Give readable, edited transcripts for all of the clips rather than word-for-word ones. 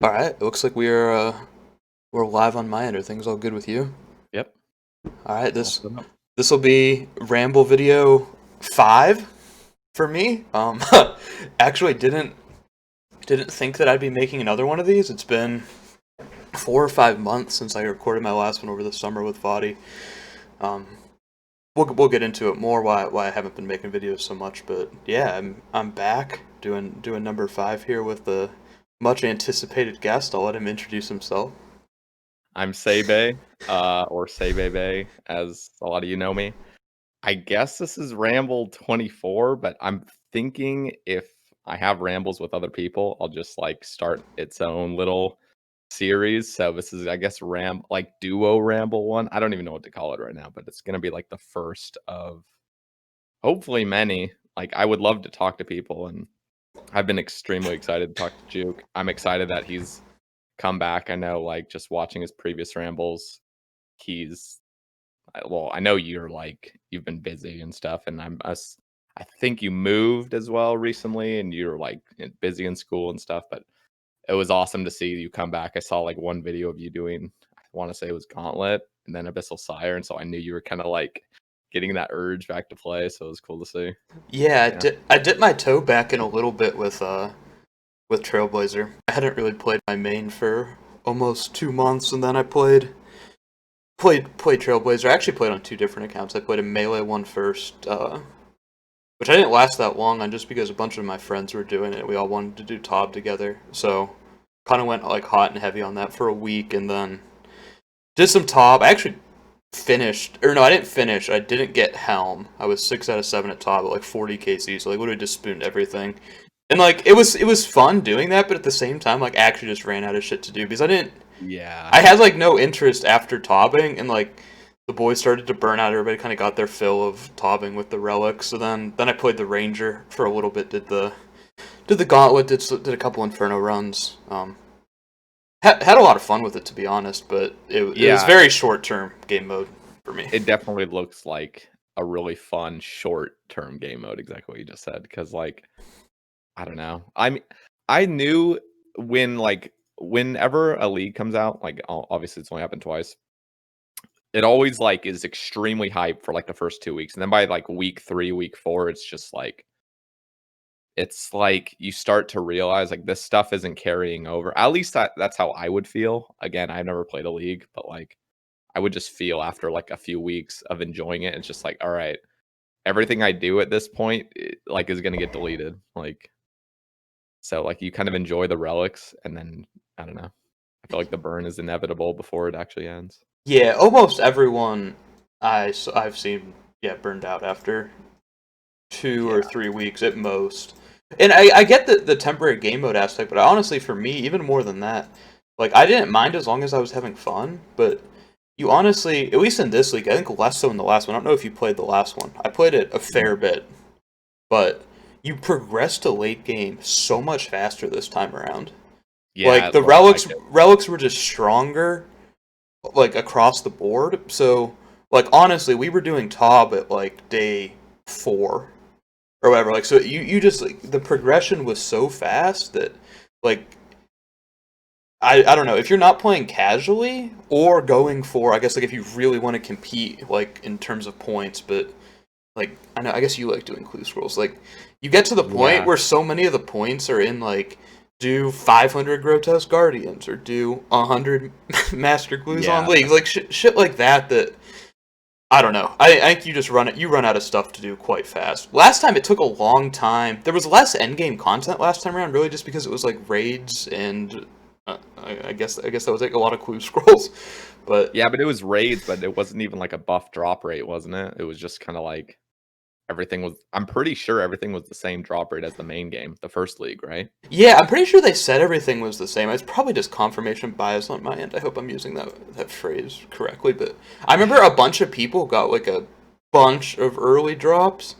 All right, it looks like we're live on my end. Are things all good with you? Yep. All right, All this set up. this will be Ramble video 5 for me. Actually didn't think that I'd be making another one of these. It's been 4 or 5 months since I recorded my last one over the summer with Vadi. Um, we'll get into it more why I haven't been making videos so much, but yeah, I'm back doing number 5 here with the much anticipated guest. I'll let him introduce himself. I'm Sae Bae, or Sae Bae, as a lot of you know me. I guess this is Ramble 24, but I'm thinking if I have rambles with other people, I'll just like start its own little series. So this is, I guess, like duo Ramble one. I don't even know what to call it right now, but it's gonna be like the first of hopefully many. Like I would love to talk to people, and I've been extremely excited to talk to Juke. I'm excited that he's come back. I know, like, just watching his previous rambles, he's well, I know you've been busy and stuff, and I think you moved as well recently, and you're like busy in school and stuff. But it was awesome to see you come back. I saw like one video of you doing, I want to say it was Gauntlet and then Abyssal Sire, and so I knew you were kind of like getting that urge back to play. So it was cool to see. Yeah, Yeah. I dipped my toe back in a little bit with Trailblazer. I hadn't really played my main for almost 2 months, and then I played Trailblazer. I actually played on two different accounts. I played a melee one first, which I didn't last that long on just because a bunch of my friends were doing it. We all wanted to do Tob together, so kind of went like hot and heavy on that for a week, and then did some Tob. I actually finished, or no, I didn't finish. I didn't get Helm. I was 6 out of 7 at Tob at like 40 KC, so like literally just spooned everything. And like it was fun doing that, but at the same time, like I actually just ran out of shit to do because Yeah. I had like no interest after tobbing, and like the boys started to burn out. Everybody kind of got their fill of tobbing with the relics. So then I played the ranger for a little bit. Did the gauntlet. Did a couple inferno runs. Had a lot of fun with it, to be honest, but it was Yeah. very short term game mode for me. It definitely looks like a really fun short-term game mode, exactly what you just said. Because, like, I don't know. I knew whenever a league comes out, like obviously it's only happened twice. It always like is extremely hype for like the first 2 weeks, and then by like week 3, week 4, it's like you start to realize like this stuff isn't carrying over. At least that's how I would feel. Again, I've never played a league, but like I would just feel after like a few weeks of enjoying it, it's just like, all right, everything I do at this point, like is gonna get deleted. Like so, like you kind of enjoy the relics, and then I don't know. I feel like the burn is inevitable before it actually ends. Yeah, almost everyone I've seen burned out after 2 or 3 weeks at most. And I get the temporary game mode aspect, but honestly, for me, even more than that, like I didn't mind as long as I was having fun. But you honestly, at least in this league, I think less so in the last one. I don't know if you played the last one. I played it a fair bit, but you progress to late game so much faster this time around. Yeah, Like it the looks like it. relics were just stronger, like across the board. So like honestly, we were doing Tob at like day 4 or whatever. Like so, you just like the progression was so fast that like I don't know if you're not playing casually or going for, I guess, like if you really want to compete like in terms of points, but like I guess you like doing clue scrolls. Like you get to the point Yeah, where so many of the points are in like do 500 grotesque guardians or do 100 master clues on yeah, leagues, like shit like that I don't know. I think you just run out of stuff to do quite fast. Last time it took a long time. There was less endgame content last time around, really, just because it was like raids and I guess that was like a lot of clue scrolls. But yeah. But it was raids, but it wasn't even like a buff drop rate, wasn't it? It was just kind of like everything was. I'm pretty sure everything was the same drop rate as the main game, the first league, right? yeah, I'm pretty sure they said everything was the same. It's probably just confirmation bias on my end. I hope I'm using that phrase correctly. But I remember a bunch of people got like a bunch of early drops.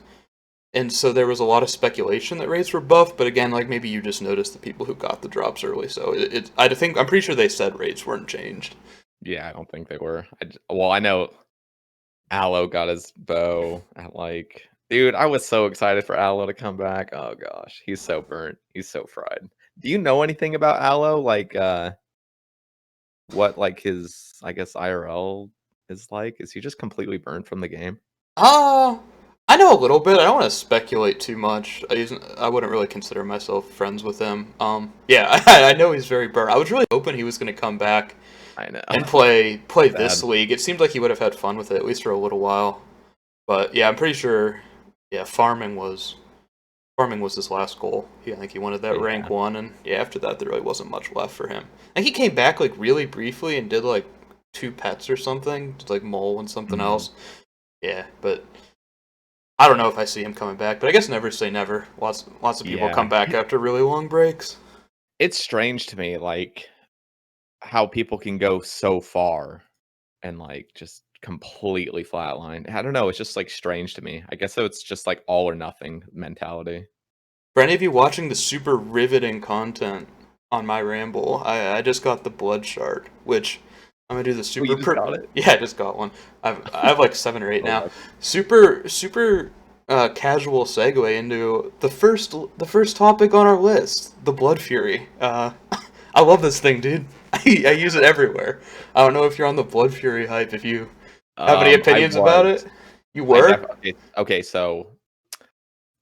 And so there was a lot of speculation that rates were buffed, but again, like maybe you just noticed the people who got the drops early. So I'm pretty sure they said rates weren't changed. Yeah, I don't think they were. Well, I know Aloe got his bow at like, dude, I was so excited for Aloe to come back. Oh gosh, he's so burnt. He's so fried. Do you know anything about Aloe? Like, what like his, I guess, IRL is like? Is he just completely burned from the game? Uh, I know a little bit. I don't want to speculate too much. I wouldn't really consider myself friends with him. Yeah, I know he's very burnt. I was really hoping he was going to come back I know. and play this Sad. league. It seemed like he would have had fun with it at least for a little while. But yeah, I'm pretty sure. Yeah, farming was his last goal. I think he wanted that rank Yeah. 1, and yeah, after that there really wasn't much left for him. And he came back like really briefly and did like 2 pets or something, did like mole and something Mhm. else. Yeah, but I don't know if I see him coming back. But I guess never say never. Lots of people Yeah. come back after really long breaks. It's strange to me, like, how people can go so far and, like, just completely flatline. I don't know, it's just, like, strange to me. I guess so it's just, like, all or nothing mentality. For any of you watching the super riveting content on my Ramble, I just got the blood shard, which I'm gonna do the Oh, you super just got it? yeah, I just got one. I have like 7 or 8 Oh, now. luck. Super casual segue into the first topic on our list, the Blood Fury. I love this thing, dude. I use it everywhere. I don't know if you're on the Blood Fury hype. If you have any I opinions about was. it, you were. Okay, so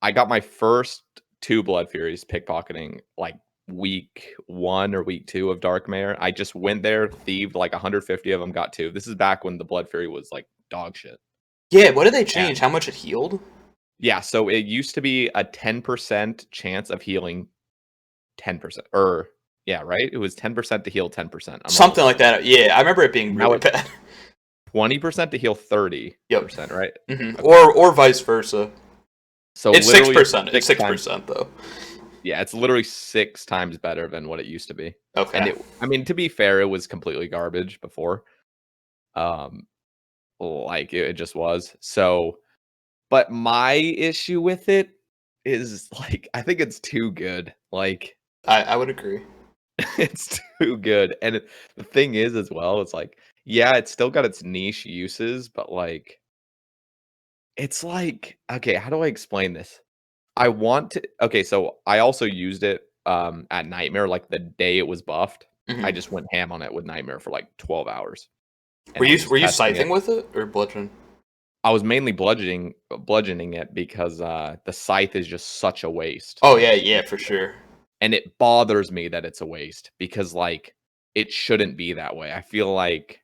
I got my first 2 Blood Furies pickpocketing, like, week 1 or week 2 of Darkmare. I just went there, thieved, like, 150 of them, got 2. This is back when the Blood Fury was, like, dog shit. Yeah, what did they change? And How much it healed? yeah, so it used to be a 10% chance of healing 10%, or yeah, right? It was 10% to heal 10%. I'm Something almost like that. Yeah, I remember it being now really it's bad. 20% to heal Yep. 30%, right? Okay. Or vice versa. So It's six literally it's percent. It's 6 six times. percent though. Yeah, it's literally 6 times better than what it used to be. And Okay. I mean, to be fair, it was completely garbage before. Um, like it just was. So, but my issue with it is like I think it's too good. Like I would agree. it's too good. And the thing is as well, it's like, yeah, it's still got its niche uses, but like it's like, okay, how do I explain this? I want to okay, so I also used it at Nightmare like the day it was buffed. I hmm just went ham on it with Nightmare for like 12 hours Were and you was were you testing it. scything with it or bludgeon? I was mainly bludgeoning it because the scythe is just such a waste. Oh Like yeah, it's yeah, for sure. and it bothers me that it's a waste because like it shouldn't be that way. I feel like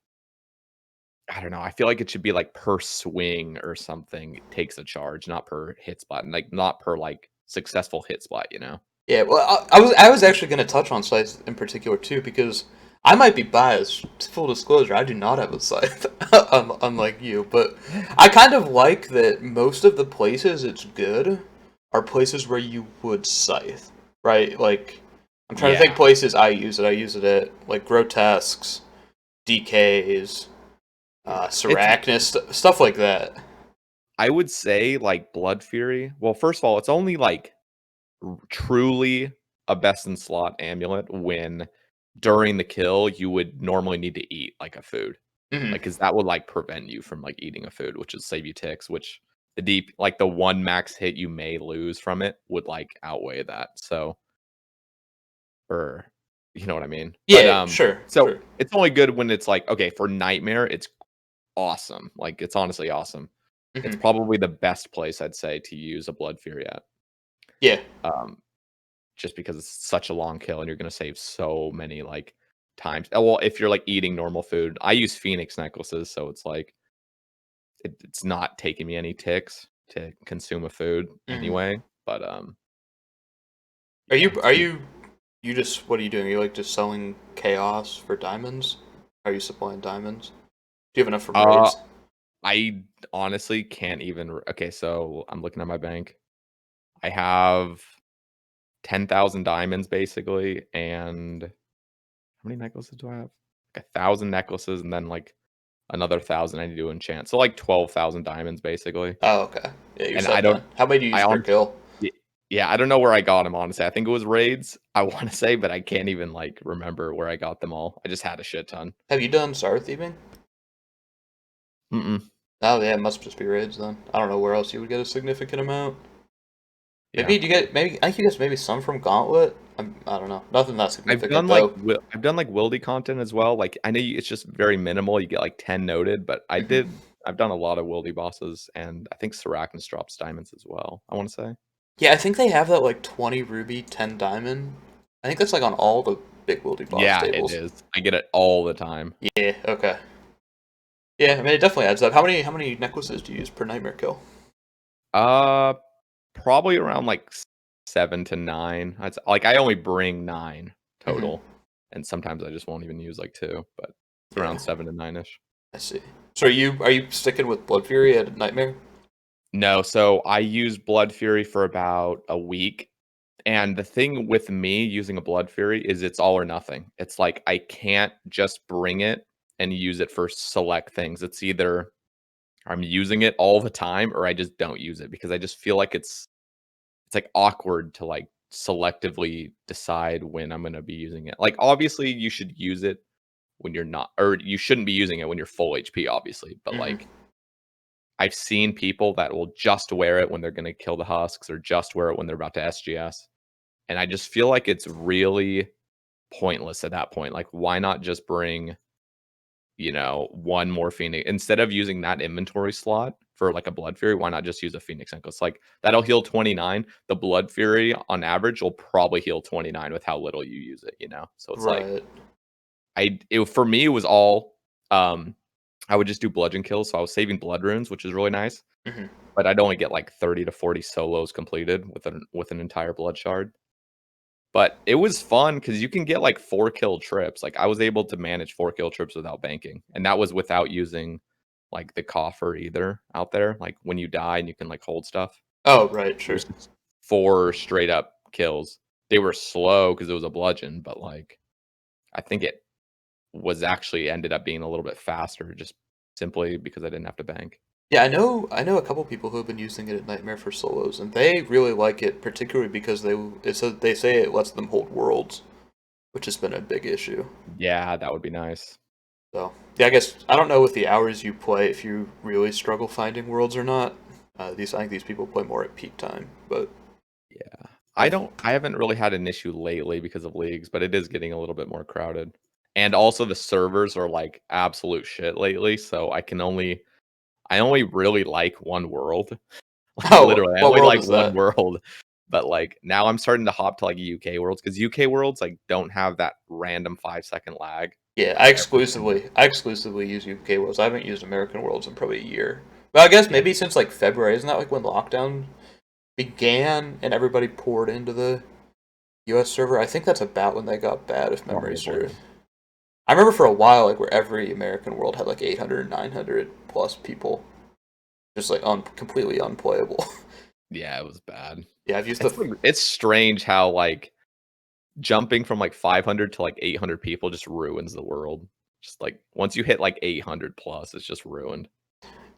I don't know. I feel like it should be like per swing or something it takes a charge, not per hit spot, and like not per like successful hit spot, you know? Yeah, well, I was actually going to touch on scythe in particular too because I might be biased. Full disclosure, I do not have a scythe, unlike you. But I kind of like that most of the places it's good are places where you would scythe, right? Like I'm trying to think Yeah. places I use it. I use it at like grotesques, DKs, Yeah. It's Sarachnis, stuff like that. I would say like Blood Fury. Well, first of all, it's only like truly a best in slot amulet when during the kill you would normally need to eat like a food. hmm Like cuz that would like prevent you from like eating a food, which is save you ticks, which the deep like the one max hit you may lose from it would like outweigh that. So or you know what I mean? But Yeah, sure, so sure. it's only good when it's like okay, for Nightmare it's awesome. Like it's honestly awesome. It's hmm probably the best place I'd say to use a Blood Fury at. Yeah. Um, just because it's such a long kill and you're gonna save so many like times. Oh, well, if you're like eating normal food, I use Phoenix necklaces, so it's like it's not taking me any ticks to consume a food hmm anyway. But Are yeah, you it's are pretty. you you just what are you doing? Are you like just selling chaos for diamonds? Are you supplying diamonds? Do you have enough for Uh, raids? I honestly can't even. Okay, so I'm looking at my bank. I have 10,000 diamonds basically, and how many necklaces do I have? Like 1,000 necklaces, and then like another 1,000 I need to enchant. So like 12,000 diamonds basically. Oh, okay. Yeah, you're And set then. How many do you I use per on kill? y yeah, I don't know where I got them, honestly. I think it was raids, I wanna say, but I can't even, like, remember where I got them all. I just had a shit ton. Have you done star thieving? Mm-mm. Oh yeah, it must just be raids then. I don't know where else you would get a significant amount. Yeah. maybe I think you guys maybe some from Gauntlet. I don't know. Nothing that I've significant done like though. I've done like wildy content as well. Like I know it's just very minimal. You get like 10 noted, but Mhm. I've done a lot of wildy bosses, and I think Syracuse drops diamonds as well. I want to say. Yeah, I think they have that like 20 ruby, 10 diamond. I think that's like on all the big wildy boss Yeah, it tables. is. I get it all the time. Yeah. Okay. Yeah, I mean it definitely adds up. How many necklaces do you use per nightmare kill? Uh, Probably around like 7 to 9. Like I only bring 9 Hmm. total, and sometimes I just won't even use like 2, but it's Yeah, around 7 to 9 ish. I see. So are you sticking with Blood Fury at Nightmare? No, so I use Blood Fury for about a week. And the thing with me using a Blood Fury is it's all or nothing. It's like I can't just bring it and use it for select things. It's either I'm using it all the time or I just don't use it because I just feel like it's like awkward to like selectively decide when I'm going to be using it. Like obviously you should use it when you're not, or you shouldn't be using it when you're full HP obviously, but Hmm. like I've seen people that will just wear it when they're going to kill the husks or just wear it when they're about to SGS. And I just feel like it's really pointless at that point. Like, why not just bring, one more Phoenix instead of using that inventory slot for like a Blood Fury? Why not just use a Phoenix necklace? Like that'll heal 29. The Blood Fury on average will probably heal 29 with how little you use it. So it's like Right. for me it was all I would just do bludgeon kills. So I was saving blood runes, which is really nice. Hmm. But I'd only get like 30 to 40 solos completed with an entire blood shard. But it was fun because you can get like 4 kill trips. Like I was able to manage 4 kill trips without banking, and that was without using like the coffer either out there. Like when you die and you can like hold stuff. Oh, right, It sure. was just 4 straight up kills. They were slow because it was a bludgeon, but like I think it was actually ended up being a little bit faster just simply because I didn't have to bank. Yeah, I know a couple people who have been using it at Nightmare for solos, and they really like it, particularly because they say it lets them hold worlds, which has been a big issue. Yeah, that would be nice. So yeah, I guess I don't know with the hours you play if you really struggle finding worlds or not. I think these people play more at peak time, but Yeah. I've I haven't really had an issue lately because of leagues, but it is getting a little bit more crowded. And also the servers are like absolute shit lately, so I only really like one world. Like oh, literally, I what only world like is one that? world. But like now I'm starting to hop to like UK worlds because UK worlds like don't have that random 5 second lag Yeah, every time. I exclusively use UK worlds. I haven't used American worlds in probably a year. Well, I guess Yeah, maybe since like February. Isn't that like when lockdown began and everybody poured into the US server? I think that's about when they got bad, if memory serves. probably. I remember for a while, like where every American world had like 800, 900 plus people, just like completely unplayable. Yeah, it was bad. Yeah, I've used the. It's strange how like jumping from like 500 to like 800 people just ruins the world. Just like once you hit like 800 plus, it's just ruined.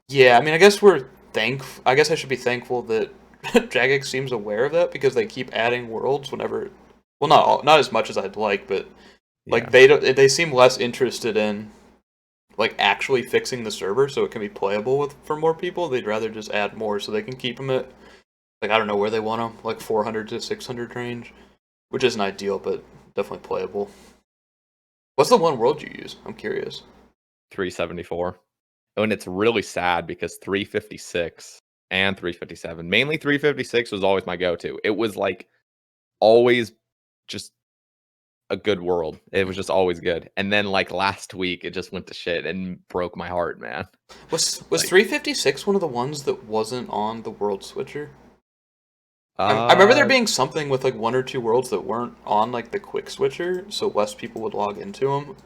Yeah, I mean, I guess we're thankful. I guess I should be thankful that Jagex seems aware of that because they keep adding worlds whenever. Well, not as much as I'd like, but like Yeah, they seem less interested in like actually fixing the server so it can be playable with for more people. They'd rather just add more so they can keep them at like I don't know where they want them, like 400 to 600 range, which isn't ideal, but definitely playable. What's the one world you use? I'm curious. 374. And it's really sad because 356 and 357, mainly 356 was always my go-to. It was like always just a good world. It was just always good. And then like last week it just went to shit and broke my heart, man. Was Like 356 one of the ones that wasn't on the world switcher? I remember there uh being something with like one or two worlds that weren't on like the quick switcher, so less people would log into them.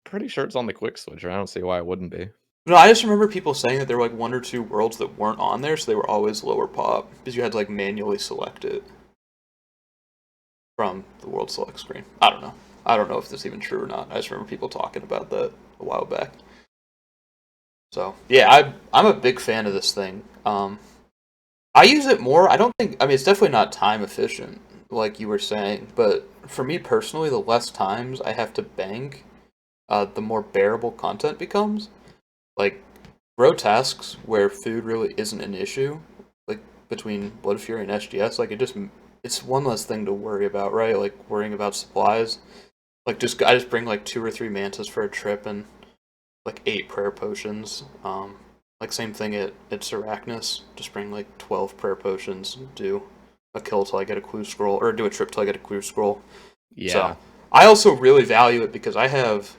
pretty sure it's on the quick switcher. I don't see why it wouldn't be. No, I just remember people saying that there were like one or two worlds that weren't on there, so they were always lower pop because you had to like manually select it from the world select screen. I don't know. I don't know if that's even true or not. I just remember people talking about that a while back. So yeah, I'm a big fan of this thing. I use it more. I don't think. I mean, it's definitely not time efficient, like you were saying. But for me personally, the less times I have to bank, the more bearable content becomes. Like row tasks where food really isn't an issue, like between Blood Fury and SGS. Like it's one less thing to worry about, right? Like worrying about supplies. Like I just bring like 2 or 3 mantas for a trip and like 8 prayer potions. Like same thing at Seracnus. Just bring like 12 prayer potions. Do a kill till I get a clue scroll, or do a trip till I get a clue scroll. So Yeah. I also really value it because I have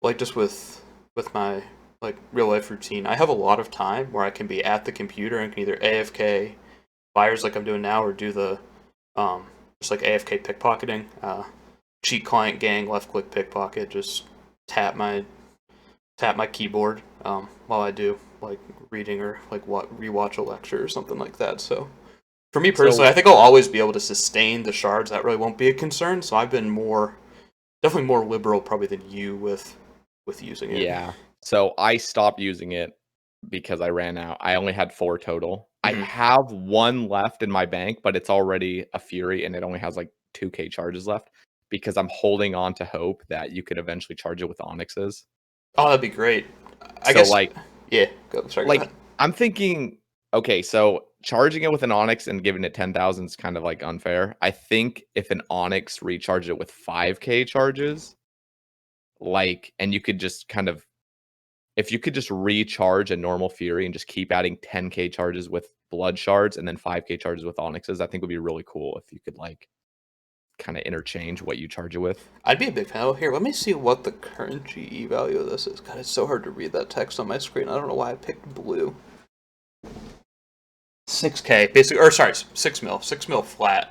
like just with my like real life routine, I have a lot of time where I can be at the computer and can either AFK fires like I'm doing now, or do the just like AFK pickpocketing, cheat client gang, left click pickpocket, just tap my keyboard while I do like reading or like rewatch a lecture or something like that. So for me personally, So I think I'll always be able to sustain the shards. That really won't be a concern. So I've been definitely more liberal probably than you with using it. yeah. So I stopped using it because I ran out. I only had 4 total. I Hmm. have 1 left in my bank, but it's already a Fury and it only has like 2k charges left because I'm holding on to hope that you could eventually charge it with onyxes. Oh, that'd be great. I So guess. like Yeah. Go. Sorry. Go ahead. I'm thinking, okay, so charging it with an onyx and giving it 10,000 is kind of like unfair. I think if an onyx recharged it with 5k charges, like, and you could just kind of, if you could just recharge a normal Fury and just keep adding 10k charges with blood shards and then 5k charges with onyxes, I think would be really cool if you could like kind of interchange what you charge it with. I'd be a big fan. Oh, here, let me see what the current GE value of this is. God, it's so hard to read that text on my screen. I don't know why I picked blue. 6K, basically, or sorry, 6 mil. 6 mil flat.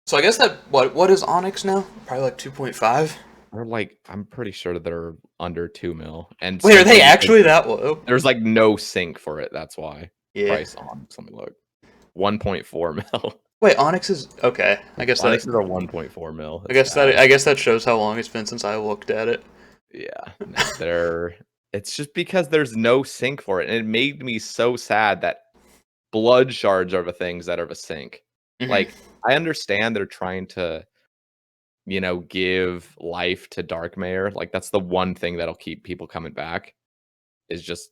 So I guess that, what is Onyx now? Probably like 2.5? Or like, I'm pretty sure that they're under 2 mil. And Wait, are they simply because actually that low? there's like no sync for it. That's why. Yeah. Price onyx. Let me look. 1.4 mil. Wait, Onyx is, okay. Onyx is a 1.4 mil. I It's guess that, bad. I guess that shows how long it's been since I looked at it. Yeah. No, it's just because there's no sync for it. And it made me so sad that blood shards are the things that are the sync. Hmm. Like, I understand they're trying to, give life to Darkmare. Like, that's the one thing that'll keep people coming back is just,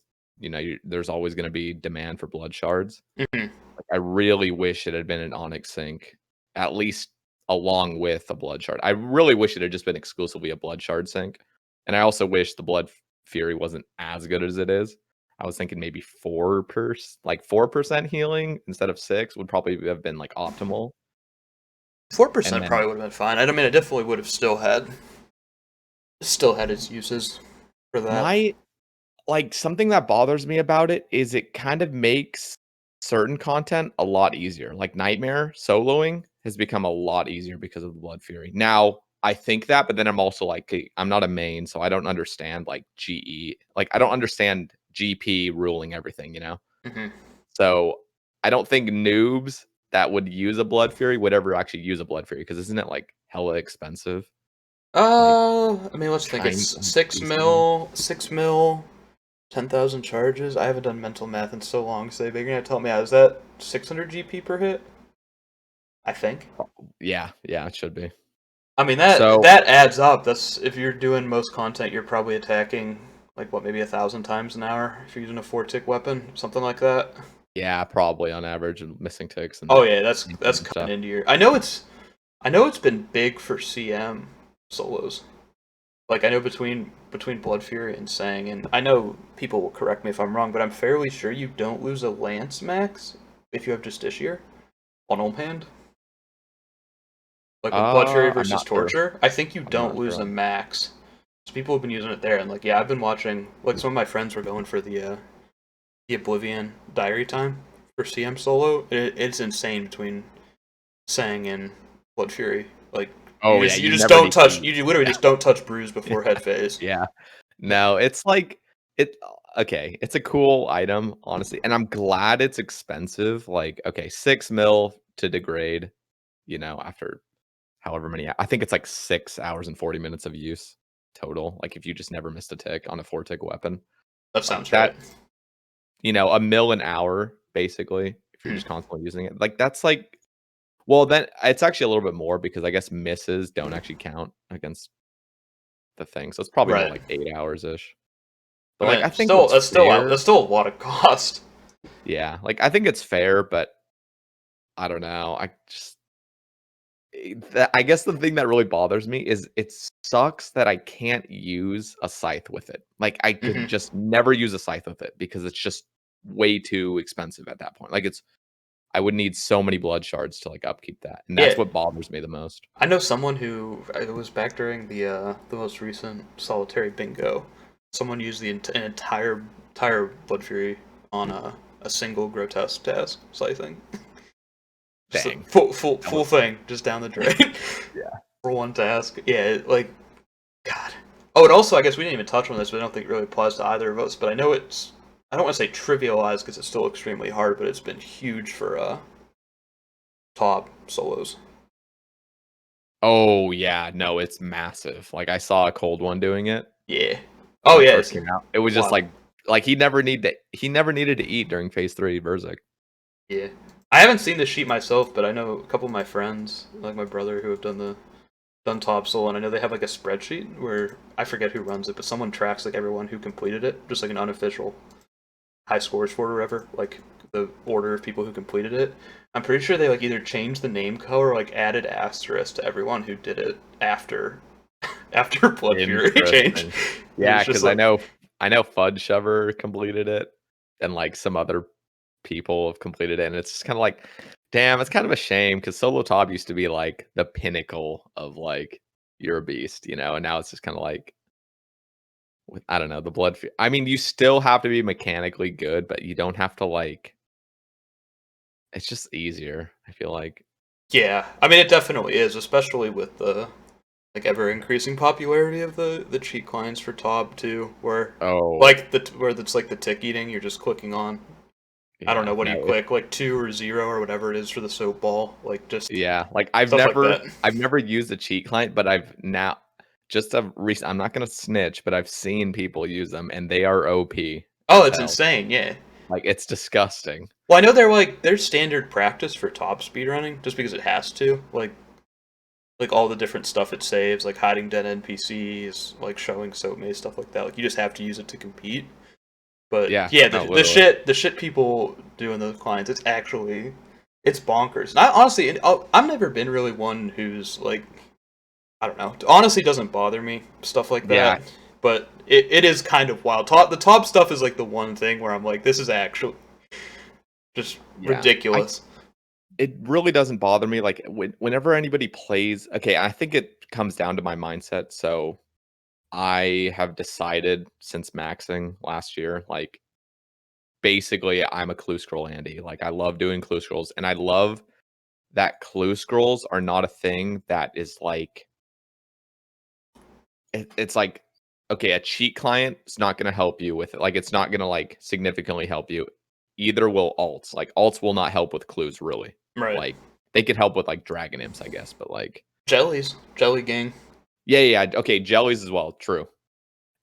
there's always going to be demand for blood shards. Hmm. Like, I really wish it had been an Onyx sync, at least along with a blood shard. I really wish it had just been exclusively a blood shard sync. And I also wish the blood fury wasn't as good as it is. I was thinking maybe 4% healing instead of 6 would probably have been like optimal. 4% And then probably would have been fine. I mean, I definitely would have still had its uses for that. something that bothers me about it is it kind of makes certain content a lot easier. Like Nightmare soloing has become a lot easier because of the Blood Fury. Now, I think that, but then I'm also like, I'm not a main, so I don't understand like GE. Like, I don't understand GP ruling everything. Hmm. So I don't think noobs that would use a Blood Fury would ever actually use a Blood Fury because isn't it like hella expensive? Like, I mean, let's think. kind It's of 6 decently. mil, 6 mil, 10,000 charges. I haven't done mental math in so long, so you're gonna tell me, is that 600 GP per hit? I think. Yeah, it should be. I mean, So that adds up. That's, if you're doing most content, you're probably attacking like what, maybe 1,000 times an hour if you're using a 4-tick weapon, something like that. yeah, probably on average, and missing ticks and Oh yeah, that's and cutting stuff. into your. I know it's been big for CM solos. Like I know between Blood Fury and Sang, and I know people will correct me if I'm wrong, but I'm fairly sure you don't lose a Lance max if you have Justiciar on Olm Hand. Like with Blood Fury I'm versus not sure. Torture, I think you I'm don't not lose sure a on max. So people have been using it there, and like, yeah, I've been watching. Like some of my friends were going for the Oblivion Diary time for CM solo. It's insane between Sang and Blood Fury. Like Oh, yeah, you you just never don't need touch. to. You literally just don't touch Bruise before head phase. Yeah. No, it's like it okay, it's a cool item, honestly, and I'm glad it's expensive, like, okay, 6 mil to degrade, after however many I think it's like 6 hours and 40 minutes of use total, like, if you just never missed a tick on a 4-tick weapon. That Like, sounds right. that a mil an hour, basically, if you're Hmm. just constantly using it. Like, that's like well, then it's actually a little bit more because I guess misses don't actually count against the thing, so it's probably more Right. like 8 hours-ish. But, I like, mean, I think still it's that's still fair. that's still a lot of cost. Yeah, like, I think it's fair, but I don't know. I guess the thing that really bothers me is it sucks that I can't use a scythe with it. Like, I could Hmm. just never use a scythe with it because it's just way too expensive at that point. Like, I would need so many blood shards to like upkeep that, and that's Yeah, what bothers me the most. I know someone who it was back during the most recent solitary bingo. Someone used an entire Blood Fury on a single grotesque task scything. Just a Dang. That full would thing, just down the drain yeah. for one task. Yeah, like God. Oh, and also I guess we didn't even touch on this, but I don't think it really applies to either of us. But I know it's I don't want to say trivialized because it's still extremely hard, but it's been huge for top solos. Oh, yeah. No, it's massive. Like, I saw a cold one doing it Yeah. Oh when it yeah, first it's came out. It was just wild. like he never needed to eat during phase 3 Berserk. Yeah. I haven't seen the sheet myself, but I know a couple of my friends, like my brother, who have done top solo, and I know they have like a spreadsheet where I forget who runs it, but someone tracks like everyone who completed it, just like an unofficial high scores for it or whatever, like the order of people who completed it. I'm pretty sure they like either changed the name color or like added asterisk to everyone who did it after after Blood Fury change. Interesting. And Yeah, it's just because like I know Fudge Shover completed it, and like some other people have completed it, and it's just kind of like, damn, it's kind of a shame because solo top used to be like the pinnacle of like you're a beast, and now it's just kind of like with I don't know the I mean, you still have to be mechanically good, but you don't have to like. It's just easier. I feel like. yeah. I mean it definitely is, especially with the like ever increasing popularity of the cheat clients for Tob too, where Oh like where it's like the tick eating, you're just clicking on I don't yeah, know what do you no, click like 2 or 0 or whatever it is for the soap ball, like just yeah, like stuff like that. I've never used a cheat client, but I've now just a recent. I'm not gonna snitch, but I've seen people use them, and they are OP Oh, as it's hell. insane, yeah. Like it's disgusting. Well, I know they're standard practice for top speedrunning just because it has to. Like all the different stuff it saves, like hiding dead NPCs, like showing soap maze, stuff like that. Like you just have to use it to compete. But Yeah, yeah, no, literally. the shit people do in those clients, it's bonkers. And I honestly, I've never been really one who's like, I don't know, it honestly doesn't bother me stuff like Yeah, that. But it is kind of wild. The top stuff is like the one thing where I'm like, this is actually just yeah. I ridiculous. It really doesn't bother me. Like whenever anybody plays, okay, I think it comes down to my mindset. So I have decided since maxing last year, like basically I'm a clue scroll Andy. Like I love doing clue scrolls, and I love that clue scrolls are not a thing that is like it's like okay, a cheat client is not going to help you with it. Like it's not going to like significantly help you. Either will alts. Like alts will not help with clues really. Right. Like they could help with like dragon imps, I guess, but like Jelly gang. yeah, okay, jellies as well. True.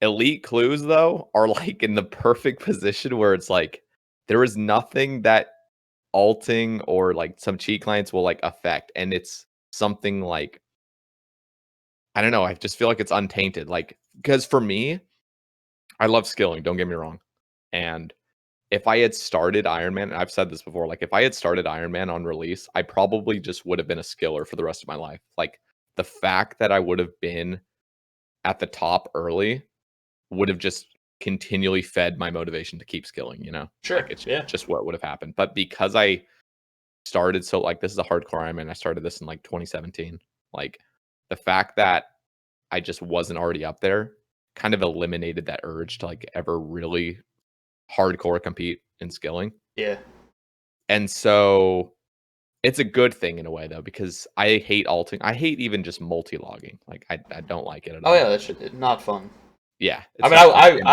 Elite clues though are like in the perfect position where it's like there is nothing that alting or like some cheat clients will like affect, and it's something like I don't know. I just feel like it's untainted. Like because for me, I love skilling. Don't get me wrong, and if I had started Ironman, and I've said this before, like if I had started Ironman on release, I probably just would have been a skiller for the rest of my life. Like the fact that I would have been at the top early would have just continually fed my motivation to keep skilling. Like Sure. it's Yeah. just what would have happened. But because I started so like this is a hardcore Ironman, I started this in like 2017. Like the fact that I just wasn't already up there kind of eliminated that urge to like ever really hardcore compete in skilling. Yeah. And so it's a good thing in a way though, because I hate alting. I hate even just multi-logging. Like I don't like it at Oh yeah, all. that's not fun. Yeah, I it's mean, not fun. And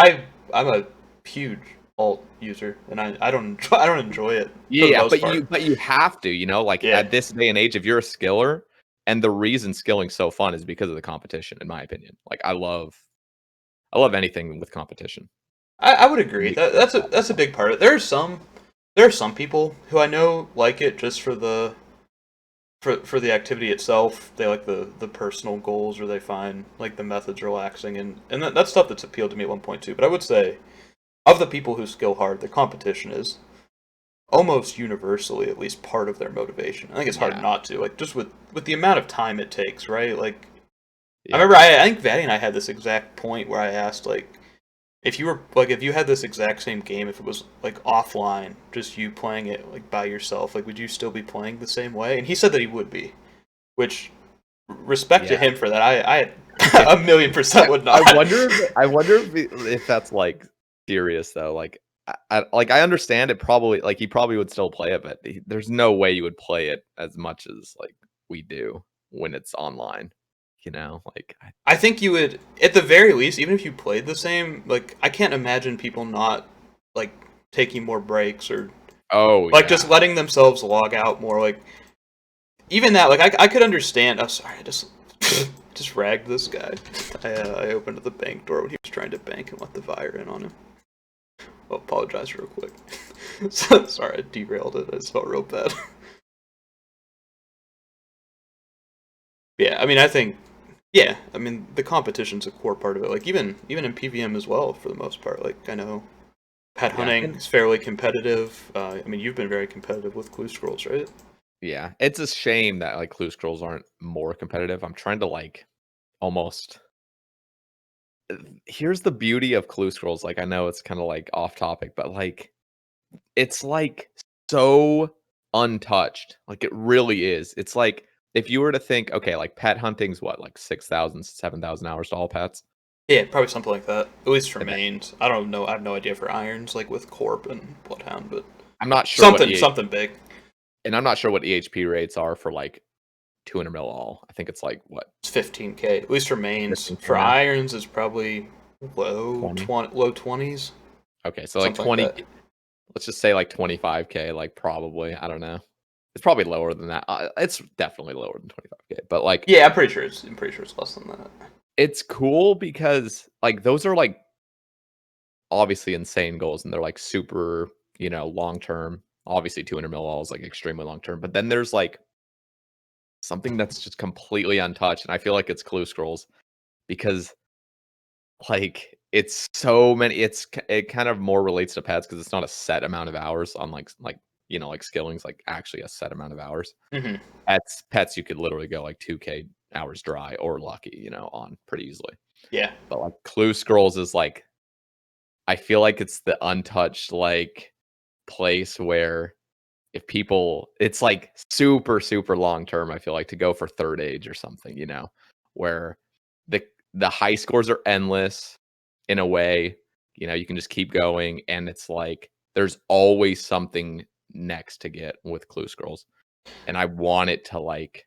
I'm a huge alt user, and I don't enjoy, I don't enjoy it for the yeah, most part. but you have to, like Yeah. at this day and age, if you're a skiller, and the reason skilling's so fun is because of the competition, in my opinion. Like I love anything with competition. I would agree. Makes it that much That's a fun. big part of it. There are some people who I know like it just for for the activity itself. They like the personal goals, or they find like the methods relaxing, and that's stuff that's appealed to me at one point too. But I would say of the people who skill hard, the competition is almost universally at least part of their motivation. I think it's hard Yeah. not to, like, just with the amount of time it takes, right? Like, I Yeah. remember I think Vatty and I had this exact point where I asked, like, if you were like if you had this exact same game, if it was like offline, just you playing it like by yourself, like would you still be playing the same way? And he said that he would be, which respect to Yeah. him for that. I Yeah. a million percent would not. I wonder if that's like serious though. Like I understand it probably like he probably would still play it, but there's no way you would play it as much as like we do when it's online. You know, like I think you would, at the very least, even if you played the same. Like I can't imagine people not like taking more breaks or oh like just yeah. letting themselves log out more. Like even that, like I could understand. Oh, sorry, I just just ragged this guy. I opened the bank door when he was trying to bank and let the fire in on him. I'll apologize real quick. Sorry, I derailed it. I just felt real bad. Yeah, I mean, I think, yeah, I mean, the competition's a core part of it. Like even in PvM as well, for the most part. Like I know pet Yeah. hunting is fairly competitive. I mean, you've been very competitive with Clue Scrolls, right? Yeah. It's a shame that like Clue Scrolls aren't more competitive. I'm trying to like almost here's the beauty of Clue Scrolls. Like I know it's kind of like off topic, but like it's like so untouched. Like it really is. It's like if you were to think, okay, like pet hunting's what, like 6,000, 7,000 hours to all pets? Yeah, probably something like that. At least for And then- mains. I don't know. I have no idea for irons, like with Corp and Bloodhound, but I'm not sure what something big. and I'm not sure what EHP rates are for like 200 mil all. I think it's like what, It's 15K. At least for mains. 15K For now? irons, is probably 20. low 20s, Okay, so like something like 20, that. let's just say like 25K, like probably. I don't know. It's probably lower than that. It's definitely lower than 25K, but like Yeah, I'm pretty sure it's less than that. it's cool because like those are like obviously insane goals and they're like super, long term. Obviously 200 mil all is like extremely long term, but then there's like something that's just completely untouched and I feel like it's Clue Scrolls because like it's so many it kind of more relates to pets because it's not a set amount of hours on like like skilling's like actually a set amount of hours. Hmm. Pets you could literally go like 2K hours dry or lucky, on pretty easily. Yeah. But like Clue Scrolls is like I feel like it's the untouched like place where if people it's like super super long term I feel like to go for third age or something, where the the high scores are endless in a way, you can just keep going and it's like there's always something next to get with Clue Scrolls. And I want it to like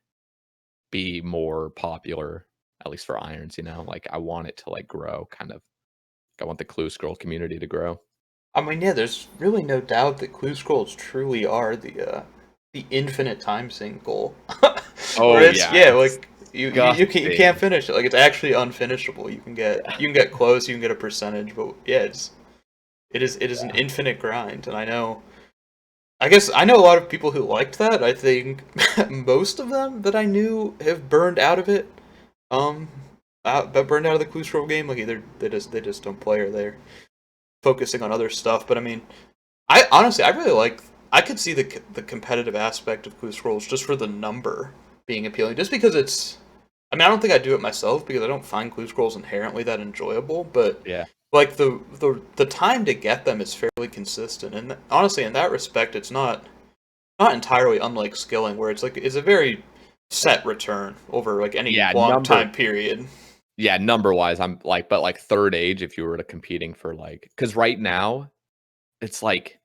be more popular at least for irons, like I want it to like grow kind of. I want the Clue Scroll community to grow. I mean, yeah, there's really no doubt that Clue Scrolls truly are the infinite time sink goal. Where Oh it's yeah, yeah, it's like you can't disgusting. finish it. Like it's actually unfinishable. You can get close, you can get a percentage, but yeah, it is an Yeah. infinite grind. And I guess I know a lot of people who liked that. I think most of them that I knew have burned out of it. Um, burned out of the Clue Scroll game. Like either they just don't play or they're focusing on other stuff. But I mean, I honestly, I really like. I could see the competitive aspect of Clue Scrolls just for the number being appealing. Just because it's. I mean, I don't think I'd do it myself because I don't find Clue Scrolls inherently that enjoyable. But Yeah. like the time to get them is fairly consistent, and honestly, in that respect, it's not entirely unlike skilling, where it's a very set return over like any Yeah, long time period. number wise, I'm like, but like third age, if you were to competing for like, because right now it's like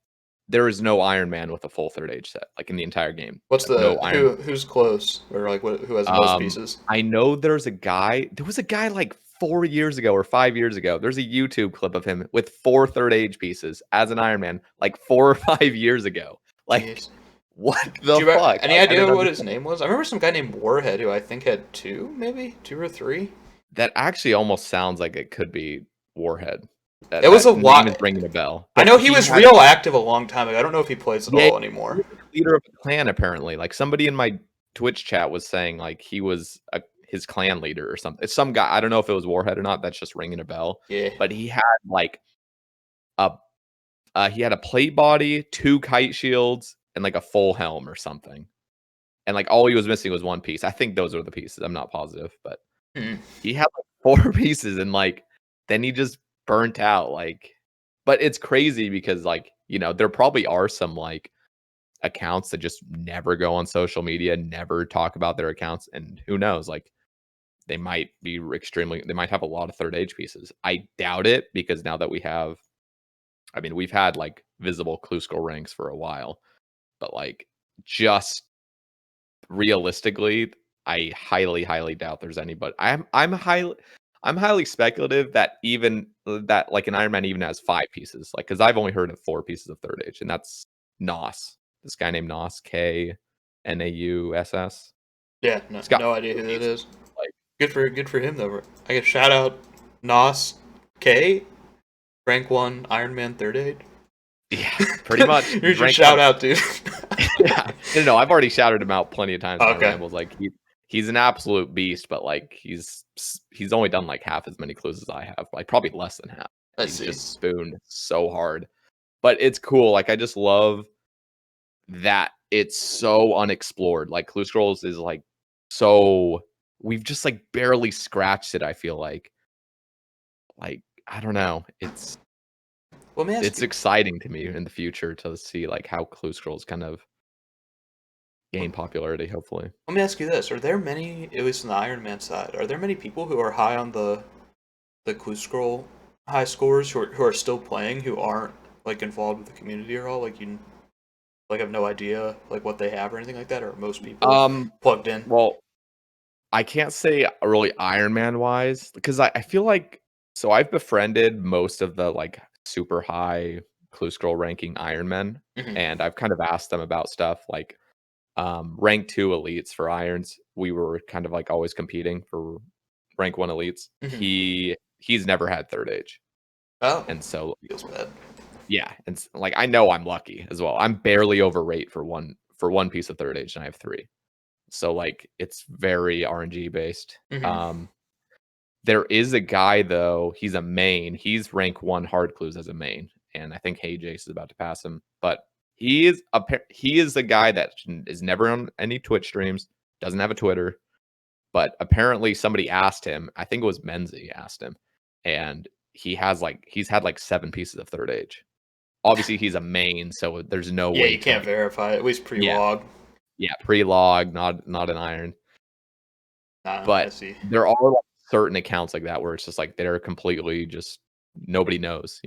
there is no Ironman with a full third age set, like in the entire game. What's Like no Iron. who's close or like who has the most Um, pieces? I know there was a guy like 4 years ago or 5 years ago. There's a YouTube clip of him with four third age pieces as an Ironman, like 4 or 5 years ago. Like, Jeez. what the Do you fuck? any Like, I idea didn't what his understand. name was? I remember some guy named Warhead who I think had two, maybe two or three. That actually almost sounds like it could be Warhead. That It was a that name is lot. ringing a bell. I But know he he was had real active a long time ago. I don't know if he plays at yeah, all he anymore. was the leader of a clan apparently. Like somebody in my Twitch chat was saying like he was his clan leader or something. It's some guy. I don't know if it was Warhead or not. That's just ringing a bell. Yeah. But he had like a He had a plate body, 2 kite shields, and like a full helm or something. And like all he was missing was one piece. I think those are the pieces. I'm not positive, but Hmm. he had like 4 pieces and like then he just burnt out. Like, but it's crazy because like, there probably are some like accounts that just never go on social media, never talk about their accounts, and who knows, like they might they might have a lot of third age pieces. I doubt it because now that we've had like visible clue scroll ranks for a while, but like just realistically, I highly, highly doubt there's anybody. I'm highly speculative that even that like an Ironman even has 5 pieces, like because I've only heard of 4 pieces of third age, and that's Nos. This guy named Nos, Knauss. Yeah, He's got no idea 4 who that pieces. is. Like, Good for him though. I guess shout out Nos K, rank 1 Ironman third aid. yeah, pretty much. Here's He's your rank shout 1. out, dude. Yeah, no, I've already shouted him out plenty of times in my Okay, rambles. Like he's an absolute beast, but like he's only done like half as many clues as I have, like probably less than half. I He's see. just spooned so hard, but it's cool. Like I just love that it's so unexplored. Like Clue Scrolls is like so we've just like barely scratched it. I feel like I don't know. Well, let me ask It's you. exciting to me in the future to see like how Clue Scrolls kind of Let gain popularity. Hopefully. me ask you this: are there many, at least on the Iron Man side, are there many people who are high on the Clue Scroll high scores who are still playing who aren't like involved with the community at all? Like you like have no idea like what they have or anything like that, or are most people Um, plugged in? well, I can't say really Iron Man wise because I feel like so I've befriended most of the like super high clue scroll ranking Iron Men, Hmm. and I've kind of asked them about stuff like rank 2 elites for irons. We were kind of like always competing for rank 1 elites. Hmm. He's never had third age. Oh, And so feels bad. yeah, and like I know I'm lucky as well. I'm barely overrate for one piece of third age and I have 3. So like it's very RNG based. Hmm. There is a guy though, he's a main. He's rank 1 hard clues as a main, and I think Hey Jace is about to pass him. But he is the guy that is never on any Twitch streams, doesn't have a Twitter, but apparently somebody asked him, I think it was Menzi asked him, and he's had like 7 pieces of third age. Obviously he's a main, so there's no Yeah, way you to can't like verify it, at least yeah, pre-log. yeah, pre-log, not an iron. I But see. there are like certain accounts like that where it's just like they're completely just nobody knows.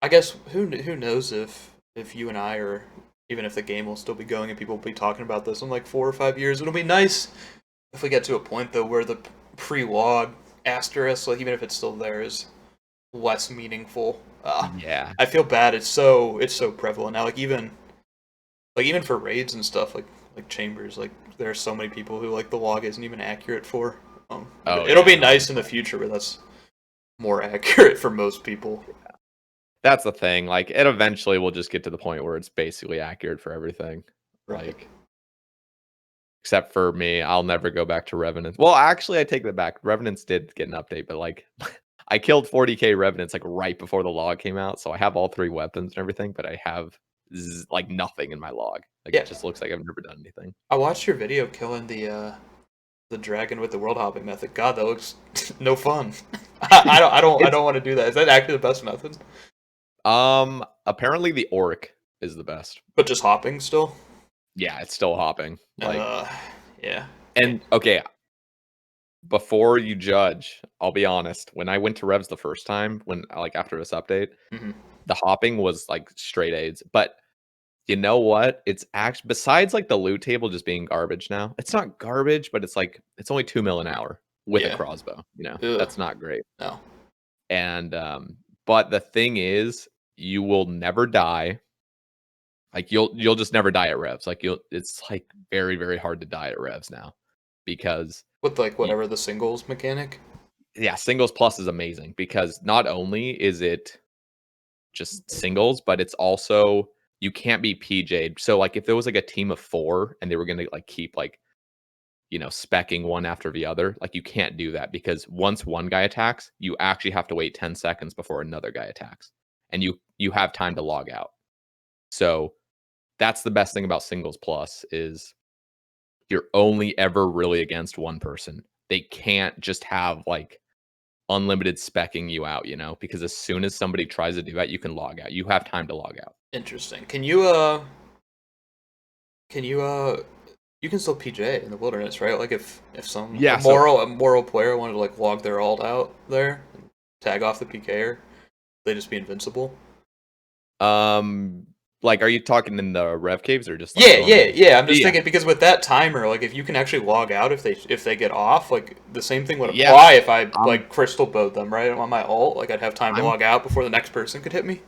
I guess who knows if you and I or even if the game will still be going and people will be talking about this in like 4 or 5 years. It'll be nice if we get to a point though where the pre-log asterisk, like even if it's still there, is less meaningful. Yeah. I feel bad. It's so prevalent now. Like even for raids and stuff, like chambers, like there are so many people who like the log isn't even accurate for. Oh It'll yeah, be no. nice in the future where that's more accurate for most people. That's the thing. Like it eventually will just get to the point where it's basically accurate for everything. Right. Like except for me, I'll never go back to Revenants. Well, actually I take that back. Revenants did get an update, but like I killed 40k Revenants like right before the log came out, so I have all 3 weapons and everything, but I have like nothing in my log. Like Yeah, it just looks like I've never done anything. I watched your video killing the dragon with the world hopping method. God, that looks no fun. I It's don't want to do that. Is that actually the best method? apparently the orc is the best. But just hopping still? Yeah, it's still hopping. Like Uh, yeah. and okay, before you judge, I'll be honest. When I went to Revs the first time, when like after this update, Hmm. the hopping was like straight AIDS. But you know what? It's actually besides like the loot table just being garbage now. It's not garbage, but it's like it's only 2 mil an hour with a Yeah. crossbow. Ugh. That's not great. No. And but the thing is, you will never die. Like you'll just never die at Revs. Like it's like very, very hard to die at Revs now because With like y- whatever the singles mechanic. yeah, singles plus is amazing because not only is it just singles, but it's also you can't be PJ'd. So like if there was like a team of 4 and they were gonna like keep like specking one after the other, like you can't do that because once one guy attacks, you actually have to wait 10 seconds before another guy attacks. and you have time to log out. So that's the best thing about singles plus is you're only ever really against one person. They can't just have like unlimited specking you out, because as soon as somebody tries to do that, you can log out. You have time to log out. Interesting. You can still PJ in the wilderness, right? Like if Yeah, a moral player wanted to like log their ult out there and tag off the PKer, they just be invincible. like, are you talking in the Rev caves or just Yeah, like normally? yeah. I'm just thinking because with that timer, like if you can actually log out if they get off, like the same thing would Yeah, apply if I like crystal bowed them right on my ult. Like I'd have time to I'm log out before the next person could hit me.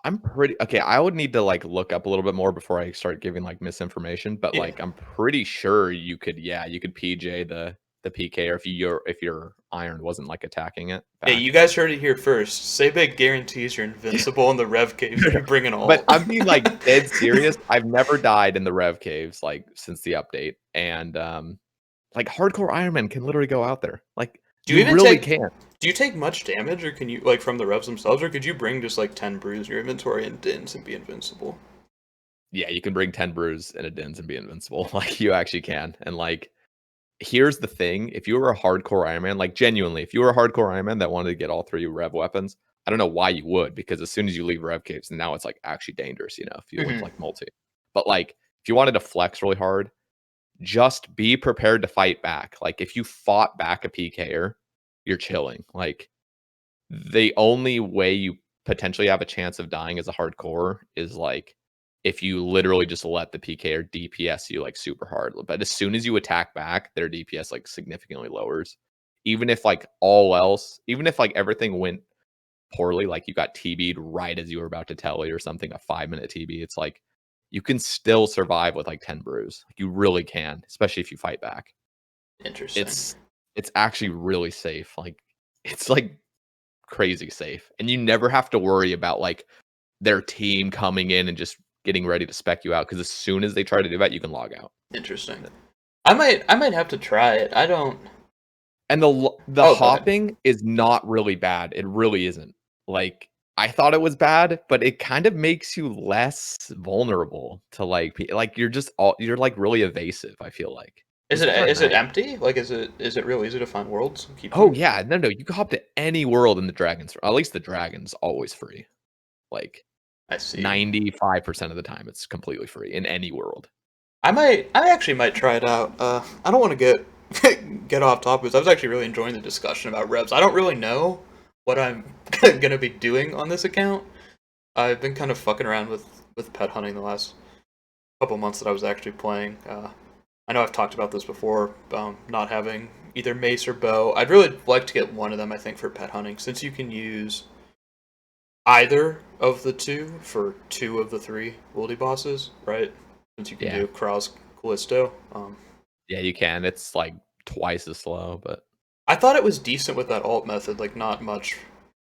I'm pretty okay. I would need to like look up a little bit more before I start giving like misinformation, but Yeah. like I'm pretty sure you could PJ the PK or if your iron wasn't like attacking it Hey, back. you guys heard it here first. Sae Bae guarantees you're invincible in the Rev caves if you bring an But ult. I'm being like dead serious. I've never died in the Rev caves like since the update, and like hardcore Ironman can literally go out there. Like Do you you even really take can. Do you take much damage, or can you like from the revs themselves, or could you bring just like 10 brews in your inventory and dins and be invincible? Yeah, you can bring 10 brews and a dins and be invincible. Like you actually can. And like here's the thing: if you were a hardcore Ironman, like genuinely, if you were a hardcore Ironman that wanted to get all 3 Rev weapons, I don't know why you would, because as soon as you leave Rev caves, now it's like actually dangerous, if you went to like multi. But like if you wanted to flex really hard, just be prepared to fight back. Like if you fought back a PKer, you're chilling. Like the only way you potentially have a chance of dying as a hardcore is like if you literally just let the PKer DPS you like super hard. But as soon as you attack back, their DPS like significantly lowers. Even if like even if like everything went poorly, like you got TB'd right as you were about to tele or something, a 5-minute TB, it's like you can still survive with like 10 brews. Like you really can, especially if you fight back. Interesting. It's actually really safe. Like it's like crazy safe. And you never have to worry about like their team coming in and just getting ready to spec you out, because as soon as they try to do that, you can log out. Interesting. I might have to try it. I don't. And the Oh, go ahead. hopping is not really bad. It really isn't. Like I thought it was bad, but it kind of makes you less vulnerable to like you're like really evasive, I feel like. Is Which it is kind of is it nice. empty? Like is it real easy to find worlds and keep Oh them? yeah, no, you can hop to any world in the dragons. At least the dragon's always free. Like I see. 95% of the time it's completely free in any world. I actually might try it out. I don't want to get get off topic. I was actually really enjoying the discussion about revs. I don't really know what I'm gonna be doing on this account. I've been kind of fucking around with pet hunting the last couple months that I was actually playing. I know I've talked about this before, not having either mace or bow. I'd really like to get one of them, I think, for pet hunting, since you can use either of the two for 2 of the 3 Wildy bosses, right? Since you can Yeah. do Cross Callisto. Yeah, you can. It's like twice as slow, but I thought it was decent with that alt method, like not much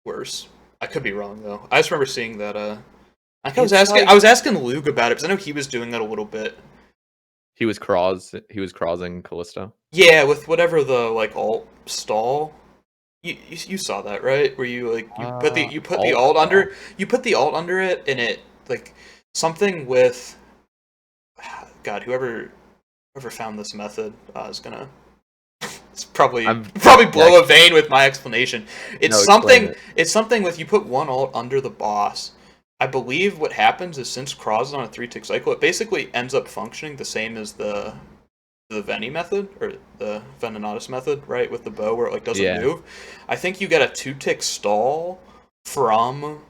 worse. I could be wrong though. I just remember seeing that. Like I was asking Luke about it because I know he was doing that a little bit. he was crossing Callisto. Yeah, with whatever the like alt stall. You saw that right? Where you like you put the Alt alt stall. under it and it like something with God whoever found this method is gonna it's probably I'm blow a vein with my explanation. It's No, explain something it. it's something with you put one alt under the boss. I believe what happens is since Cross is on a 3-tick cycle, it basically ends up functioning the same as the Veni method or the Venenotus method, right? With the bow where it like doesn't Yeah. move. I think you get a 2-tick stall from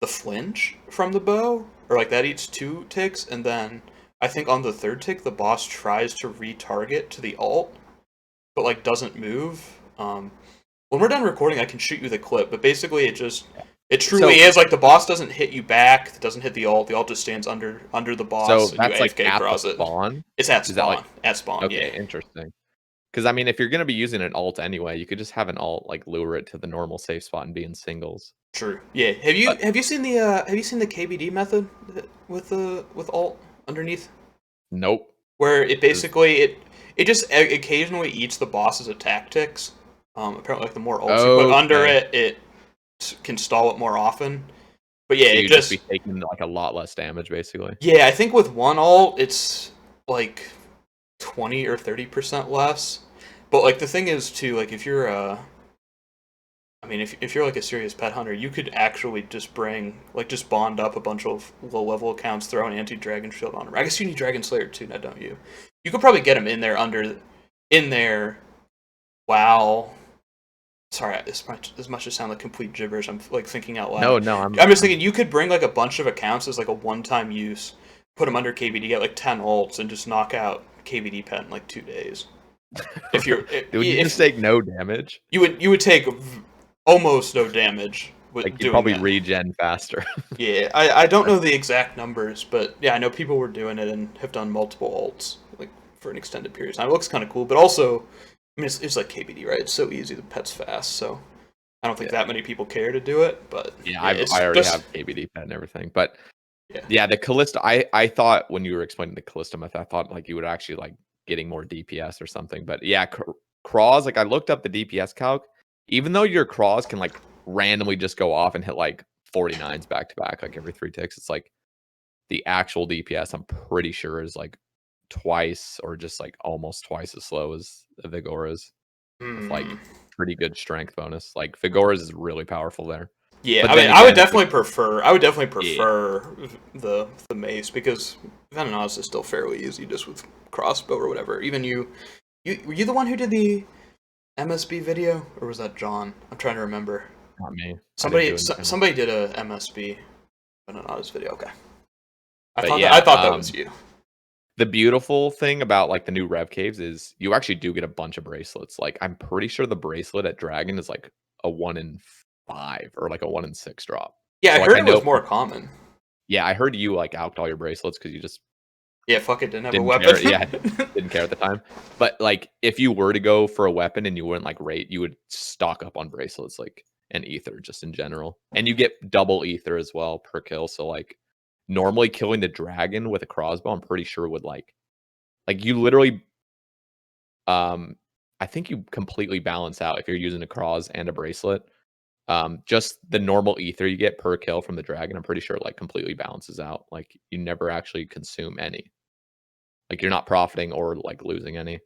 the flinch from the bow, or like that eats 2 ticks, and then I think on the 3rd tick the boss tries to retarget to the alt, but like doesn't move. When we're done recording, I can shoot you the clip, but basically it truly is like the boss doesn't hit you back, it doesn't hit the alt just stands under the boss, So and you that's like AFK at the cross it. spawn? It's at Is that spawn. like At spawn, yeah. okay, interesting. Because I mean, if you're gonna be using an alt anyway, you could just have an alt like lure it to the normal safe spot and be in singles. True. Yeah. But Have you seen the KBD method with alt underneath? nope. Where it Is basically it just occasionally eats the boss's attack ticks. Apparently, like the more ults you put under okay. it, it can stall it more often. But yeah, So it you'd just be just taking like a lot less damage, basically. yeah. I think with one ult, it's like 20 or 30% less. But like the thing is too, like if you're I mean, if you're like a serious pet hunter, you could actually just just bond up a bunch of low level accounts, throw an anti dragon shield on them. I guess you need Dragon Slayer too, now don't you? You could probably get them in there. Wow. Sorry, this must just sound like complete gibberish. I'm like thinking out loud. No, I'm just thinking you could bring like a bunch of accounts as like a one time use, put them under KVD, get like 10 ults, and just knock out KVD pet in like 2 days. If you're would you just if take no damage? you would take almost no damage Like with you'd doing probably that. regen faster. Yeah, I don't know the exact numbers, but yeah, I know people were doing it and have done multiple ults like for an extended period of time. It looks kind of cool, but also, I mean, it's like KBD, right? It's so easy. The pet's fast, so I don't think Yeah. that many people care to do it. But Yeah, yeah, it's I already just have KBD pet and everything. But yeah. yeah, the Callisto, I thought when you were explaining the Callisto method, I thought like you would actually like getting more DPS or something. But yeah, Craws, like I looked up the DPS calc. Even though your Craws can like randomly just go off and hit like 49s back to back, like every 3 ticks, it's like the actual DPS, I'm pretty sure is like twice or just like almost twice as slow as Vigora's with like pretty good strength bonus. Like Vigora's is really powerful there. Yeah, But I then mean, I would again, definitely prefer. I would definitely yeah, prefer the mace because Venomous is still fairly easy just with crossbow or whatever. Even you were you the one who did the MSB video, or was that John? I'm trying to remember. not me. I didn't Somebody do anything. somebody did a MSB Venomous video. Okay, But I yeah, thought that was you. the beautiful thing about like the new Rev Caves is you actually do get a bunch of bracelets. Like I'm pretty sure the bracelet at Dragon is like a 1 in 5 or like a 1 in 6 drop. Yeah, I So like heard I it was know, more common. yeah, I heard you like alked all your bracelets because you just Yeah, fuck it, didn't have a didn't care. Yeah, weapon. didn't care at the time. But like if you were to go for a weapon and you wouldn't like rate, you would stock up on bracelets like and ether just in general. And you get double ether as well per kill. So like normally killing the dragon with a crossbow, I'm pretty sure would like you literally I think you completely balance out if you're using a cross and a bracelet. Just the normal ether you get per kill from the dragon, I'm pretty sure like completely balances out. Like you never actually consume any. Like you're not profiting or like losing any.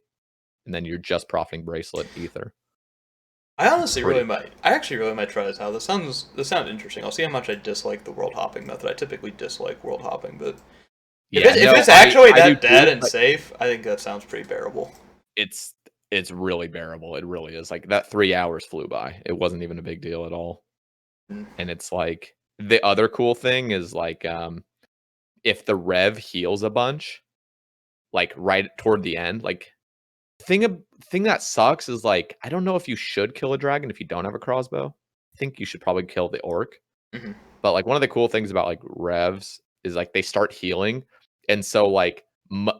And then you're just profiting bracelet ether. I It's honestly pretty really might. I actually really might try this out. This sounds interesting. I'll see how much I dislike the world hopping method. I typically dislike world hopping, but yeah, if no, it's actually I do that dead too, and but safe, I think that sounds pretty bearable. it's it's really bearable. It really is. Like that 3 hours flew by. It wasn't even a big deal at all. Mm. And it's like the other cool thing is like if the rev heals a bunch, like right toward the end, like thing that sucks is like I don't know if you should kill a dragon if you don't have a crossbow. I think you should probably kill the orc. Mm-hmm. But like one of the cool things about like revs is like they start healing, and so like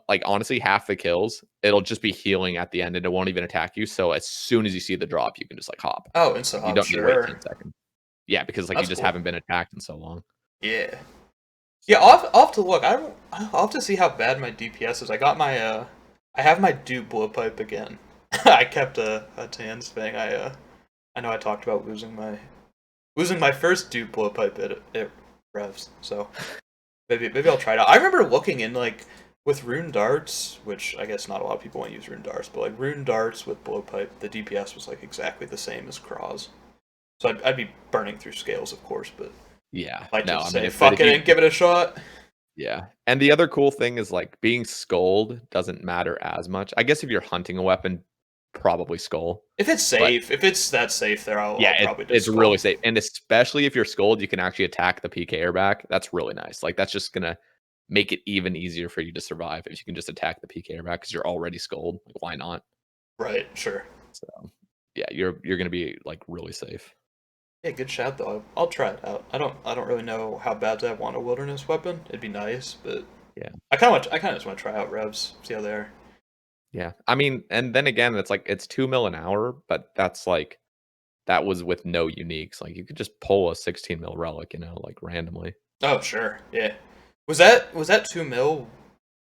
like honestly half the kills it'll just be healing at the end and it won't even attack you. So as soon as you see the drop, you can just like hop. Oh, instant You hop, don't need to wait 10 sure. seconds. Yeah, because like you That's just cool. haven't been attacked in so long. Yeah, yeah. So I'll have to look. I'll have to see how bad my DPS is. I got my I have my Duke blowpipe again. I kept a Tans thing. I know I talked about losing my first Duke blowpipe at Revs. So maybe I'll try it out. I remember looking in like with rune darts, which I guess not a lot of people want to use rune darts, but like rune darts with blowpipe, the DPS was like exactly the same as Craws. So I'd be burning through scales, of course, but yeah, I no, just I mean say but fuck if it you and give it a shot. yeah. And the other cool thing is like being skulled doesn't matter as much. I guess if you're hunting a weapon, probably skull. If it's But safe, if it's that safe there, I'll yeah, probably just it's really skull. safe. And especially if you're skulled, you can actually attack the PK back. That's really nice. Like that's just gonna make it even easier for you to survive if you can just attack the PK back because you're already skulled. Like, why not? Right, sure. So yeah, you're gonna be like really safe. Yeah, good shout though. I'll try it out. I don't really know how bad I want a wilderness weapon. It'd be nice, but Yeah. I kind of just want to try out Revs, see how they are. Yeah. I mean, and then again, it's like it's 2 mil an hour, but that's like that was with no uniques. Like you could just pull a 16 mil relic, like randomly. Oh, sure. Yeah. Was that 2 mil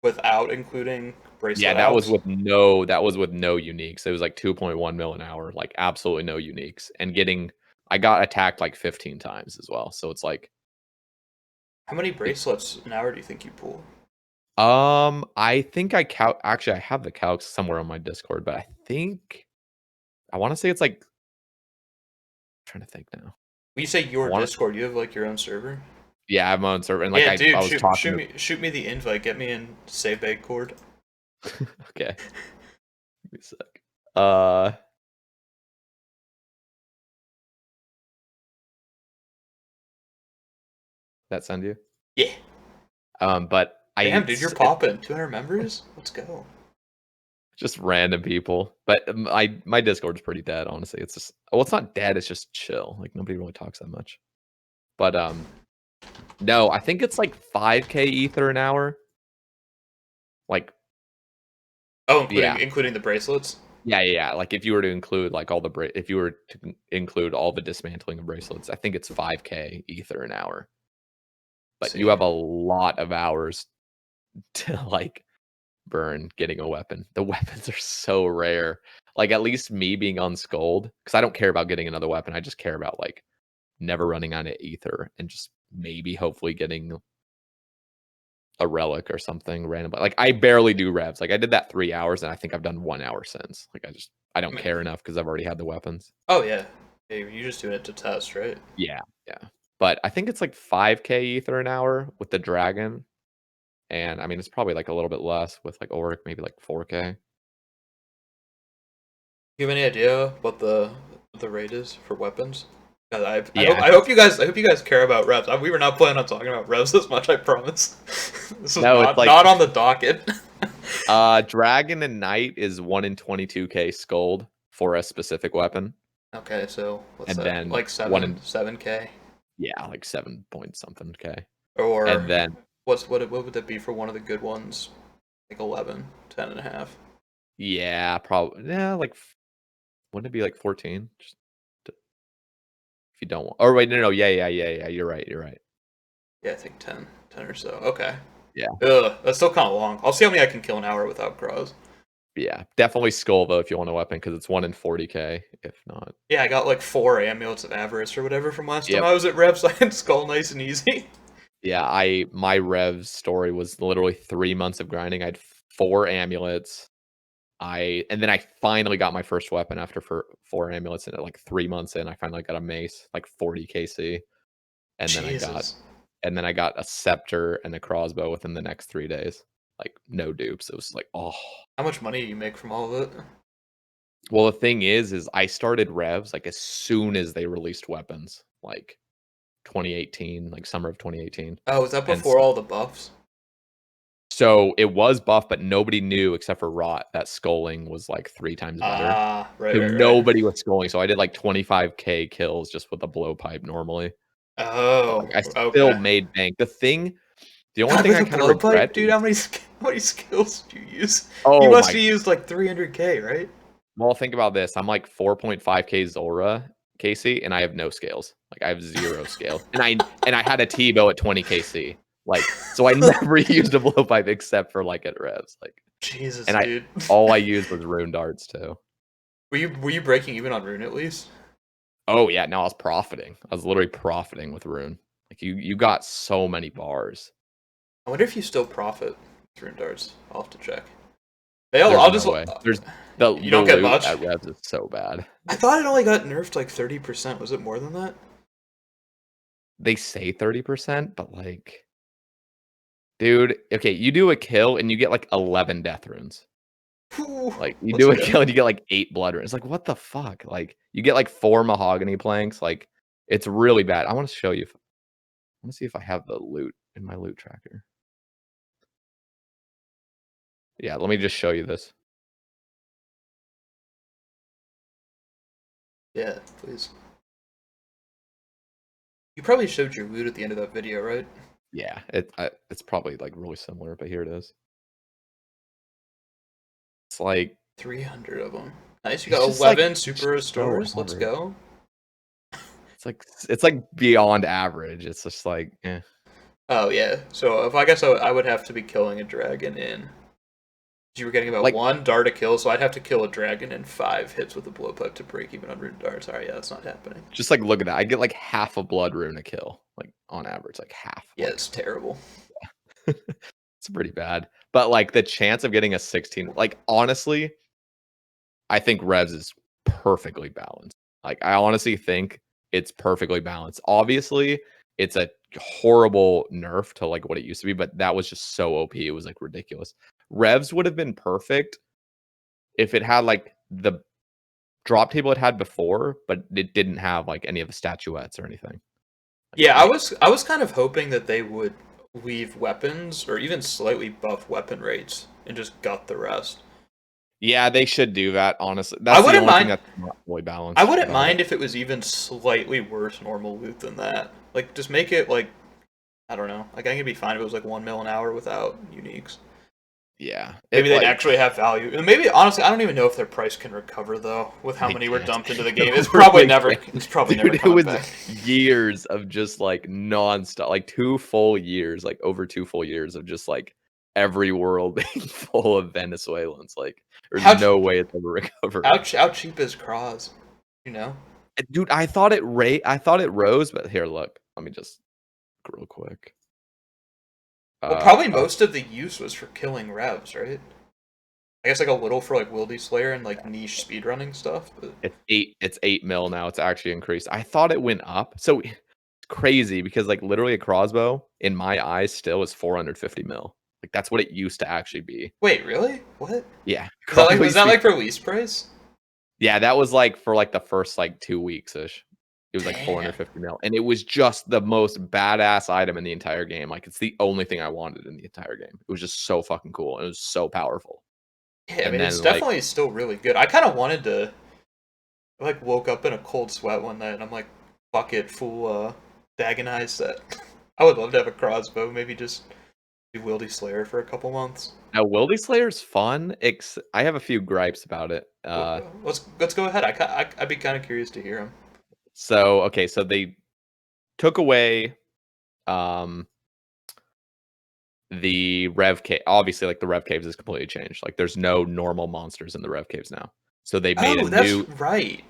without including Yeah, bracelet outs? that was with no uniques. It was like 2.1 mil an hour, like absolutely no uniques. And I got attacked like 15 times as well. So it's like How many bracelets an hour do you think you pull? I think actually I have the calcs somewhere on my Discord, but I want to say it's like trying to think now. When you say I your want to Discord, you have like your own server? yeah, I have my own server and like Yeah, I dude, was talking shoot me the invite. Get me in Sae Bae Cord. okay. Give me a sec. Uh that send you? Yeah. But Damn, dude, you're popping. 200 members? Let's go. just random people. But my Discord's pretty dead, honestly. It's just well, it's not dead, it's just chill. Like nobody really talks that much. But no, I think it's like 5k ether an hour. Like Oh, yeah. including the bracelets? Yeah. Like if you were to include like all the if you were to include all the dismantling of bracelets, I think it's 5k ether an hour. But you See. have a lot of hours to like burn getting a weapon. The weapons are so rare. Like at least me being unskulled, because I don't care about getting another weapon. I just care about like never running out of ether and just maybe hopefully getting a relic or something random. Like I barely do revs. Like I did that 3 hours and I think I've done 1 hour since. Like I don't care enough because I've already had the weapons. Oh, yeah. Hey, you're just doing it to test, right? Yeah. But I think it's like 5k ether an hour with the dragon. And I mean it's probably like a little bit less with like Auric, maybe like 4k. You have any idea what the rate is for weapons? Yeah. I hope you guys care about revs. We were not planning on talking about revs this much, I promise. This is No, it's like not on the docket. Dragon and Knight is 1 in 22k scold for a specific weapon. Okay, so what's And that? then Like 7K? yeah, like 7 point something k. Or And then what would that be for one of the good ones? Like 11, 10 and a half. yeah, probably yeah, like wouldn't it be like 14? Just if you don't want. Or wait, no, yeah. You're right. Yeah, I think 10 or so. Okay. Yeah. Ugh, that's still kind of long. I'll see how many I can kill an hour without crows. Yeah, definitely skull though if you want a weapon because it's 1 in 40k. If not, Yeah, I got like 4 amulets of avarice or whatever from last time yep. I was at Revs. So I had skull nice and easy. Yeah, my Revs story was literally 3 months of grinding. I had 4 amulets. And then I finally got my first weapon after 4 amulets, and at like 3 months in, I finally got a mace, like 40 KC, and Jesus. then I got a scepter and a crossbow within the next 3 days. Like no dupes. It was like, oh. How much money do you make from all of it? Well, the thing is I started Revs like as soon as they released weapons, like 2018, like summer of 2018. Oh, was that And before all the buffs? so it was buff, but nobody knew except for Rot that sculling was like 3 times better. Ah, right. So nobody was sculling. So I did like 25k kills just with a blowpipe normally. But Oh, like I still okay. made bank. The only God, thing with I a kind of regret blowpipe, dude, is how many skills did you use? You oh must my have used like 300k, right? well, think about this. I'm like 4.5k Zora KC and I have no scales. Like I have 0 scale. And I had a T-bow at 20 KC. Like so I never used a blowpipe except for like at revs. Like Jesus, and dude. all I used was rune darts too. Were you breaking even on rune at least? Oh yeah, no, I was profiting. I was literally profiting with rune. Like you got so many bars. I wonder if you still profit with rune darts. I'll have to check. Hey, There's I'll no just. way. There's the You don't get loot much. at revs is so bad. I thought it only got nerfed like 30%. Was it more than that? They say 30%, but like dude, okay, you do a kill and you get like 11 death runes. Whew, Like you let's do a go. kill and you get like 8 blood runes. Like what the fuck? Like you get like 4 mahogany planks. Like it's really bad. I want to show you. I want to see if I have the loot in my loot tracker. Yeah, let me just show you this. Yeah, please. You probably showed your loot at the end of that video, right? Yeah, it's probably like really similar, but here it is. It's like 300 of them. Nice. You it's got just like 11 it's super just so restores. Let's average. go. It's like beyond average. It's just like eh. Oh yeah. So if I guess I would have to be killing a dragon in. You were getting about Like 1 dart a kill, so I'd have to kill a dragon in 5 hits with a blowpipe to break even on rune darts. Alright, yeah, that's not happening. just like look at that. I get like half a blood rune a kill. Like on average, like half. Yeah, Like, it's terrible. it's pretty bad. But like the chance of getting a 16, like honestly, I think Revs is perfectly balanced. Like I honestly think it's perfectly balanced. Obviously, it's a horrible nerf to like what it used to be, but that was just so OP. It was like ridiculous. Revs would have been perfect if it had like the drop table it had before, but it didn't have like any of the statuettes or anything. Yeah, I was kind of hoping that they would leave weapons or even slightly buff weapon rates and just gut the rest. Yeah, they should do that, honestly. I That's the wouldn't only thing mind. that's not fully I balanced wouldn't about it. mind if it was even slightly worse normal loot than that. Like, just make it like I don't know. Like, I think it'd be fine if it was like 1 mil an hour without uniques. Yeah. Maybe It they'd like actually have value. And maybe honestly, I don't even know if their price can recover though. With how they many were can't. dumped into the game, It it's probably really never. can't. It's probably Dude, never it coming was back. years of just like nonstop, like 2 full years, like over 2 full years of just like every world being full of Venezuelans. Like there's How no way it's ever recovering. how cheap is Cross? You know. Dude, I thought it rose, but here, look. Let me just real quick. Well, probably Oh, most of the use was for killing Revs, right? I guess like a little for like Wildy Slayer and like niche speedrunning stuff. But it's 8 mil now. It's actually increased. I thought it went up. So it's crazy because like literally a crossbow in my eyes still is 450 mil. Like that's what it used to actually be. wait, really? What? Yeah. Is that like Crossbow was used to that be like release price? Yeah, that was like for like the first like 2 weeks ish. It was like Damn. 450 mil. And it was just the most badass item in the entire game. Like it's the only thing I wanted in the entire game. It was just so fucking cool. And it was so powerful. Yeah, I And mean it's then like definitely still really good. I kind of wanted to. I like woke up in a cold sweat one night and I'm like, fuck it, full Dagonized set. I would love to have a crossbow. Maybe just do Wildy Slayer for a couple months. now Wildy Slayer's fun. I have a few gripes about it. Let's go ahead. I'd be kind of curious to hear him. So okay, so they took away um the Rev Cave. Obviously, like the Rev Caves is completely changed. Like there's no normal monsters in the Rev Caves now. So they made a Oh, that's new right.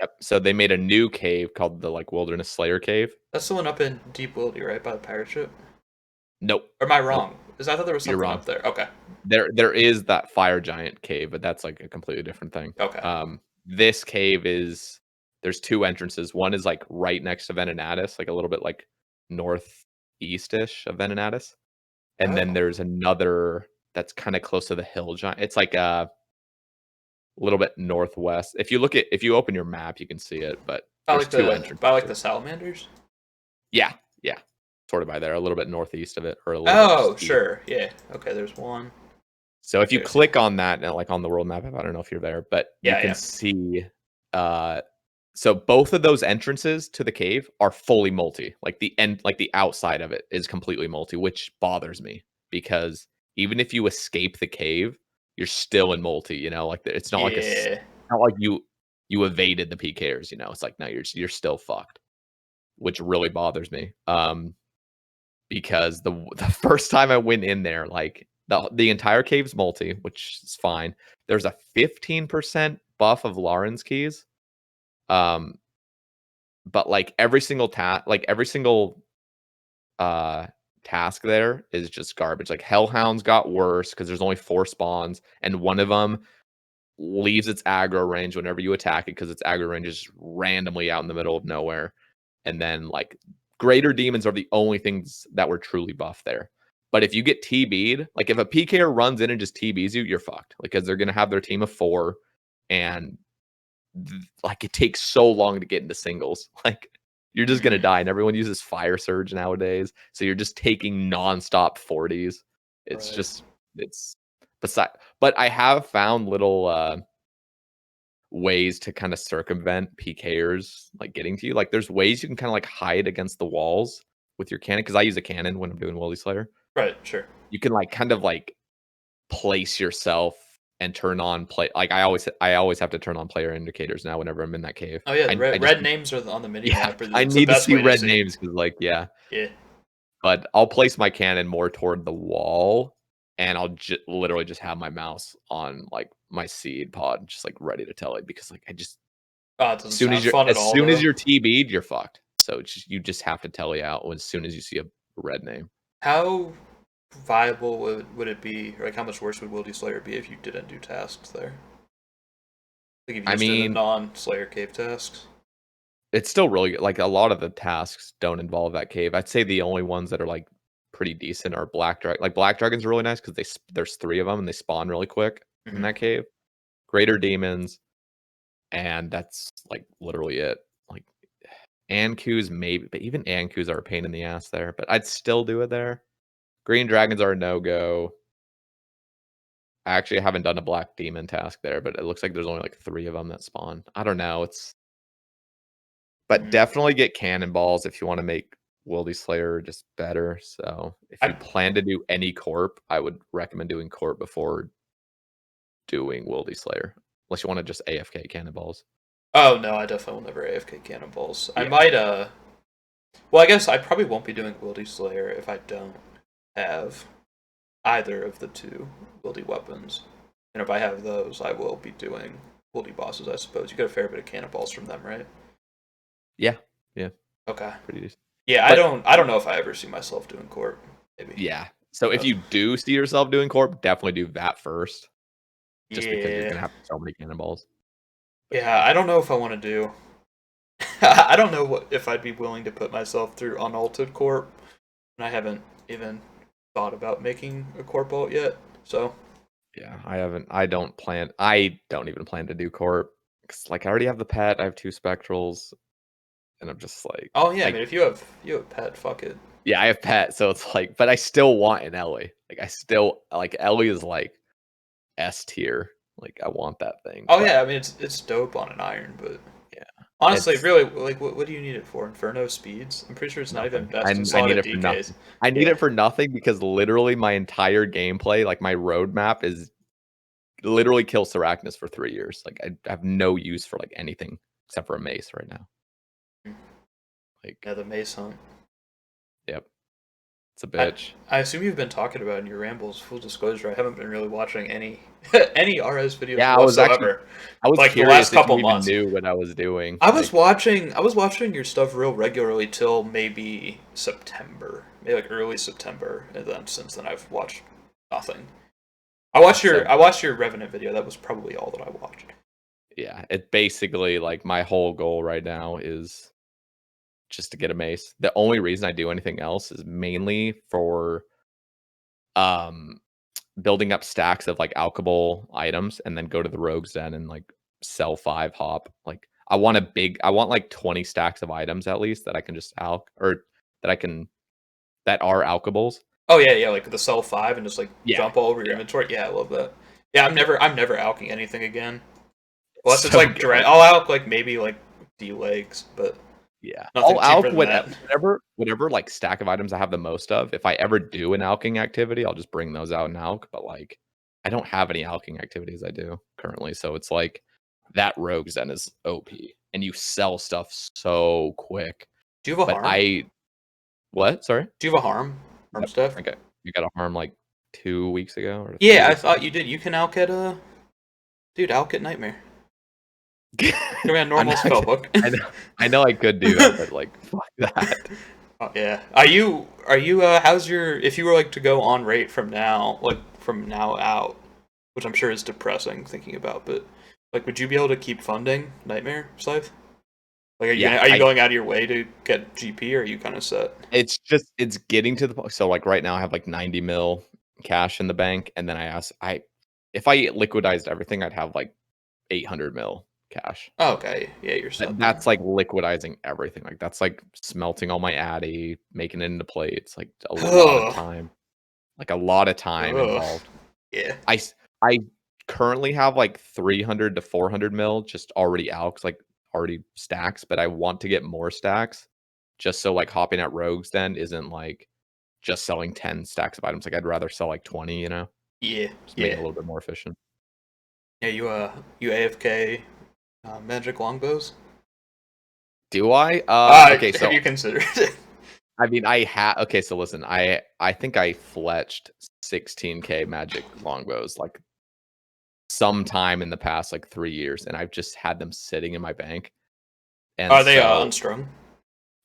Yep. So they made a new cave called the like Wilderness Slayer Cave. That's the one up in Deep Wildy, right, by the pirate ship? Nope. Or am I Nope. wrong? Is I thought there was You're something wrong. up there. Okay. There is that fire giant cave, but that's like a completely different thing. Okay. This cave is there's 2 entrances. One is like right next to Venenatis, like a little bit like northeast-ish of Venenatis. And then Oh. there's another that's kind of close to the hill giant. It's like a little bit northwest. If you open your map, you can see it, but there's 2 By entrances like to the it. salamanders. Yeah, yeah. Sort of by there, a little bit northeast of it, or a little bit Oh, just east. sure. Yeah. Okay. There's one. So if you There's click on that, like on the world map, I don't know if you're there, but you yeah, can yeah. see. So both of those entrances to the cave are fully multi. Like the end, like the outside of it is completely multi, which bothers me because even if you escape the cave, you're still in multi. You know, like it's not like Yeah. not like you evaded the PKers. You know, it's like no, you're still fucked, which really bothers me. Because the first time I went in there, like the entire cave's multi, which is fine. There's a 15% buff of Lauren's keys. But like every single task there is just garbage. Like Hellhounds got worse because there's only 4 spawns, and one of them leaves its aggro range whenever you attack it because its aggro range is randomly out in the middle of nowhere. And then like greater demons are the only things that were truly buffed there. But if you get TB'd, like if a PKer runs in and just TBs you, you're fucked. Like, because they're gonna have their team of 4, and like it takes so long to get into singles. Like you're just gonna die, and everyone uses fire surge nowadays, so you're just taking nonstop 40s. It's Right. just it's beside. But I have found little ways to kind of circumvent PKers like getting to you. Like there's ways you can kind of like hide against the walls with your cannon, because I use a cannon when I'm doing Wildy Slayer. Right. Sure. You can like kind of like place yourself and turn on play. Like I always have to turn on player indicators now whenever I'm in that cave. Oh yeah, the I just red names are on the mini yeah, map. I It's the need to best see way to red see. names because like yeah. Yeah. But I'll place my cannon more toward the wall, and I'll literally just have my mouse on like my seed pod, just like ready to tell it, because like I just Oh, it doesn't sound fun at as all soon as though. you're TB'd, you're fucked. So you just have to telly out as soon as you see a red name. How viable would it be, or like how much worse would Wildy Slayer be if you didn't do tasks there? Like if you I just did the mean, non-Slayer cave tasks? it's still really good. Like a lot of the tasks don't involve that cave. I'd say the only ones that are like pretty decent are Black Dragon. Like Black Dragon's really nice because there's 3 of them and they spawn really quick in that cave. Greater Demons, and that's like literally it. Like Ankus maybe, but even Ankus are a pain in the ass there. But I'd still do it there. Green Dragons are a no-go. I actually haven't done a Black Demon task there, but it looks like there's only like 3 of them that spawn. I don't know. But definitely get cannonballs if you want to make Wildy Slayer just better. So if you plan to do any corp, I would recommend doing corp before doing Wildy Slayer. Unless you want to just AFK cannonballs. Oh no, I definitely will never AFK cannonballs. Yeah. I might well, I guess I probably won't be doing Wildy Slayer if I don't have either of the 2 Wildy weapons. And if I have those, I will be doing Wildy bosses, I suppose. You get a fair bit of cannonballs from them, right? Yeah. Okay. Pretty decent. Yeah, I don't know if I ever see myself doing corp. Maybe. Yeah. So if you do see yourself doing corp, definitely do that first. Just because you're gonna have so many cannonballs. Yeah, I don't know if I want to do. I don't know if I'd be willing to put myself through unalted corp, and I haven't even thought about making a corp ult yet. So yeah, I don't even plan to do corp because like I already have the pet. I have 2 spectrals, and I'm just like, oh yeah, I mean if you have pet, fuck it. Yeah, I have pet, so it's like, but I still want an Ellie. Like I still like Ellie is like S tier. Like I want that thing. Oh yeah, I mean it's dope on an iron, but yeah, honestly, really, like what do you need it for? Inferno speeds? I'm pretty sure it's not even best in I need slotted it for nothing. DKs. I need it for nothing because literally my entire gameplay, like my roadmap, is literally kill Sarachnis for 3 years. Like I have no use for like anything except for a mace right now. Like Yeah, the mace hunt. Yep. It's a bitch. I assume you've been talking about in your rambles. Full disclosure, I haven't been really watching any any RS videos whatsoever. I was like curious the last if couple you months. even knew what I was doing. I was watching your stuff real regularly till maybe September, maybe like early September, and then since then I've watched nothing. I watched your Revenant video. That was probably all that I watched. Yeah, it basically like my whole goal right now is just to get a mace. The only reason I do anything else is mainly for building up stacks of like alchable items and then go to the rogues den and like sell 5 hop. Like I want like 20 stacks of items at least that I can just alch, or that are alchables. Oh yeah, like the sell 5 and just like jump all over your inventory. Yeah, I love that. Yeah, I'm never alching anything again. Unless it's like direct. I'll alch like maybe like D legs, but yeah, nothing I'll cheaper than that. whatever like stack of items I have the most of. If I ever do an alching activity, I'll just bring those out and alch. But like, I don't have any alching activities I do currently, so it's like that rogues den is OP, and you sell stuff so quick. Do you have a harm? What? Sorry. Do you have a harm stuff? Okay, you got a harm like 2 weeks ago. Or yeah, I thought you did. You can alch at alch at Nightmare. Give me a normal spellbook. I know I could do that, but like fuck that. Oh yeah. Are you how's your, if you were like to go on rate from now out, which I'm sure is depressing thinking about, but like would you be able to keep funding Nightmare Scythe? Like are you going out of your way to get GP, or are you kind of set? It's getting to the point. So like right now I have like 90 mil cash in the bank, and then if I liquidized everything, I'd have like 800 mil cash. Oh, okay. Yeah, you're set. That's like liquidizing everything. Like that's like smelting all my addy, making it into plates. Like a lot of time. Like a lot of time involved. Yeah. I currently have like 300 to 400 mil just already alchs, like already stacks, but I want to get more stacks just so like hopping at rogues then isn't like just selling 10 stacks of items. Like I'd rather sell like 20, you know? Yeah. Just make it a little bit more efficient. Yeah, you AFK magic longbows? Do I? Okay, so have you considered it? I mean, okay, so listen, I think I fletched 16k magic longbows like sometime in the past like 3 years, and I've just had them sitting in my bank. And are they unstrung?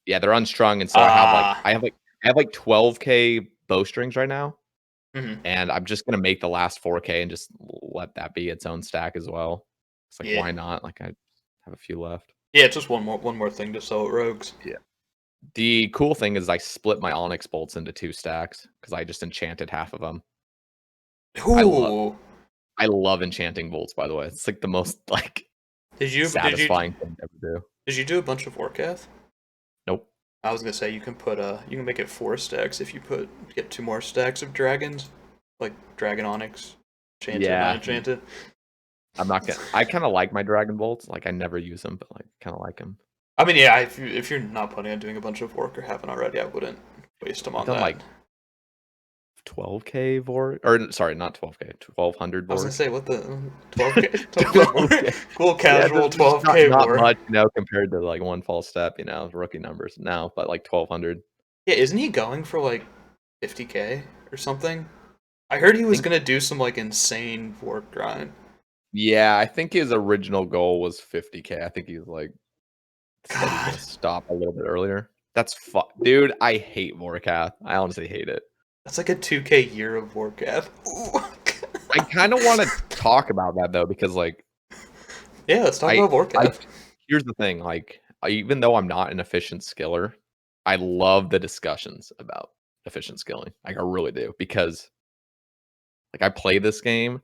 Yeah, they're unstrung, and so I have like 12K bowstrings right now, Mhm. and I'm just gonna make the last 4K and just let that be its own stack as well. It's like, Yeah. why not? Like, I have a few left. Yeah, it's just one more thing to sell at Rogues. Yeah. The cool thing is I split my onyx bolts into 2 stacks because I just enchanted half of them. I love Ooh. I love enchanting bolts, by the way. It's like the most, like, Did you did you satisfying thing to ever do. did you do a bunch of Warcath? Nope. I was gonna say you can you can make it 4 stacks if you get 2 more stacks of dragons, like Dragon Onyx, enchanted and Yeah. unenchanted. I'm not gonna I kinda like my dragon bolts. Like, I never use them, but, like, kinda like them. I mean, yeah, if you're not planning on doing a bunch of work or haven't already, I wouldn't waste them I've on done, that. like, 12K Vor or sorry, not 12K, 1,200 I was gonna Vork. say what the 12k 12k more 12K. cool Yeah, casual just 12k not more. much, compared to, like, one false step, rookie numbers now, but, like, 1,200. Yeah, isn't he going for like 50k or something? I heard he was Think gonna do some like insane work grind. Yeah, I think his original goal was 50K. I think he's, like, said he's God, gonna stop a little bit earlier. That's dude, I hate Vorkath. I honestly hate it. that's like a 2k year of Warcath. Ooh. I kinda wanna talk about that, though, because, like, Yeah, let's talk I about I Warcath. here's the thing, like, even though I'm not an efficient skiller, I love the discussions about efficient skilling. Like, I really do, because, like, I play this game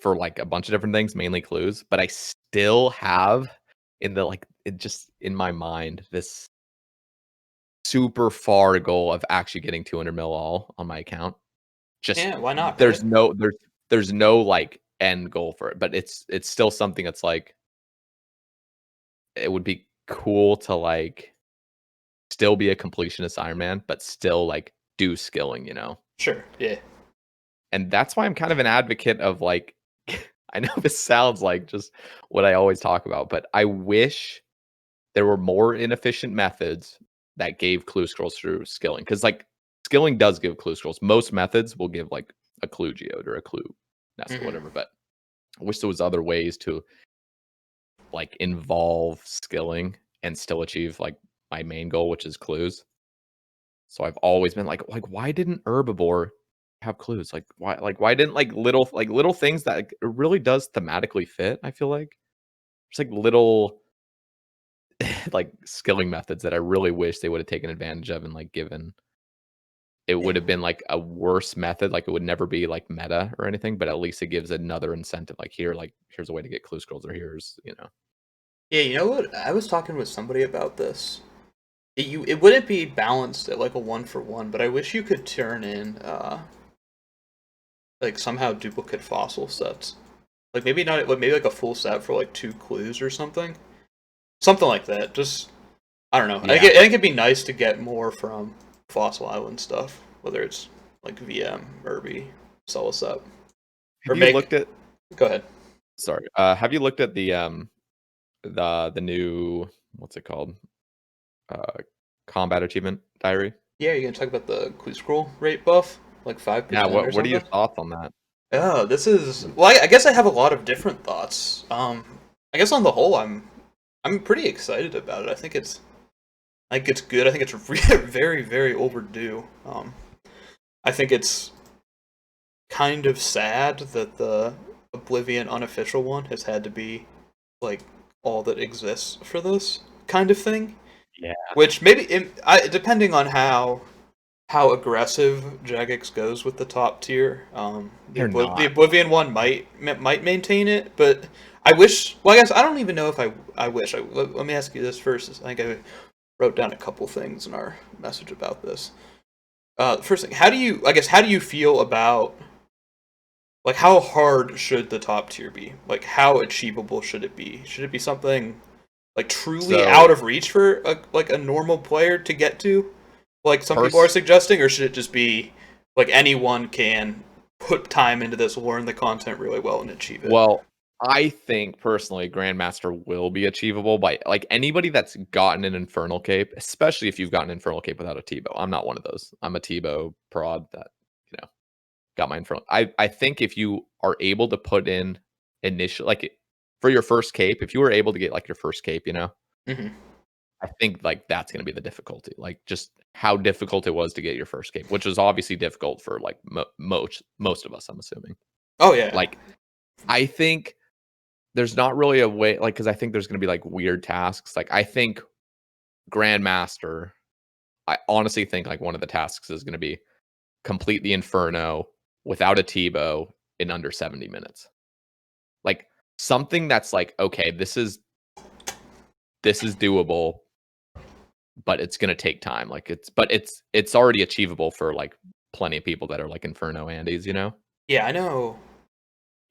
for, like, a bunch of different things, mainly clues, but I still have it just in my mind, this super far goal of actually getting 200 mil all on my account. Just Yeah, why not, right? there's no, like, end goal for it, but it's still something that's, like, it would be cool to, like, still be a completionist Ironman, but still, like, do skilling? Sure. Yeah. And that's why I'm kind of an advocate of, like, I know this sounds like just what I always talk about, but I wish there were more inefficient methods that gave clue scrolls through skilling. Because, like, skilling does give clue scrolls. Most methods will give, like, a clue geode or a clue nest or Hmm. whatever, but I wish there was other ways to, like, involve skilling and still achieve, like, my main goal, which is clues. So I've always been like, why didn't Herbivore have clues? Why didn't, little things that, like, it really does thematically fit, I feel like. It's like little like skilling methods that I really wish they would have taken advantage of and, like, given. It would Yeah. have been, like, a worse method, like, it would never be, like, meta or anything, but at least it gives another incentive, like, here's a way to get clue scrolls, or here's. Yeah, you know what? I was talking with somebody about this. It wouldn't be balanced at like a 1-for-1, but I wish you could turn in like somehow duplicate fossil sets. Like maybe not maybe like a full set for like 2 clues or something. Something like that. Just I don't know. Yeah. I think it'd be nice to get more from Fossil Island stuff, whether it's like VM, Irby, sell a set, or Have you make. looked at Go ahead. Sorry, have you looked at the new, what's it called? Uh, Combat Achievement Diary? Yeah, you're gonna talk about the clue scroll rate buff, like Yeah, 5% or what are your something. thoughts on that? Yeah, this is well. I guess I have a lot of different thoughts. I guess on the whole, I'm pretty excited about it. I think it's good. I think it's very very overdue. I think it's kind of sad that the Oblivion unofficial one has had to be like all that exists for this kind of thing. Yeah. Which maybe depending on how aggressive Jagex goes with the top tier, They're The not. Oblivion one might maintain it, but I wish. Well, I guess I don't even know if I wish. Let me ask you this first. I think I wrote down a couple things in our message about this. First thing, how do you feel about like how hard should the top tier be? Like how achievable should it be? Should it be something like truly So, out of reach for a normal player to get to, like some people are pers suggesting, or should it just be like anyone can put time into this, learn the content really well, and achieve it? well, I think personally Grandmaster will be achievable by, like, anybody that's gotten an Infernal Cape, especially if you've gotten an Infernal Cape without a T-bow. I'm not one of those. I'm a T-bow prod that, you know, got my Infernal. I think if you are able to put in for your first cape, if you were able to get, like, your first cape, Hmm. I think like that's going to be the difficulty, like just how difficult it was to get your first cape, which was obviously difficult for like most of us, I'm assuming. Oh yeah. Like I think there's not really a way, like, because I think there's going to be like weird tasks. Like I think Grandmaster, I honestly think like one of the tasks is going to be complete the Inferno without a T-bow in under 70 minutes. Like something that's like, okay, this is doable, but it's gonna take time. Like it's already achievable for like plenty of people that are like Inferno Andes, you know? Yeah, I know.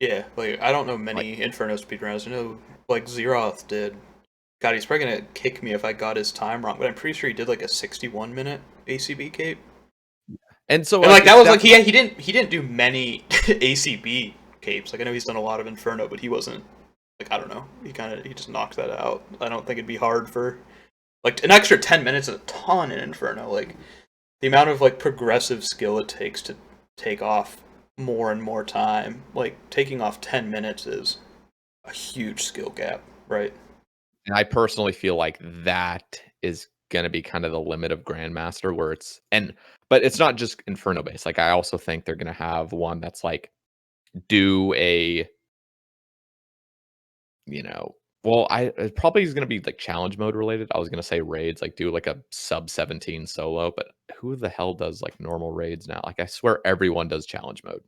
Yeah, like I don't know Like many Inferno speedrunners. I know like Zeroth did. God, he's probably gonna kick me if I got his time wrong, but I'm pretty sure he did like a 61-minute ACB cape. and so And like like that it's was like definitely he didn't do many ACB capes. Like I know he's done a lot of Inferno, but he wasn't like I don't know. He just knocked that out. I don't think it'd be hard for like an extra 10 minutes is a ton in Inferno. Like the amount of like progressive skill it takes to take off more and more time. Like taking off 10 minutes is a huge skill gap, right? and I personally feel like that is gonna be kind of the limit of Grandmaster where it's and but it's not just Inferno based. Like I also think they're gonna have one that's like do a you know, well, it probably is gonna be, like, challenge mode related. I was gonna say raids, like, do, like, a sub 17 solo, but who the hell does, like, normal raids now? Like, I swear everyone does challenge mode.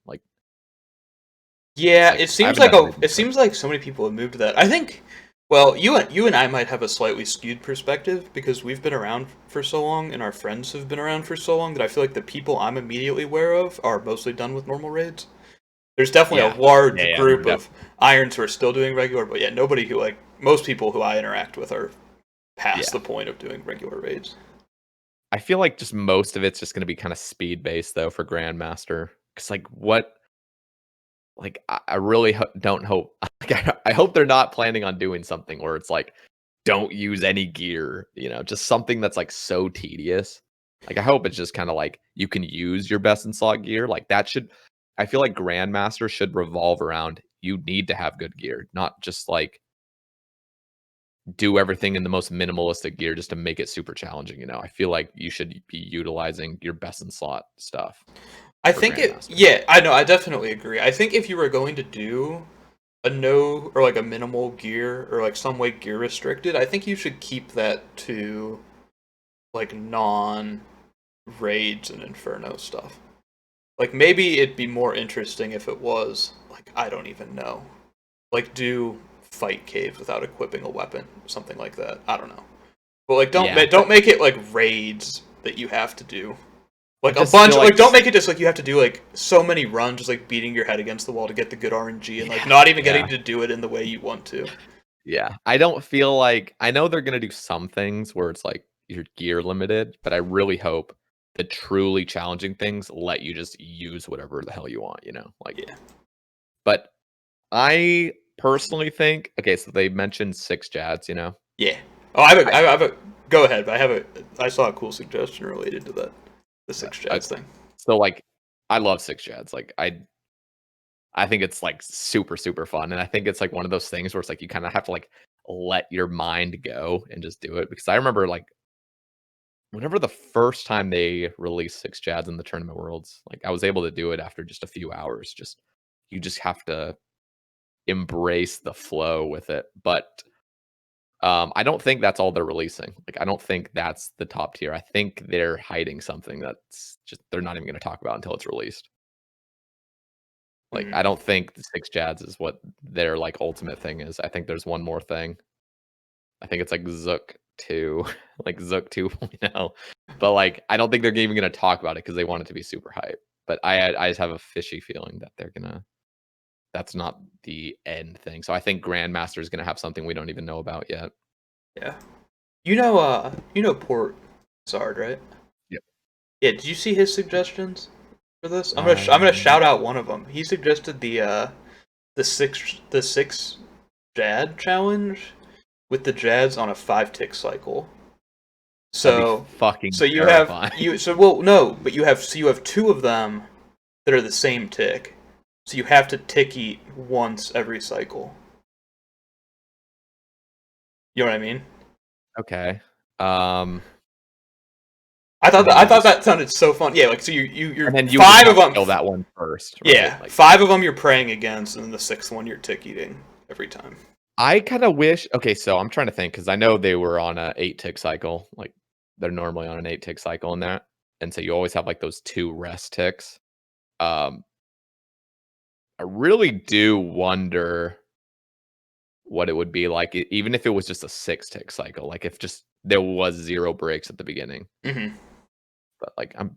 Yeah, I haven't done a raid in it forever. seems like so many people have moved to that. I think well, you and I might have a slightly skewed perspective because we've been around for so long and our friends have been around for so long that I feel like the people I'm immediately aware of are mostly done with normal raids. There's definitely a Yeah. large Yeah, group there's of irons who are still doing regular, but yeah, nobody who like most people who I interact with are past yeah. the point of doing regular raids. I feel like just most of it's just gonna be kinda speed based, though, for Grandmaster. Because like, what like, I really don't hope like, I hope they're not planning on doing something where it's like, don't use any gear, just something that's, like, so tedious. Like, I hope it's just kinda like, you can use your best in slot gear, like, that should I feel like Grandmaster should revolve around, you need to have good gear, not just, like, do everything in the most minimalistic gear just to make it super challenging, I feel like you should be utilizing your best in slot stuff I for think it Grandmaster. yeah, I know, I definitely agree. I think if you were going to do a no or like a minimal gear or like some way gear restricted, I think you should keep that to like non raids and inferno stuff. Like maybe it'd be more interesting if it was like I don't even know. Like do fight caves without equipping a weapon, something like that. I don't know. But like Yeah, don't make it like raids that you have to do. I Like a just bunch feel of, like like don't make it just like you have to do like so many runs just like beating your head against the wall to get the good RNG and like yeah, not even yeah. getting to do it in the way you want to. Yeah, I don't feel like I know they're gonna do some things where it's like you're gear limited, but I really hope the truly challenging things let you just use whatever the hell you want. Like, Yeah. but I personally think okay, so they mentioned 6 Jads. Yeah. Oh, I have I a, I have a. Go ahead. I saw a cool suggestion related to that. The six I jazz thing. so like I love 6 Jads. Like I think it's like super super fun, and I think it's like one of those things where it's like you kind of have to like let your mind go and just do it because I remember like whenever the first time they released 6 Jads in the Tournament Worlds, like, I was able to do it after just a few hours, you just have to embrace the flow with it, but, I don't think that's all they're releasing, like, I don't think that's the top tier, I think they're hiding something that's just they're not even gonna talk about until it's released. Like, Mm. I don't think the 6 Jads is what their, like, ultimate thing is, I think there's one more thing. I think it's like Zook 2, like Zook 2.0. But like, I don't think they're even gonna talk about it because they want it to be super hype. But I just have a fishy feeling that that's not the end thing. So I think Grandmaster is gonna have something we don't even know about yet. Yeah. You know Port Zard, right? Yep. Yeah. Did you see his suggestions for this? I'm gonna Um, shout out one of them. He suggested the six Jad challenge with the Jads on a 5 tick cycle. that'd be So fucking so you have terrifying. you so well no, but you have two of them that are the same tick. So you have to tick eat once every cycle. You know what I mean? Okay. Um, I thought and then that I you thought just that sounded so fun. Yeah, like so you're and then you would just five of have to them. kill that one first, right? Yeah, Like 5 of them you're praying against, and then the 6th one you're tick eating every time. I kind of wish. Okay, so I'm trying to think because I know they were on a 8 tick cycle. Like they're normally on an 8 tick cycle in that, and so you always have like those 2 rest ticks. Um, I really do wonder what it would be like, even if it was just a 6 tick cycle. Like if just there was 0 breaks at the beginning, Hmm. but like I'm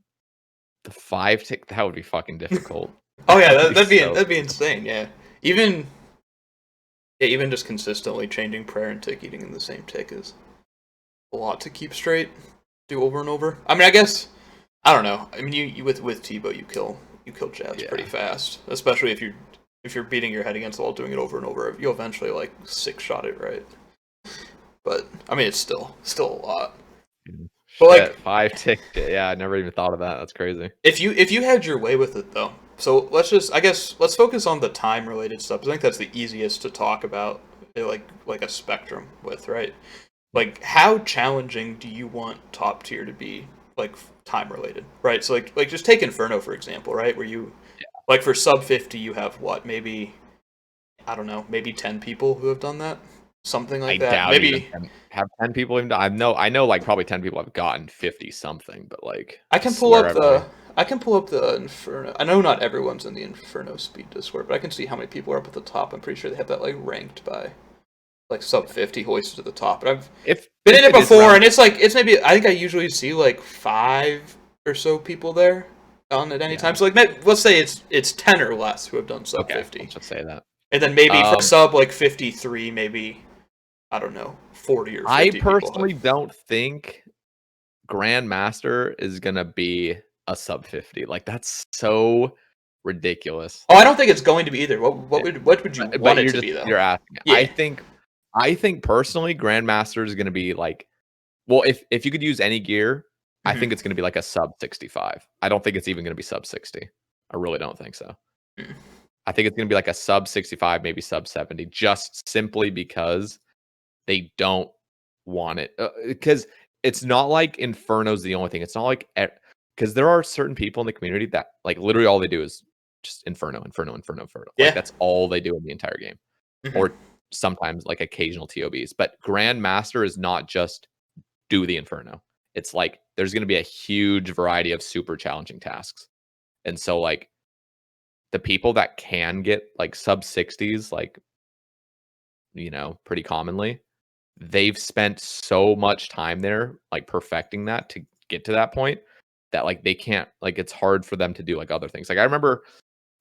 the 5 tick. That would be fucking difficult. Oh yeah, That would be so that'd be difficult. insane. Yeah, even even just consistently changing prayer and tick eating in the same tick is a lot to keep straight. Do over and over. I mean, I guess I don't know. I mean, you with Tebow, you kill jabs pretty Yeah. fast, especially if you're beating your head against the wall, doing it over and over. You'll eventually like 6 shot it right. But I mean, it's still a lot. But like, Shit, 5 tick. Yeah, I never even thought of that. That's crazy. if you had your way with it though, so let's focus on the time related stuff. I think that's the easiest to talk about, like a spectrum with, right? Like, how challenging do you want top tier to be, like time related, right? So like just take Inferno for example, right? Where you like for sub 50 you have what, maybe I don't know, maybe 10 people who have done that, something I like that. doubt even Maybe 10 have 10 people even I know, like, probably 10 people have gotten 50 something, but, like, I I can pull swear up I've only the I can pull up the Inferno. I know not everyone's in the Inferno speed Discord, but I can see how many people are up at the top. I'm pretty sure they have that like ranked by like sub 50 hoisted to the top. But I've been in if it it is before, around and it's maybe I think I usually see like 5 or so people there on at any yeah, time. So like let's say it's 10 or less who have done sub okay, 50, let's just say that. and then maybe for Um, sub like 53, maybe I don't know 40 or I 50 people have. personally don't think Grandmaster is gonna be a sub 50, like, that's so ridiculous. Oh, I don't think it's going to be either. Eh, What would you but want it to be though? you're asking. I Yeah. think I think personally Grandmaster is gonna be, like well, if you could use any gear, I Hmm. think it's gonna be, like, a sub 65. I don't think it's even gonna be sub 60. I really don't think so. I think it's gonna be like a sub 65, maybe sub 70, just simply because they don't want it. Because it's not like Inferno's the only thing. It's not like because there are certain people in the community that like literally all they do is just Inferno, Inferno, Inferno, Inferno. Like Yeah. that's all they do in the entire game, Hmm. or sometimes like occasional TOBs. But Grandmaster is not just do the Inferno. It's like there's going to be a huge variety of super challenging tasks, and so like the people that can get like sub 60s, like pretty commonly, they've spent so much time there, like, perfecting that to get to that point that, like, they can't like, it's hard for them to do, like, other things. Like, I remember,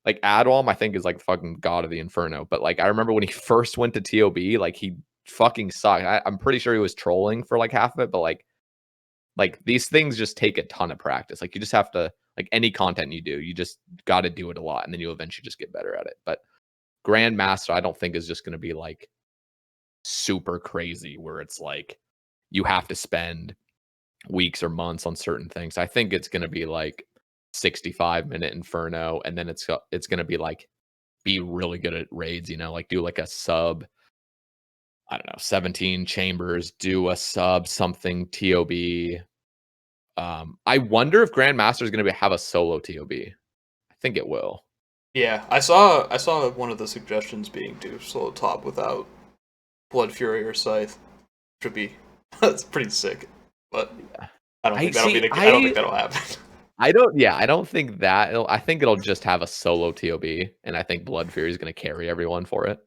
like, Adwalm, I think, is, like, fucking god of the Inferno, but, like, I remember when he first went to TOB, like, he fucking sucked. I'm pretty sure he was trolling for, like, half of it, but, these things just take a ton of practice. Like, you just have to like, any content you do, you just gotta do it a lot, and then you eventually just get better at it. But Grandmaster, I don't think is just gonna be, like, super crazy where it's like you have to spend weeks or months on certain things. I think it's going to be like 65-minute Inferno, and then it's going to be like be really good at raids, like do like a sub, I don't know, 17 chambers, do a sub something TOB. I wonder if Grandmaster is going to have a solo TOB. I think it will. Yeah, I saw one of the suggestions being do solo top without Blood Fury or Scythe, which would be that's pretty sick. But Yeah. I don't I think that'll be see. I don't think that'll happen. I don't. Yeah, I don't think that. I think it'll just have a solo TOB, and I think Blood Fury is going to carry everyone for it.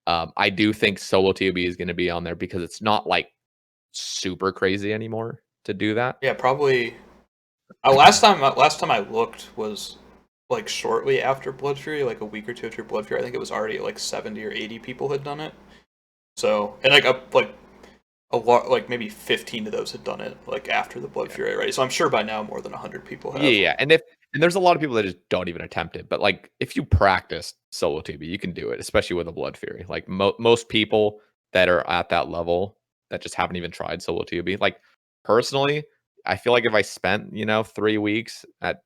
I do think solo TOB is going to be on there because it's not like super crazy anymore to do that. Yeah, probably. Last time I looked was like shortly after Blood Fury, like a week or two after Blood Fury. I think it was already like 70 or 80 people had done it. So and like a lot, like maybe 15 of those had done it like after the Blood Yeah. Fury, right? So I'm sure by now more than 100 people Yeah, have. yeah. And there's a lot of people that just don't even attempt it. But like if you practice solo TOB, you can do it, especially with a Blood Fury. Like most people that are at that level that just haven't even tried solo TOB. Like personally, I feel like if I spent 3 weeks at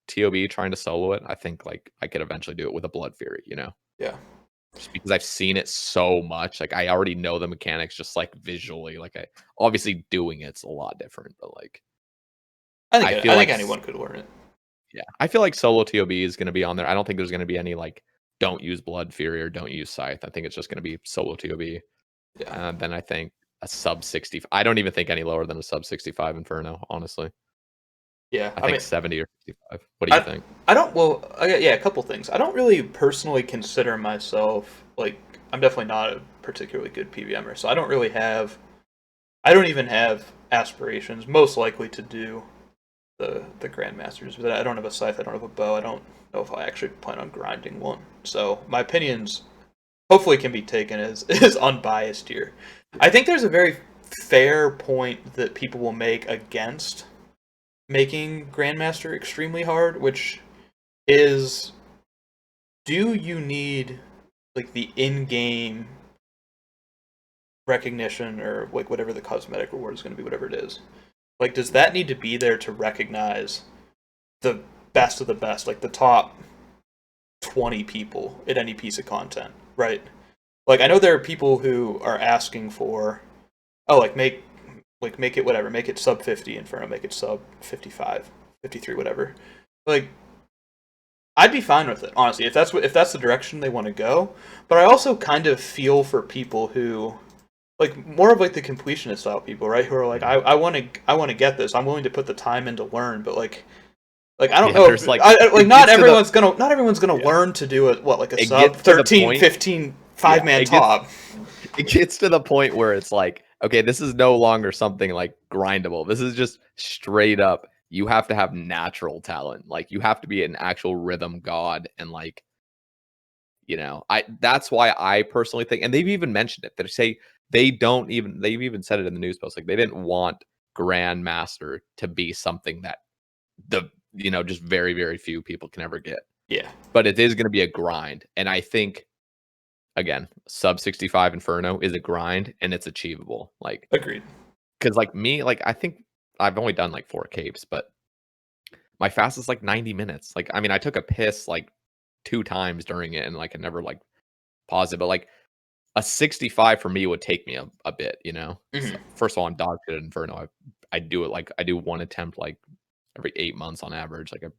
TOB trying to solo it, I think like I could eventually do it with a Blood Fury. Yeah. just because I've seen it so much. Like, I already know the mechanics just, like, visually. Like, I obviously doing it's a lot different, but, like, I feel I think like anyone could learn it. yeah, I feel like solo TOB is gonna be on there. I don't think there's gonna be any, like, don't use Blood Fury or don't use Scythe. I think it's just gonna be solo TOB. Yeah. Then I think a sub 60. I don't even think any lower than a sub 65 Inferno, honestly. Yeah. I I think mean, 70 or 65. What do you I think? I don't. Well, yeah, a couple things. I don't really personally consider myself like I'm definitely not a particularly good PvMer, so I don't really have. I don't even have aspirations, most likely to do the Grandmasters, but I don't have a scythe. I don't have a bow. I don't know if I actually plan on grinding one. So my opinions hopefully can be taken as unbiased here. I think there's a very fair point that people will make against making Grandmaster extremely hard, which is, do you need like the in-game recognition or like whatever the cosmetic reward is going to be, whatever it is? Like, does that need to be there to recognize the best of the best, like the top 20 people at any piece of content, right? Like, I know there are people who are asking for, oh, make it whatever, make it sub 50 Inferno, make it sub 55, 53, whatever. Like, I'd be fine with it, honestly, if that's the direction they want to go. But I also kind of feel for people who, like, more of like the completionist style people, right? Who are like, Yeah. I want to get this. I'm willing to put the time in to learn, but like I don't Yeah, know there's, if like like it gets to the not everyone's gonna yeah. learn to do it. What, like a It sub gets to the 13, point 15, yeah, 5-man top. it gets to the point where it's like, okay, this is no longer something like grindable. This is just straight up. You have to have natural talent. Like you have to be an actual rhythm god. And like, I that's why I personally think, and they've even mentioned it. They say they've even said it in the news post. Like they didn't want Grandmaster to be something that just very, very few people can ever get. Yeah, But it is gonna be a grind. And I think again, sub 65 Inferno is a grind and it's achievable. Like, agreed. because like me, like I think I've only done like 4 capes, but my fastest like 90 minutes. Like, I mean, I took a piss like 2 times during it and like I never like paused it, but like a 65 for me would take me a bit. So, Hmm. first of all, I'm dog shit at Inferno. I do it like I do one attempt like every 8 months on average, and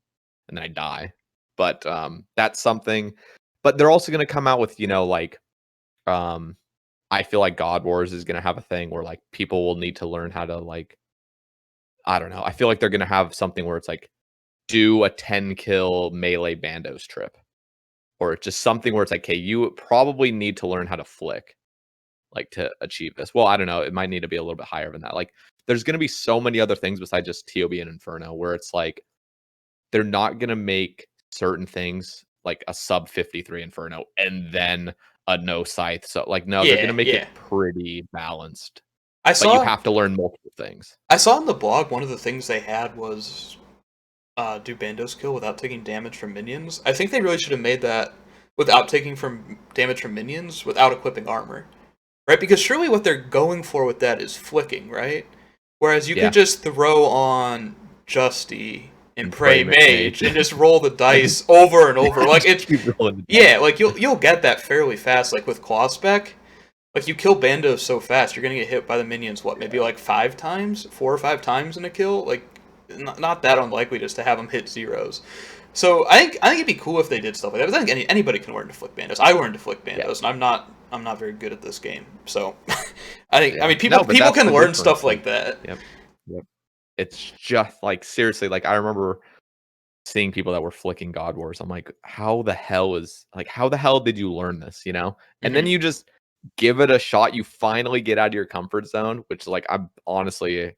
then I die. But that's something. But they're also gonna come out with, like um I feel like God Wars is gonna have a thing where like people will need to learn how to like I don't know. I feel like they're gonna have something where it's like do a 10 kill melee bandos trip. Or just something where it's like, hey, you probably need to learn how to flick like to achieve this. Well, I don't know. It might need to be a little bit higher than that. Like there's gonna be so many other things besides just TOB and Inferno where it's like they're not gonna make certain things like a sub 53 Inferno and then a no scythe. So like no, they're gonna Yeah, make yeah. it pretty balanced. I But you saw have to learn multiple things. I saw on the blog one of the things they had was do bandos kill without taking damage from minions. I think they really should have made that without taking from damage from minions without equipping armor, right? Because surely what they're going for with that is flicking, right? Whereas you could Yeah. just throw on Justy and And pray pray mage mage. and just roll the I just dice over and over. Like just it, keep rolling the dice. yeah, like you'll get that fairly fast. Like with claw spec, like you kill bandos so fast, you're gonna get hit by the minions. What, maybe like 5 times, 4 or 5 times in a kill? Like not that unlikely just to have them hit zeros. So I think it'd be cool if they did stuff like that. But I think anybody can learn to flick bandos. I learned to flick Yeah. bandos, and I'm not very good at this game. So I Yeah. mean No, but people that's can the learn difference. stuff like that. Yep. Yep. It's just like seriously, like I remember seeing people that were flicking God Wars. I'm like, how the hell did you learn this? And then Hmm. you just give it a shot. You finally get out of your comfort zone, which like I'm honestly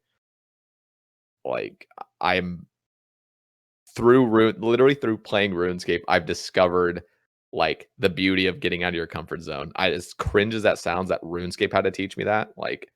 like I'm literally through playing RuneScape, I've discovered like the beauty of getting out of your comfort zone. As cringe as that sounds, that RuneScape had to teach me that. Like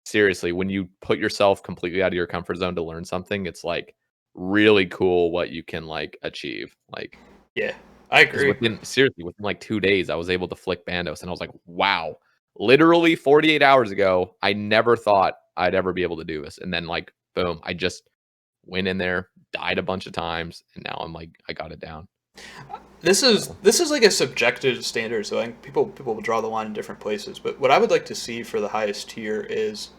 seriously, when you put yourself completely out of your comfort zone to learn something, it's like really cool what you can like achieve. Like Yeah, I because agree. within like 2 days, I was able to flick Bandos, and I was like, wow, literally 48 hours ago, I never thought I'd ever be able to do this. And then like boom, I just went in there, died a bunch of times, and now I'm like, I got it down. This is So, this is like a subjective standard, so I think people will draw the line in different places. But what I would like to see for the highest tier is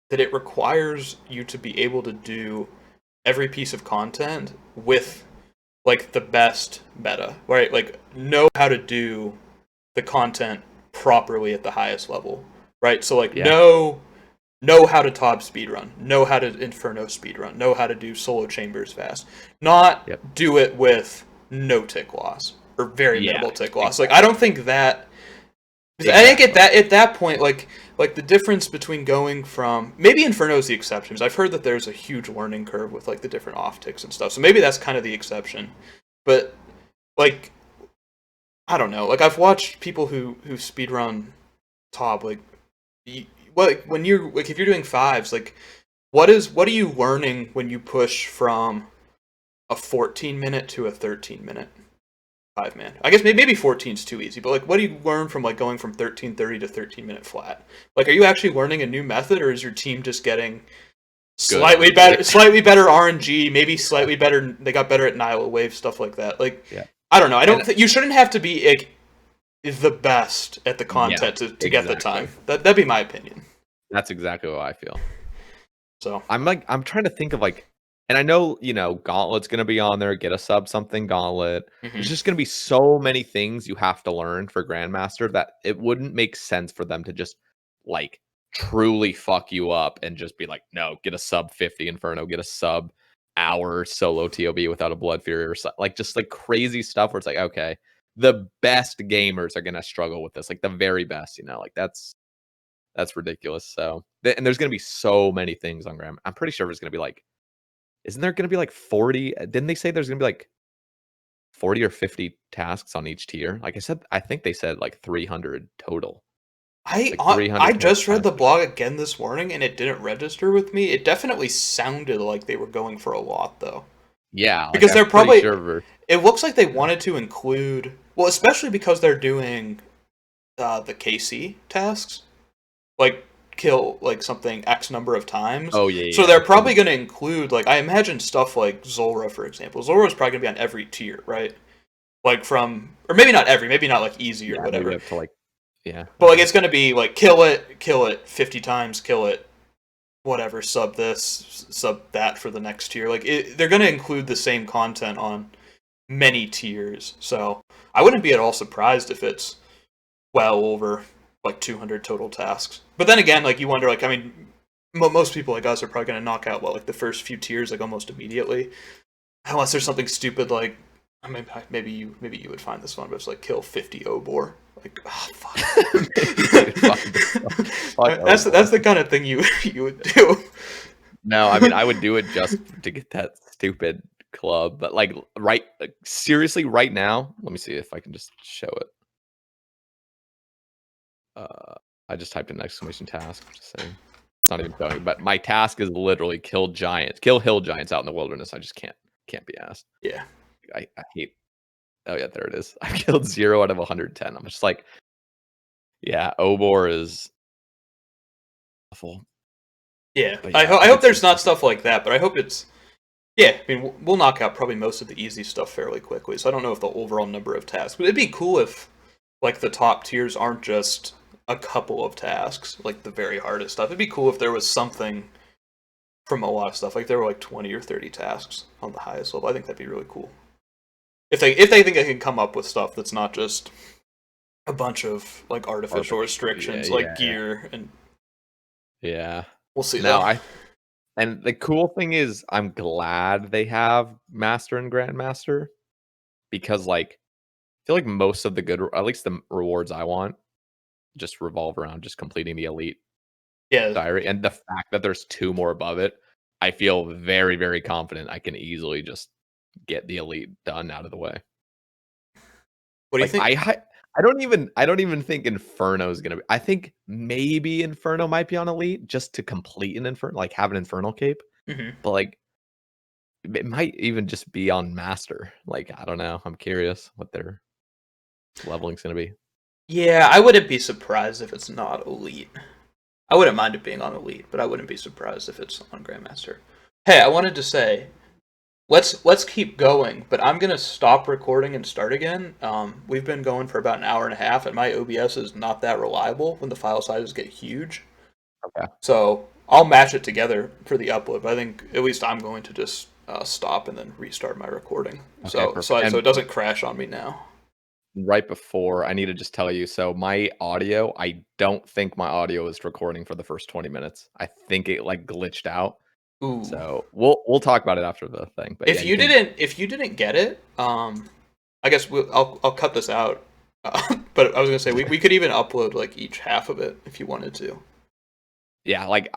that it requires you to be able to do every piece of content with like the best meta, right? Like know how to do the content properly at the highest level, right? So like yeah, know how to top speedrun, know how to Inferno speedrun, know how to do solo chambers fast. Not yep, do it with no tick loss or very yeah, minimal tick loss. Like I exactly, don't think that. I think exactly. at that point, like the difference between going from maybe Inferno is the exception. Because I've heard that there's a huge learning curve with like the different off ticks and stuff. So maybe that's kind of the exception. But like I don't know. Like I've watched people who speedrun top like what when you're like if you're doing fives like what are you learning when you push from a 14-minute to a 13-minute 5-man? I guess maybe 14 is too easy, but like what do you learn from like going from 13:30 to 13-minute flat? Like are you actually learning a new method, or is your team just getting Good RNG. slightly better RNG, maybe slightly better, they got better at Nihil Wave, stuff like that. Like Yeah, I don't know. I don't and think you shouldn't have to be like the best at the yeah, content to get the exactly. time. That'd be my opinion. That's exactly what I feel. So I'm trying to think of like, and I know, Gauntlet's gonna be on there, get a sub something Gauntlet. There's mhm. just gonna be so many things you have to learn for Grandmaster that it wouldn't make sense for them to just like truly fuck you up and just be like, no, get a sub 50 Inferno, get a sub hour solo TOB without a Blood Fury or something. Like just like crazy stuff where it's like, okay, the best gamers are gonna struggle with this, like the very best, like that's ridiculous. So, and there's gonna be so many things on Gram. I'm pretty sure there's gonna be like, isn't there gonna be like 40? Didn't they say there's gonna be like 40 or 50 tasks on each tier? Like I said, I think they said like 300 total, like I 300 total just read the tasks. blog again this morning and it didn't register with me. It definitely sounded like they were going for a lot though. Yeah, like Because I'm they're pretty probably sure it looks like they yeah. wanted to include, well, especially because they're doing the KC tasks, like kill like something X number of times. Oh yeah, yeah, So yeah. they're For the probably going to include, like, I imagine stuff like Zora, for example. Zora is probably going to be on every tier, right? Like from, or maybe not every, maybe not like easy or yeah, maybe whatever. up to like yeah, But like okay. it's going to be like kill it 50 times, kill it, whatever, sub this, sub that for the next tier. Like they're going to include the same content on many tiers. So I wouldn't be at all surprised if it's well over like 200 total tasks. But then again, like you wonder, like I mean, most people like us are probably going to knock out like the first few tiers like almost immediately, unless there's something stupid like I mean, maybe you would find this one, but it's like kill 50 Obor. Like, oh fuck. Maybe, dude, fuck That's Obor. the kind of thing you would do. No, I mean I would do it just to get that stupid club, but like seriously, right now, let me see if I can just show it. Uh, I just typed in exclamation task. Just saying, it's not even showing. But my task is literally kill hill giants out in the wilderness. I just can't be asked. Yeah, I hate. Oh yeah, there it is. I killed 0 out of 110. I'm just like, yeah, Obor is awful. yeah. But yeah, I hope it's there's just not stuff like that, but I hope it's yeah. I mean, we'll knock out probably most of the easy stuff fairly quickly. So I don't know if the overall number of tasks, but it'd be cool if like the top tiers aren't just a couple of tasks, like the very hardest stuff. It'd be cool if there was something from a lot of stuff, like there were like 20 or 30 tasks on the highest level. I think that'd be really cool. If they think they can come up with stuff that's not just a bunch of like artificial yeah, restrictions like yeah, gear, and yeah. we'll see No, though. I and the cool thing is, I'm glad they have master and grandmaster because like I feel like most of the good, at least the rewards I want, just revolve around just completing the elite Yeah. diary, and the fact that there's 2 more above it, I feel very, very confident I can easily just get the elite done out of the way. What do you Like, think? I don't even think Inferno is gonna be, I think maybe Inferno might be on elite just to complete an Inferno, like, have an Infernal cape, Hmm. but, like, it might even just be on Master. Like, I don't know, I'm curious what their leveling's gonna be. Yeah, I wouldn't be surprised if it's not elite. I wouldn't mind it being on elite, but I wouldn't be surprised if it's on Grandmaster. Hey, I wanted to say Let's keep going, but I'm gonna stop recording and start again. We've been going for about an hour and a half, and my OBS is not that reliable when the file sizes get huge. Okay. So I'll match it together for the upload. But I think at least I'm going to just stop and then restart my recording. Okay, perfect. So And it doesn't crash on me now. right before, I need to just tell you, so my audio, I don't think my audio is recording for the first 20 minutes. I think it like glitched out. Ooh. So we'll talk about it after the thing. But yeah, you can. If you didn't get it, I guess I'll cut this out. But I was gonna say we could even upload like each half of it if you wanted to. Yeah, like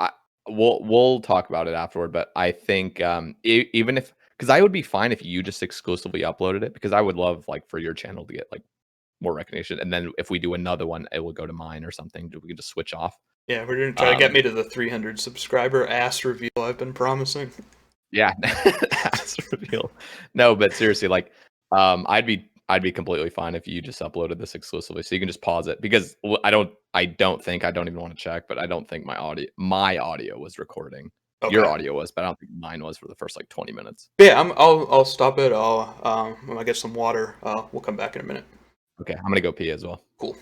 we'll talk about it afterward. But I think even if, because I would be fine if you just exclusively uploaded it, because I would love like for your channel to get like more recognition, and then if we do another one, it will go to mine or something. We can just switch off. Yeah, we're gonna try to get Um, me to the 300 subscriber ass reveal I've been promising. Yeah, that's reveal. No, but seriously, like, I'd be completely fine if you just uploaded this exclusively, so you can just pause it because I don't think I don't even want to check, but I don't think my audio was recording. Your Okay. audio was, but I don't think mine was for the first like 20 minutes. Yeah, I'll stop it. When I get some water, we'll come back in a minute. Okay, I'm gonna go pee as well. Cool.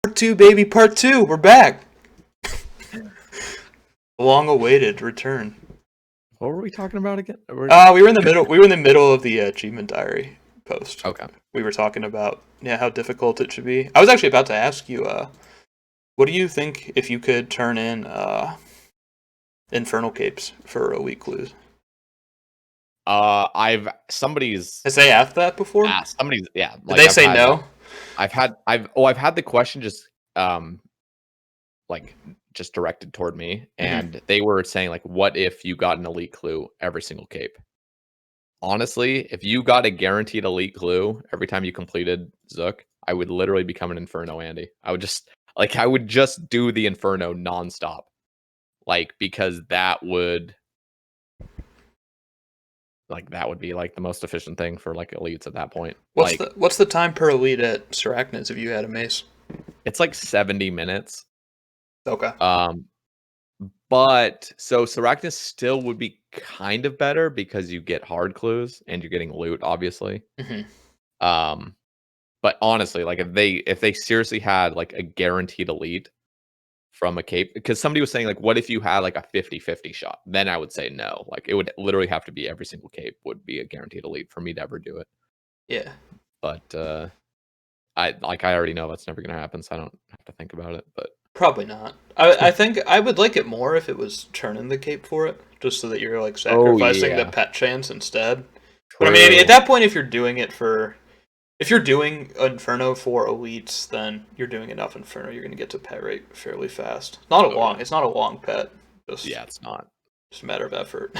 Part two, baby, part two. We're back. Long awaited return. What were we talking about again? We were in the middle. We were in the middle of the achievement diary post. Okay. We were talking about how difficult it should be. I was actually about to ask you, what do you think if you could turn in infernal capes for elite clues? Somebody's Has they asked that before? asked somebody's yeah, Did like they say no? I've had the question just like just directed toward me, Mm-hmm. and they were saying like, what if you got an elite clue every single cape? Honestly, if you got a guaranteed elite clue every time you completed Zook, I would literally become an Inferno Andy. I would just do the Inferno nonstop. Like, because that would be like the most efficient thing for like elites at that point. Like, What's the time per elite at Sarachnids if you had a mace? it's like 70 minutes. Okay. But so Sarachnis still would be kind of better because you get hard clues and you're getting loot, obviously. Mm-hmm. Um, but honestly, like if they seriously had like a guaranteed elite from a cape, because somebody was saying like, what if you had like a 50-50 shot? Then I would say no. Like it would literally have to be every single cape would be a guaranteed elite for me to ever do it. Yeah. But I already know that's never gonna happen, so I don't have to think about it. But Probably not. I think I would like it more if it was turning the cape for it, just so that you're like oh sacrificing the yeah, pet chance instead. But I mean, at true. that point, if you're doing Inferno for elites, then you're doing enough Inferno. You're going to get to pet rate fairly fast. Oh yeah, It's not a long pet. yeah. It's not. Just a matter of effort.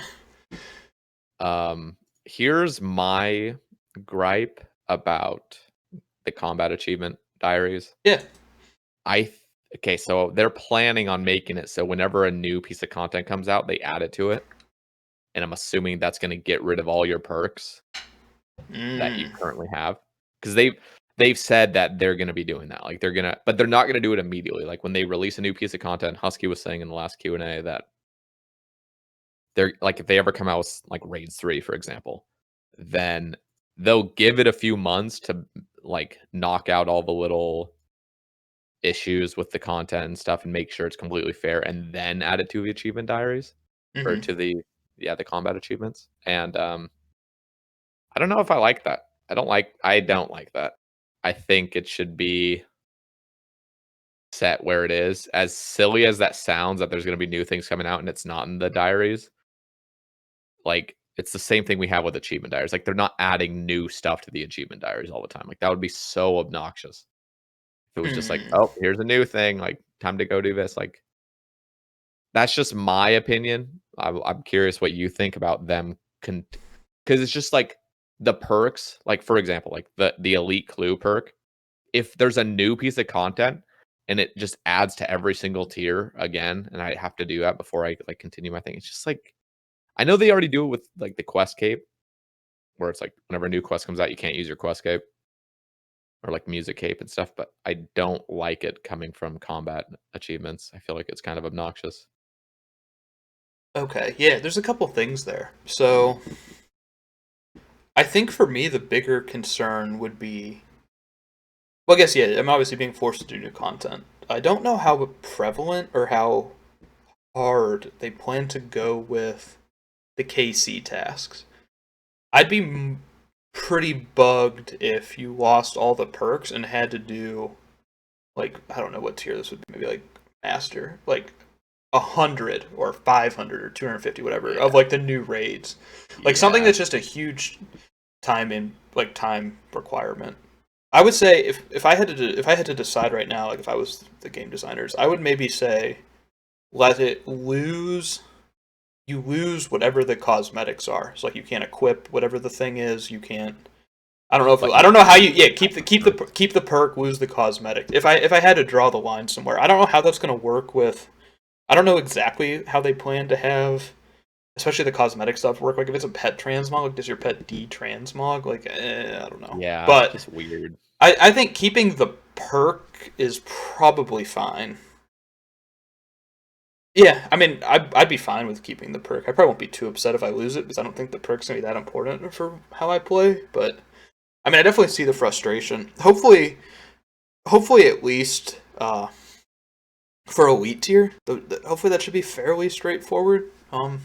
Here's my gripe about the combat achievement diaries. Yeah. Okay, so they're planning on making it so whenever a new piece of content comes out, they add it to it. And I'm assuming that's going to get rid of all your perks that you Mm. currently have, because they've said that they're going to be doing that. Like but they're not going to do it immediately. Like when they release a new piece of content, Husky was saying in the last Q&A that they're like, if they ever come out with like raids 3, for example, then they'll give it a few months to like knock out all the little issues with the content and stuff and make sure it's completely fair, and then add it to the achievement diaries or Hmm. to the combat achievements. And I don't know if I like that. I don't like that. I think it should be set where it is. As silly as that sounds, that there's going to be new things coming out and it's not in the diaries, like it's the same thing we have with achievement diaries. Like they're not adding new stuff to the achievement diaries all the time. Like that would be so obnoxious if it was just like, Hmm. oh, here's a new thing, like time to go do this. Like that's just my opinion. I'm curious what you think about them, because it's just like the perks. Like for example, like the elite clue perk. If there's a new piece of content and it just adds to every single tier again, and I have to do that before I like continue my thing, it's just like, I know they already do it with like the quest cape, where it's like whenever a new quest comes out, you can't use your quest cape or like music cape and stuff. But I don't like it coming from combat achievements. I feel like it's kind of obnoxious. Okay, yeah, there's a couple things there. So I think for me the bigger concern would be, well, I guess yeah, I'm obviously being forced to do new content. I don't know how prevalent or how hard they plan to go with the KC tasks. I'd be pretty bugged if you lost all the perks and had to do, like, I don't know what tier this would be, maybe like master, like 100 or 500 or 250, whatever, of Yeah. like the new raids, like something Yeah. that's just a huge time requirement. I would say if I had to decide right now, like if I was the game designers, I would maybe say let it lose. You lose whatever the cosmetics are. So like you can't equip whatever the thing is. You can't. I don't know if But I you don't know how you, can yeah, keep the perk, lose the cosmetic. If I had to draw the line somewhere, I don't know how that's going to work with. I don't know exactly how they plan to have, especially the cosmetic stuff work. Like if it's a pet transmog, like does your pet de-transmog? Like I don't know. Yeah, But just weird. I think keeping the perk is probably fine. Yeah, I mean, I'd be fine with keeping the perk. I probably won't be too upset if I lose it because I don't think the perk's gonna be that important for how I play. But I mean, I definitely see the frustration. Hopefully at least for elite tier, hopefully that should be fairly straightforward. I don't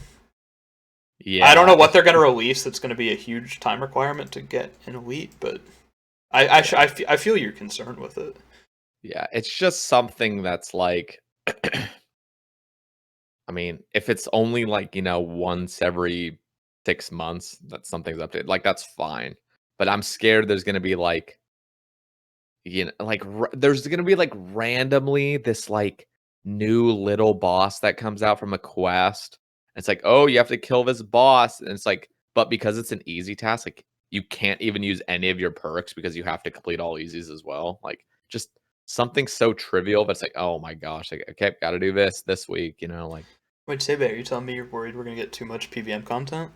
Yeah, know what it's they're gonna just, release that's gonna be a huge time requirement to get an elite, but yeah, I feel your concern with it. yeah. It's just something that's like, I mean, if it's only like, once every 6 months that something's updated, like that's fine. But I'm scared there's gonna be like, there's gonna be like randomly this like new little boss that comes out from a quest. It's like, oh, you have to kill this boss, and it's like, but because it's an easy task, like you can't even use any of your perks because you have to complete all easies as well. Like just something so trivial, but it's like, oh my gosh, like, okay, got to do this week, like. Wait, Sae Bae, are you telling me you're worried we're gonna get too much PvM content?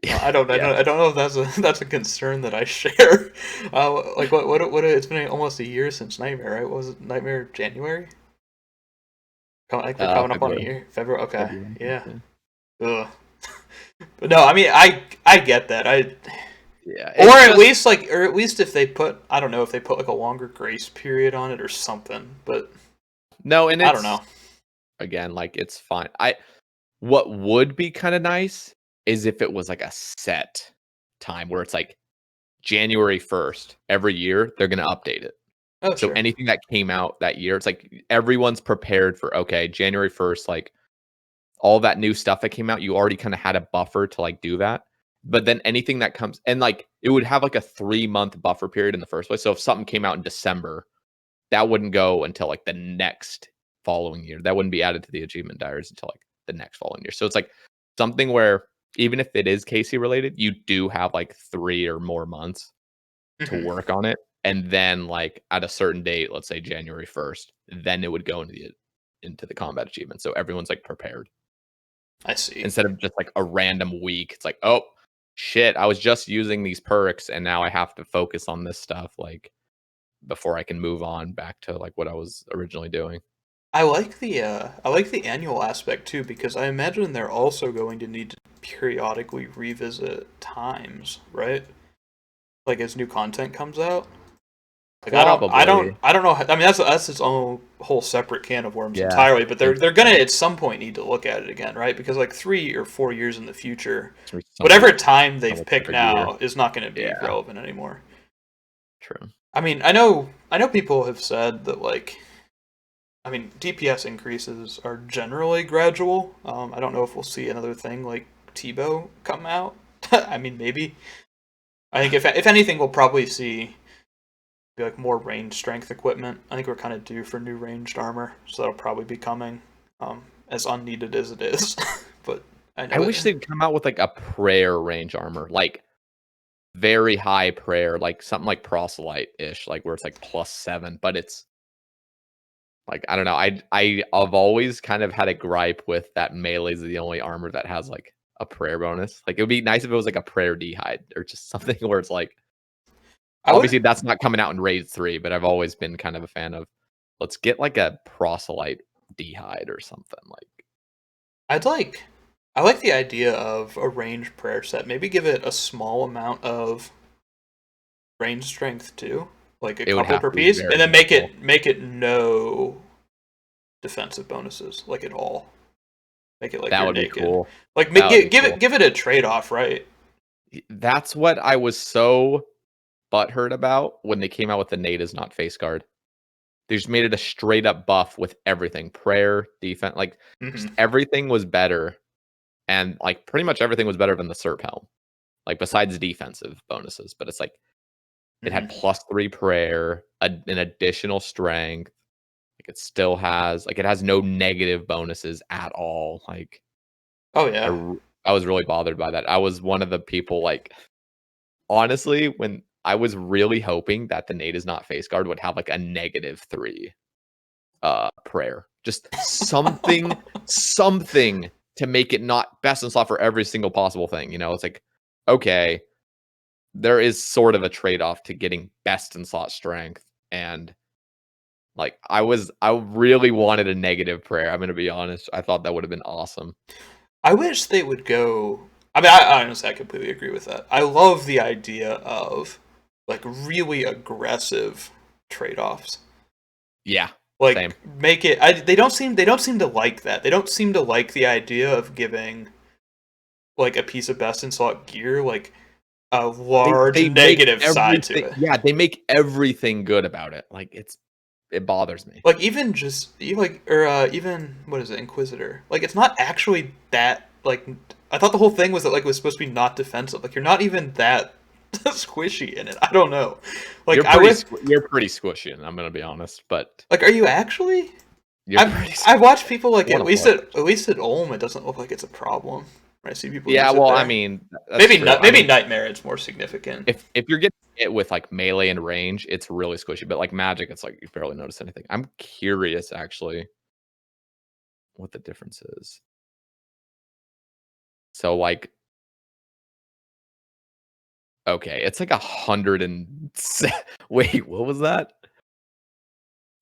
Yeah. I don't know if that's a that's a concern that I share. Like what? It's been almost a year since Nightmare, right? What was it, Nightmare January? I think we're coming up on a February. year. February. Okay, February, I think, yeah. yeah. Ugh. But no, I mean I get that. Yeah, Or it's at just least like, or at least if they put, I don't know, if they put like a longer grace period on it or something. But no, and I don't it's know. again like it's fine. What would be kind of nice is if it was like a set time where it's like January 1st every year they're going to update it. Oh So sure. anything that came out that year, it's like everyone's prepared for okay, January 1st, like all that new stuff that came out, you already kind of had a buffer to like do that. But then anything that comes and like it would have like a 3-month buffer period in the first place. So if something came out in December, that wouldn't go until like the next following year. That wouldn't be added to the achievement diaries until like the next following year. So it's like something where even if it is Casey related, you do have like 3 or more months to Hmm. work on it. And then like at a certain date, let's say January 1st, then it would go into the combat achievement. So everyone's like prepared I see. instead of just like a random week. It's like, oh shit, I was just using these perks and now I have to focus on this stuff like before I can move on back to like what I was originally doing. I like the annual aspect too because I imagine they're also going to need to periodically revisit times, right? Like as new content comes out. Like Probably. I don't know. I mean that's its own whole separate can of worms Yeah. entirely. But It's they're gonna at some point need to look at it again, right? Because like 3 or 4 years in the future, for whatever so time so they've much picked better gear. now is not going to be Yeah, relevant anymore. true. I mean, I know people have said that like, I mean, DPS increases are generally gradual. I don't know if we'll see another thing like Tebow come out. I mean, maybe. I think if anything, we'll probably see be like more range strength equipment. I think we're kind of due for new ranged armor, so that'll probably be coming, as unneeded as it is. But I I know it. wish they'd come out with like a prayer range armor, like very high prayer, like something like proselyte-ish, like where it's like +7, but it's like I don't know. I've always kind of had a gripe with that melee is the only armor that has like a prayer bonus. Like it would be nice if it was like a prayer d'hide or just something where it's like I would. obviously that's not coming out in Raid 3, but I've always been kind of a fan of let's get like a proselyte d'hide or something like I like the idea of a range prayer set. Maybe give it a small amount of range strength too, like a It would couple have per to be piece, very and then useful. make it no defensive bonuses, like at all. Make it like That you're would be naked. cool. Like That would be cool. give it a trade off, right? That's what I was so butthurt about when they came out with the Nate is not face guard. They just made it a straight up buff with everything. Prayer, defense, like just Hmm. everything was better. And like pretty much everything was better than the Serp helm. Like besides defensive bonuses. But it's like it had Hmm. +3 prayer, an additional strength. Like it still has like it has no negative bonuses at all. Like Oh yeah. I was really bothered by that. I was one of the people like honestly when I was really hoping that the Nate is not face guard would have like a -3 prayer. Just something to make it not best in slot for every single possible thing. You know, it's like, okay, there is sort of a trade-off to getting best in slot strength. And like I really wanted a negative prayer. I'm gonna be honest. I thought that would have been awesome. I wish they would go. I mean, I honestly, I completely agree with that. I love the idea of like really aggressive trade offs. Yeah, Like same. make it. They don't seem to like that. They don't seem to like the idea of giving like a piece of best in slot gear like a large They make negative side to everything it. yeah, they make everything good about it. Like it bothers me. Like even just like or even what is it, Inquisitor? Like it's not actually that like I thought the whole thing was that like it was supposed to be not defensive. Like you're not even that squishy in it. I don't know. Like I would You're pretty squishy, and I'm gonna be honest, but like are you actually? you're pretty I've watched people like one of us. at least at Ulm it doesn't look like it's a problem. When I see people Yeah, use it well, I there. mean, that's true. I Maybe mean, Nightmare it's more significant. if you're getting hit with like melee and range, it's really squishy. But like magic, it's like you barely notice anything. I'm curious actually what the difference is. So like, okay, it's like 100 and wait, what was that?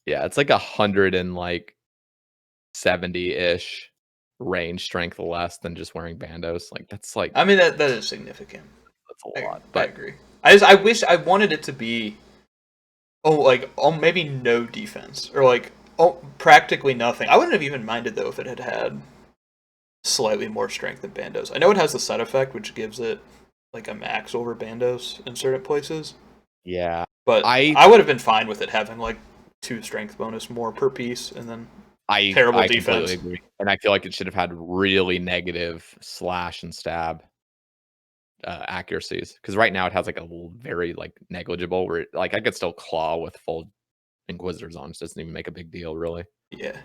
Yeah, it's like 100 and like 70-ish range strength less than just wearing bandos. Like I mean that is significant. that's a lot. I But agree. I wish I wanted it to be maybe no defense or like practically nothing. I wouldn't have even minded though if it had had slightly more strength than Bandos. I know it has the set effect which gives it like a max over Bandos in certain places, yeah, but I I would have been fine with it having like 2 strength bonus more per piece and then terrible I completely defense. agree, and I feel like it should have had really negative slash and stab accuracies because right now it has like a very like negligible where like I could still claw with full Inquisitors on. It doesn't even make a big deal really. Yeah.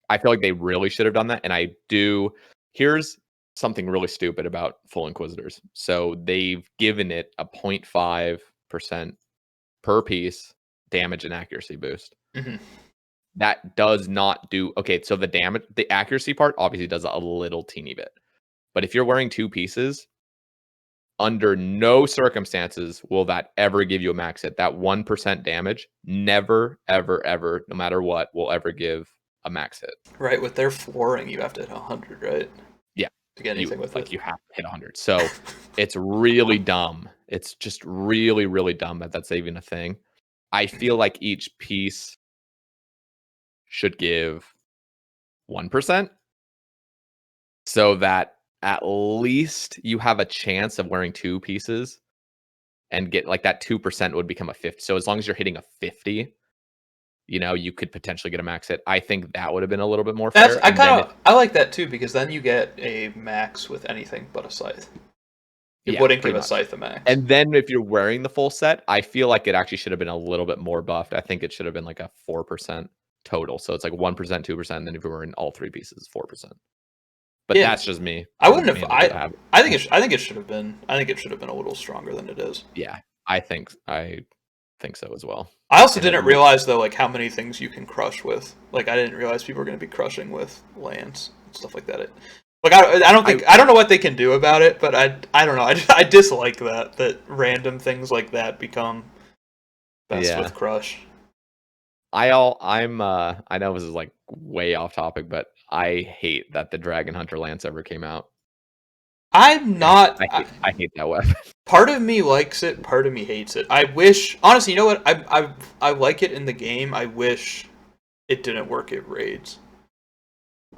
I feel like they really should have done that, and I do. Here's something really stupid about full Inquisitors. So they've given it a 0.5% per piece damage and accuracy boost. Hmm. That does not do okay. So the accuracy part obviously does a little teeny bit, but if you're wearing 2 pieces, under no circumstances will that ever give you a max hit. That 1% damage never, ever, ever, no matter what, will ever give a max hit. Right, with their flooring you have to hit 100, right? Yeah, To get anything with it. you have to hit 100. So it's really dumb. It's just really, really dumb that that's even a thing. I feel like each piece should give 1%. So that at least you have a chance of wearing 2 pieces and get like that 2% would become a 50. So as long as you're hitting a 50, you know, you could potentially get a max hit. I think that would have been a little bit more That's fair. And then if I like that too because then you get a max with anything but a scythe. It yeah, wouldn't give pretty a much. scythe a max. And then if you're wearing the full set, I feel like it actually should have been a little bit more buffed. I think it should have been like a 4% total. So it's like 1%, 2%. Then if you're wearing all 3 pieces, 4%. But Yeah, that's just me. I wouldn't have. Me and the habit. I think it should have been. I think it should have been a little stronger than it is. Yeah, I think so as well. I also And it didn't realize though, like how many things you can crush with. Like I didn't realize people were going to be crushing with lance and stuff like that. I don't know what they can do about it, but I don't know. I dislike that random things like that become best yeah. with crush. I know this is like way off topic, but I hate that the Dragon Hunter Lance ever came out. I'm not. I hate that weapon. Part of me likes it, part of me hates it. I wish, honestly, you know what? I like it in the game. I wish it didn't work at raids.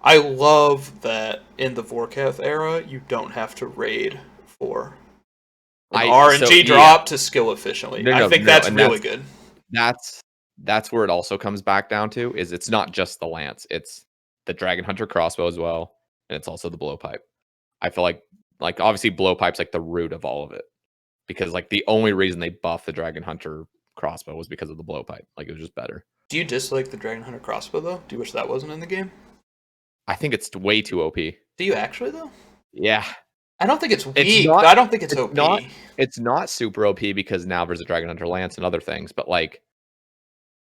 I love that in the Vorkath era, you don't have to raid for an RNG drop to skill efficiently. I think that's really good. That's where it also comes back down to, is it's not just the lance, it's the Dragon Hunter crossbow as well, and it's also the blowpipe. I feel like obviously blowpipe's like the root of all of it, because like the only reason they buffed the Dragon Hunter crossbow was because of the blowpipe. Like it was just better. Do you dislike the Dragon Hunter crossbow though? Do you wish that wasn't in the game? I think it's way too OP. Do you actually though? Yeah. I don't think it's weak, but I don't think it's OP. It's not super OP because now there's a Dragon Hunter Lance and other things, but like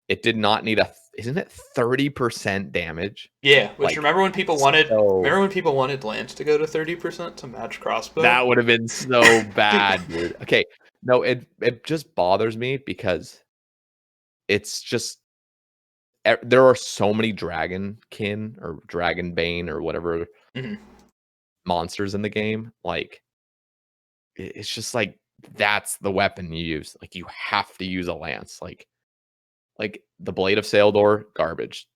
it did not need isn't it 30% damage? Yeah, which remember when people wanted Lance to go to 30% to match crossbow? That would have been so bad, dude. Okay. No, it just bothers me because it's just there are so many Dragonkin or Dragonbane or whatever monsters in the game. Like it's just like that's the weapon you use. Like you have to use a lance. Like the Blade of Saeldor, garbage.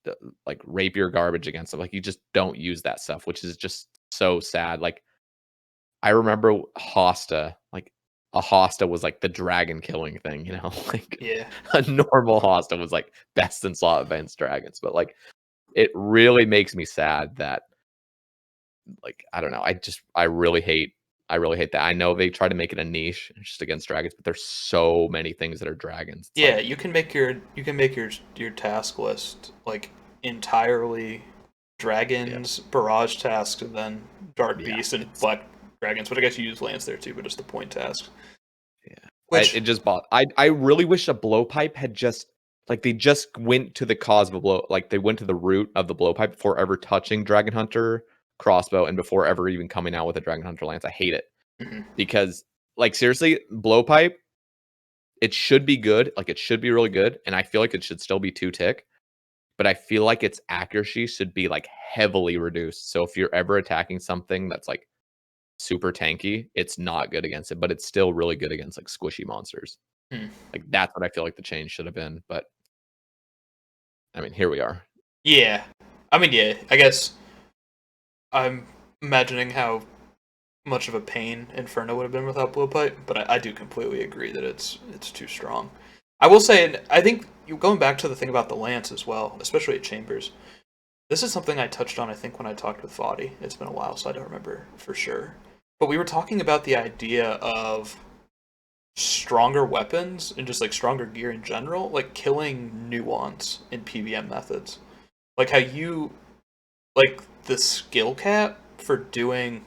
Like Rapier, garbage against them. Like you just don't use that stuff, which is just so sad. Like I remember Hosta, like a Hosta was like the dragon killing thing, you know? Like a normal Hosta was like best in slot against dragons. But like it really makes me sad that like I don't know. I really hate that. I know they try to make it a niche just against dragons, but there's so many things that are dragons. It's you can make your task list like entirely dragons, barrage tasks, and then dark beasts and black dragons. But I guess you use lance there too, but it's the point task. Yeah, which it just bought. I really wish a blowpipe had just like they just went to the cause of a blow. Like they went to the root of the blowpipe before ever touching Dragon Hunter crossbow and before ever even coming out with a Dragon Hunter Lance. I hate it because like seriously, blowpipe, it should be good. Like it should be really good. And I feel like it should still be 2-tick, but I feel like its accuracy should be like heavily reduced. So if you're ever attacking something that's like super tanky, it's not good against it, but it's still really good against like squishy monsters. Like that's what I feel like the change should have been. But I mean, here we are. Yeah. I mean, yeah, I guess I'm imagining how much of a pain Inferno would have been without blowpipe, but I do completely agree that it's too strong. I will say, and I think going back to the thing about the lance as well, especially at Chambers, this is something I touched on, I think, when I talked with Foddy. It's been a while, so I don't remember for sure. But we were talking about the idea of stronger weapons and just like stronger gear in general, like killing nuance in PvM methods. Like how like the skill cap for doing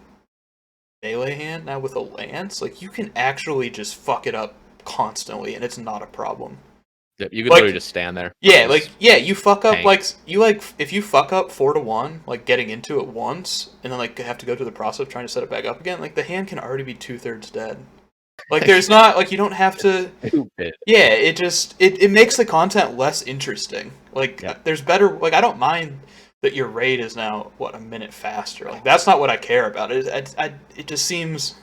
melee hand now with a lance, like you can actually just fuck it up constantly and it's not a problem. Yep, you could literally just stand there. Yeah, you fuck up if you fuck up 4-1, like getting into it once, and then like have to go through the process of trying to set it back up again, like the hand can already be 2/3 dead. Like there's not like you don't have to. Yeah, it makes the content less interesting. Like there's better. Like I don't mind that your raid is now a minute faster. Like that's not what I care about. It just seems.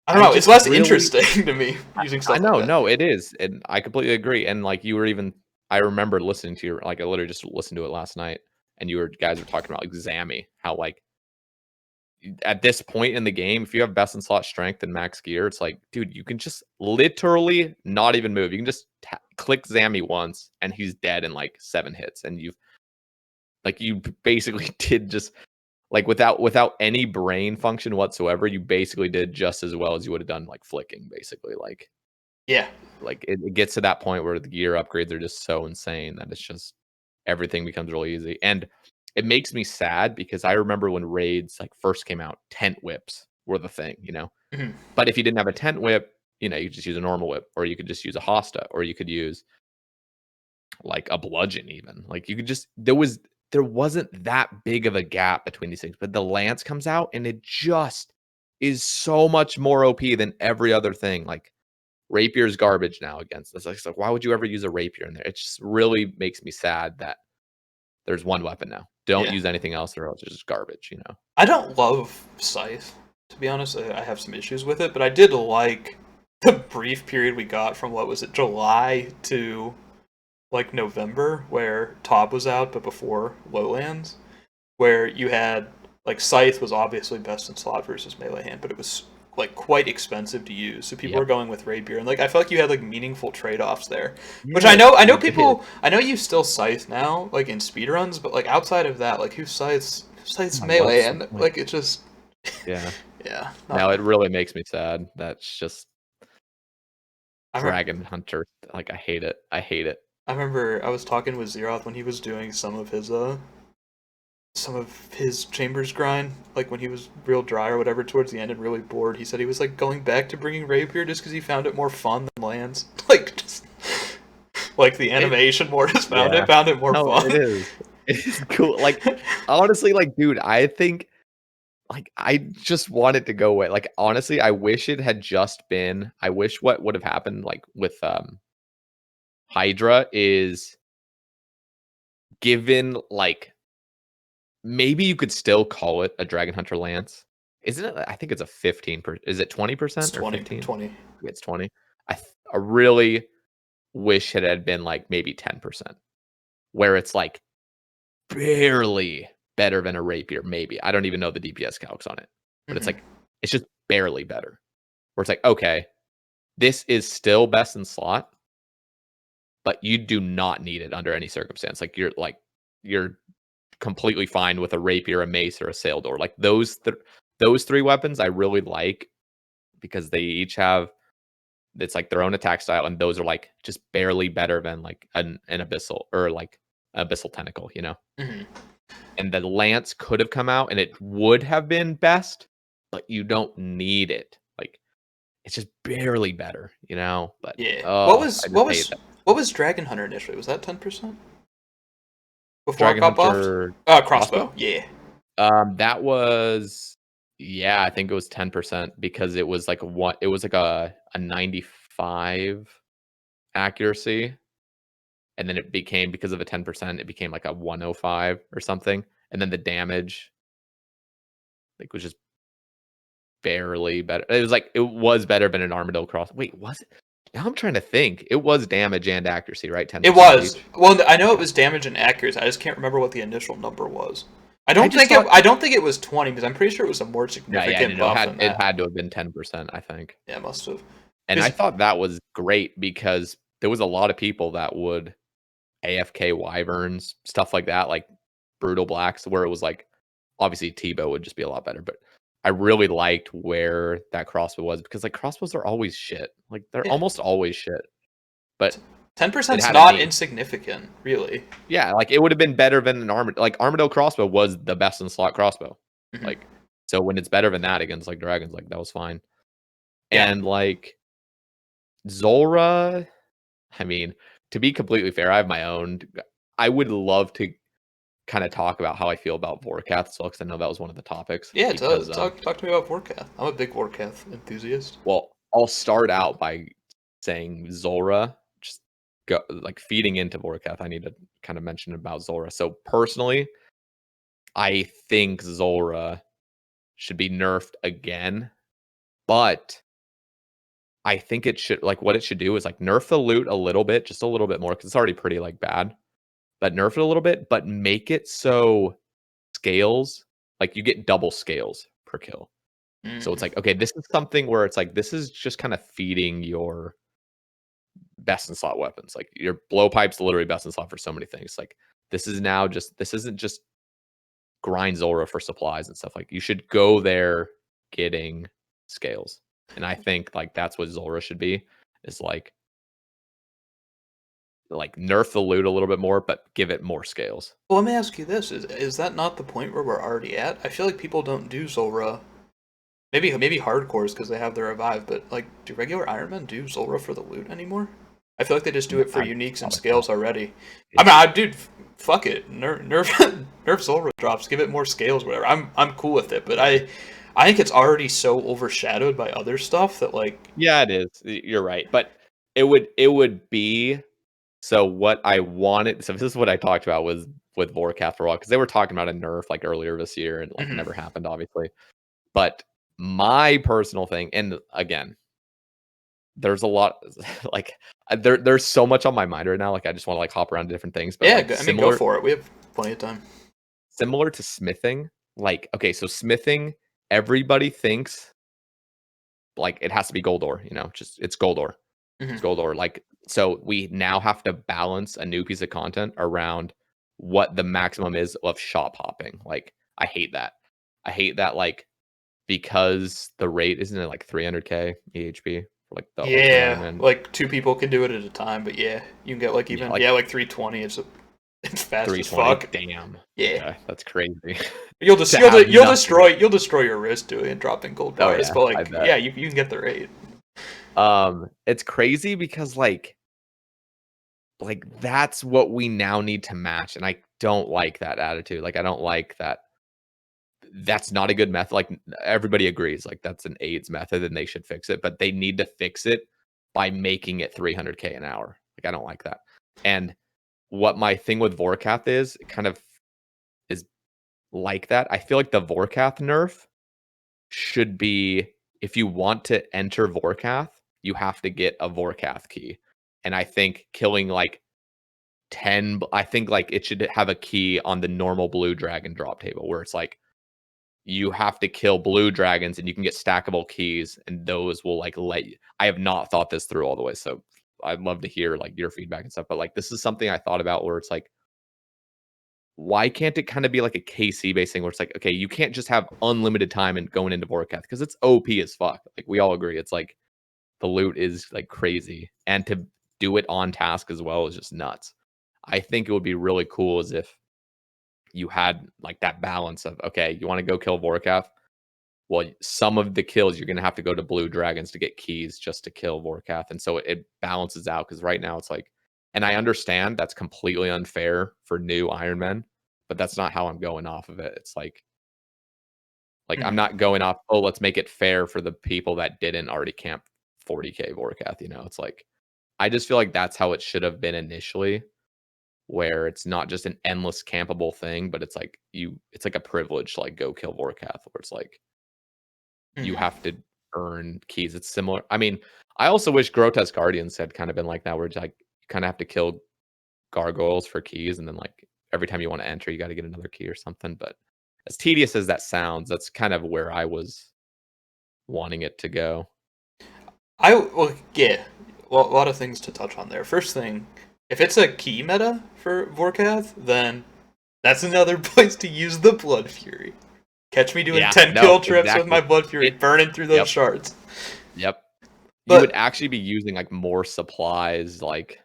I don't know. It's less interesting to me using stuff. I know, no, it is, and I completely agree. And like you were even, I remember listening to I literally just listened to it last night, and guys were talking about like Zammy, how like at this point in the game, if you have best in slot strength and max gear, it's like, dude, you can just literally not even move. You can just click Zammy once, and he's dead in like 7 hits, and you basically did just. Like without any brain function whatsoever, you basically did just as well as you would have done like flicking, basically. Like like it gets to that point where the gear upgrades are just so insane that it's just everything becomes really easy. And it makes me sad because I remember when raids like first came out, tent whips were the thing, you know. But if you didn't have a tent whip, you know, you could just use a normal whip, or you could just use a Hosta, or you could use like a bludgeon even. Like you could just there wasn't that big of a gap between these things, but the lance comes out and it just is so much more OP than every other thing. Like rapier's garbage now against this. Like why would you ever use a rapier in there? It just really makes me sad that there's one weapon now. Don't Yeah. use anything else, or else it's just garbage. I don't love Scythe, to be honest. I have some issues with it, but I did like the brief period we got from, what was it, July to like November, where Top was out, but before Lowlands, where you had like Scythe was obviously best in slot versus melee hand, but it was like quite expensive to use. So people Yep. were going with Rapier, and like I felt like you had like meaningful trade offs there. Which Yeah, I know you did. people I know you still Scythe now, like in speedruns, but like outside of that, like who Scythe's Like, melee, what's the and point? like it just Yeah. yeah. Now it really makes me sad. That's just I remember, Dragon Hunter. Like, I hate it. I hate it. I remember I was talking with Zeroth when he was doing some of his chambers grind, like when he was real dry or whatever towards the end and really bored. He said he was like going back to bringing Rapier just because he found it more fun than Lands. Like just like the animation Mortis Yeah. found it more No, fun. it is. It is cool. Like, honestly, like, dude, I think, like, I just want it to go away. Like, honestly, I wish it had just been. I wish what would have happened, like, with Hydra is given, like, maybe you could still call it a Dragon Hunter Lance. Isn't it? I think it's a 15. Is it 20% It's or 20, 15? 20. It's 20. I really wish it had been like maybe 10%, where it's like barely better than a Rapier. Maybe I don't even know the DPS calcs on it, but it's Mhm. like it's just barely better. Where it's like, okay, this is still best in slot, but you do not need it under any circumstance. Like you're completely fine with a Rapier, a Mace, or a Sail Door. Like those three weapons I really like because they each have it's like their own attack style, and those are like just barely better than like an abyssal or like abyssal tentacle, Mhm. And the lance could have come out and it would have been best, but you don't need it. Like it's just barely better, But Yeah. oh, I just hate that. What was Dragon Hunter initially? Was that 10% before it Dragon got buffed? Hunter Crossbow. crossbow. Yeah. That was yeah, I think it was 10% because it was like it was like a 95 accuracy. And then it became because of a 10%, it became like a 105 or something. And then the damage like was just barely better. It was better than an Armadillo cross. Wait, was it? Now I'm trying to think. It was damage and accuracy, right? It 10% was. each. Well, I know it Okay. was damage and accuracy. I just can't remember what the initial number was. I just thought I don't think it was 20 because I'm pretty sure it was a more yeah, significant no, buff than it that. had to have been 10%, I think. Yeah, it must have. And I thought that was great because there was a lot of people that would AFK wyverns, stuff like that, like brutal blacks, where it was like obviously Tebow would just be a lot better, but I really liked where that crossbow was because like crossbows are always shit. Like they're Yeah. almost always shit. But 10% it is had a not need. insignificant, really. Yeah, like it would have been better than an Armadillo crossbow was the best in slot crossbow. Mm-hmm. Like so when it's better than that against like dragons, like that was fine. Yeah. And like Zulrah, I mean, to be completely fair, I have my own. I would love to kind of talk about how I feel about Vorkath as well, because I know that was one of the topics. Yeah, Because, talk to me about Vorkath. I'm a big Vorkath enthusiast. well, I'll start out by saying Zulrah, just go like feeding into Vorkath. I need to kind of mention about Zulrah. So personally, I think Zulrah should be nerfed again, but I think it should like what it should do is like nerf the loot a little bit, just a little bit more, because it's already pretty like bad. But nerf it a little bit, but make it so scales like you get double scales per kill. So it's Mm. like, okay, this is something where it's like this is just kind of feeding your best in slot weapons. Like your blowpipe's literally best in slot for so many things. Like this isn't just grind Zora for supplies and stuff. Like you should go there getting scales. And I think like that's what Zora should be, is like nerf the loot a little bit more, but give it more scales. Well, let me ask you this: is that not the point where we're already at? I feel like people don't do Zulrah. Maybe hardcores because they have their revive, but like, do regular Ironmen do Zulrah for the loot anymore? I feel like they just do it for I uniques and probably not. scales already. I mean, dude, fuck it, nerf nerf Zulrah drops, give it more scales, whatever. I'm cool with it, but I think it's already so overshadowed by other stuff that like Yeah, it is. You're right. But it would be so what I wanted. So this is what I talked about was with Vorkath for a while because they were talking about a nerf like earlier this year and like Mhm. never happened, obviously. But my personal thing, and again, there's a lot like there's so much on my mind right now. Like I just want to like hop around to different things, but Yeah, like I mean, go for it. We have plenty of time. similar to smithing. Like okay, so smithing, everybody thinks like it has to be gold ore. Just it's gold ore. It's Mhm. gold ore. Like so, we now have to balance a new piece of content around what the maximum is of shop hopping. Like I hate that. I hate that. Like because the rate isn't it like 300k EHP for like the ultimate Yeah, Ironman. like 2 people can do it at a time, but yeah, you can get like Yeah, even like like 320. It's fast as 320. fuck. Damn. Yeah. Okay, that's crazy. You'll just To have nothing. you'll destroy your wrist doing it, dropping gold Oh bars, yeah, but I like bet. yeah, you can get the rate. It's crazy because like that's what we now need to match, and I don't like that attitude. Like I don't like that. That's not a good method. Like everybody agrees, like that's an AIDS method, and they should fix it. But they need to fix it by making it 300k an hour. Like I don't like that. And what my thing with Vorkath is, it kind of is like that. I feel like the Vorkath nerf should be if you want to enter Vorkath, you have to get a Vorkath key. And I think killing like 10, I think like it should have a key on the normal blue dragon drop table where it's like you have to kill blue dragons and you can get stackable keys and those will like let you. I have not thought this through all the way. So I'd love to hear like your feedback and stuff. But like this is something I thought about where it's like, why can't it kind of be like a KC based thing where it's like, okay, you can't just have unlimited time and going into Vorkath because it's OP as fuck. Like we all agree. It's like the loot is like crazy. And to do it on task as well is just nuts. I think it would be really cool as if you had like that balance of, okay, you want to go kill Vorkath? Well, some of the kills you're going to have to go to blue dragons to get keys just to kill Vorkath. And so it balances out because right now it's like, and I understand that's completely unfair for new Ironmen, but that's not how I'm going off of it. It's like I'm Mhm. not going off, oh, let's make it fair for the people that didn't already camp 40k Vorkath. It's like, I just feel like that's how it should have been initially, where it's not just an endless campable thing, but it's like it's like a privilege to like go kill Vorkath, where it's like you Mhm. have to earn keys. It's similar. I mean, I also wish Grotesque Guardians had kind of been like that, where it's like you kind of have to kill gargoyles for keys, and then like every time you want to enter, you got to get another key or something. But as tedious as that sounds, that's kind of where I was wanting it to go. Yeah, well, a lot of things to touch on there. First thing, if it's a key meta for Vorkath, then that's another place to use the Blood Fury. Catch me doing Yeah, 10 no, kill trips with my exactly. Blood Fury, It. burning through those Yep. shards. Yep. You would But actually be using like more supplies, like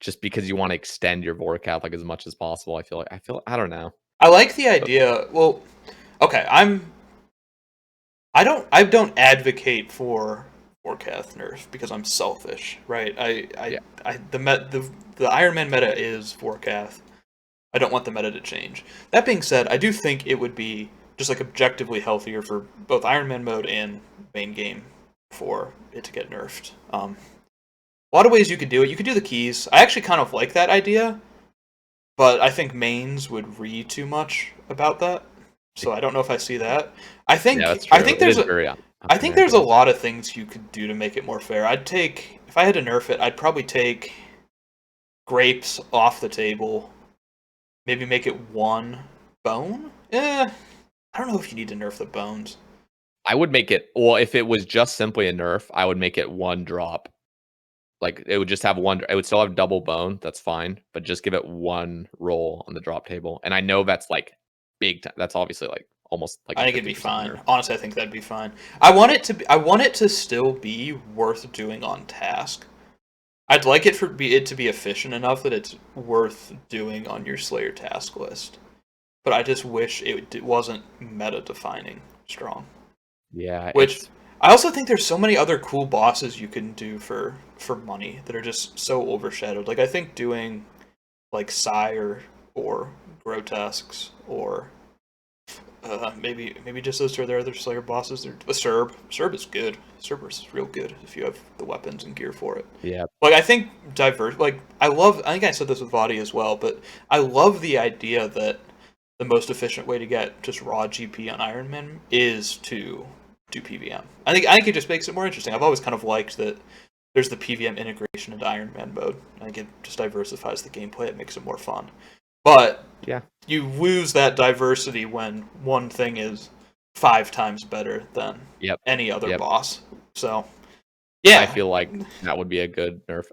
just because you want to extend your Vorkath like as much as possible. I don't know. I like the But idea. Well, okay, I don't advocate for Vorkath nerf because I'm selfish, right? yeah. The Iron Man meta is Vorkath. I don't want the meta to change. That being said, I do think it would be just like objectively healthier for both Iron Man mode and main game for it to get nerfed. A lot of ways you could do it. You could do the keys. I actually kind of like that idea, but I think mains would read too much about that. So I don't know if I see that. Yeah, that's I true. think It there's is a very I think there's a opinionated. lot of things you could do to make it more fair. I'd take if I had to nerf it, I'd probably take grapes off the table. Maybe make it one bone. I don't know if you need to nerf the bones. I would make it, well, if it was just simply a nerf, I would make it one drop. Like it would just have one, it would still have double bone. That's fine, but just give it one roll on the drop table. And I know that's like big time. That's obviously like almost like I a think it'd be 50% fine. nerf. Honestly, I think that'd be fine. I want it to still be worth doing on task. I'd like it to be efficient enough that it's worth doing on your Slayer task list. But I just wish it wasn't meta defining strong. Yeah, Which I also think there's so many other cool bosses you can do for money that are just so overshadowed. Like I think doing like Sire or Grotesques or Maybe just those two are their other Slayer bosses. They're a Serb. Serb is good. Serb is real good if you have the weapons and gear for it. Yeah. Like I think diverse. Like I think I said this with Vadi as well, but I love the idea that the most efficient way to get just raw GP on Ironman is to do PvM. I think it just makes it more interesting. I've always kind of liked that there's the PvM integration into Ironman mode. I think it just diversifies the gameplay. It makes it more fun. But Yeah. you lose that diversity when one thing is 5 times better than any other boss. So, yeah. I feel like that would be a good nerf.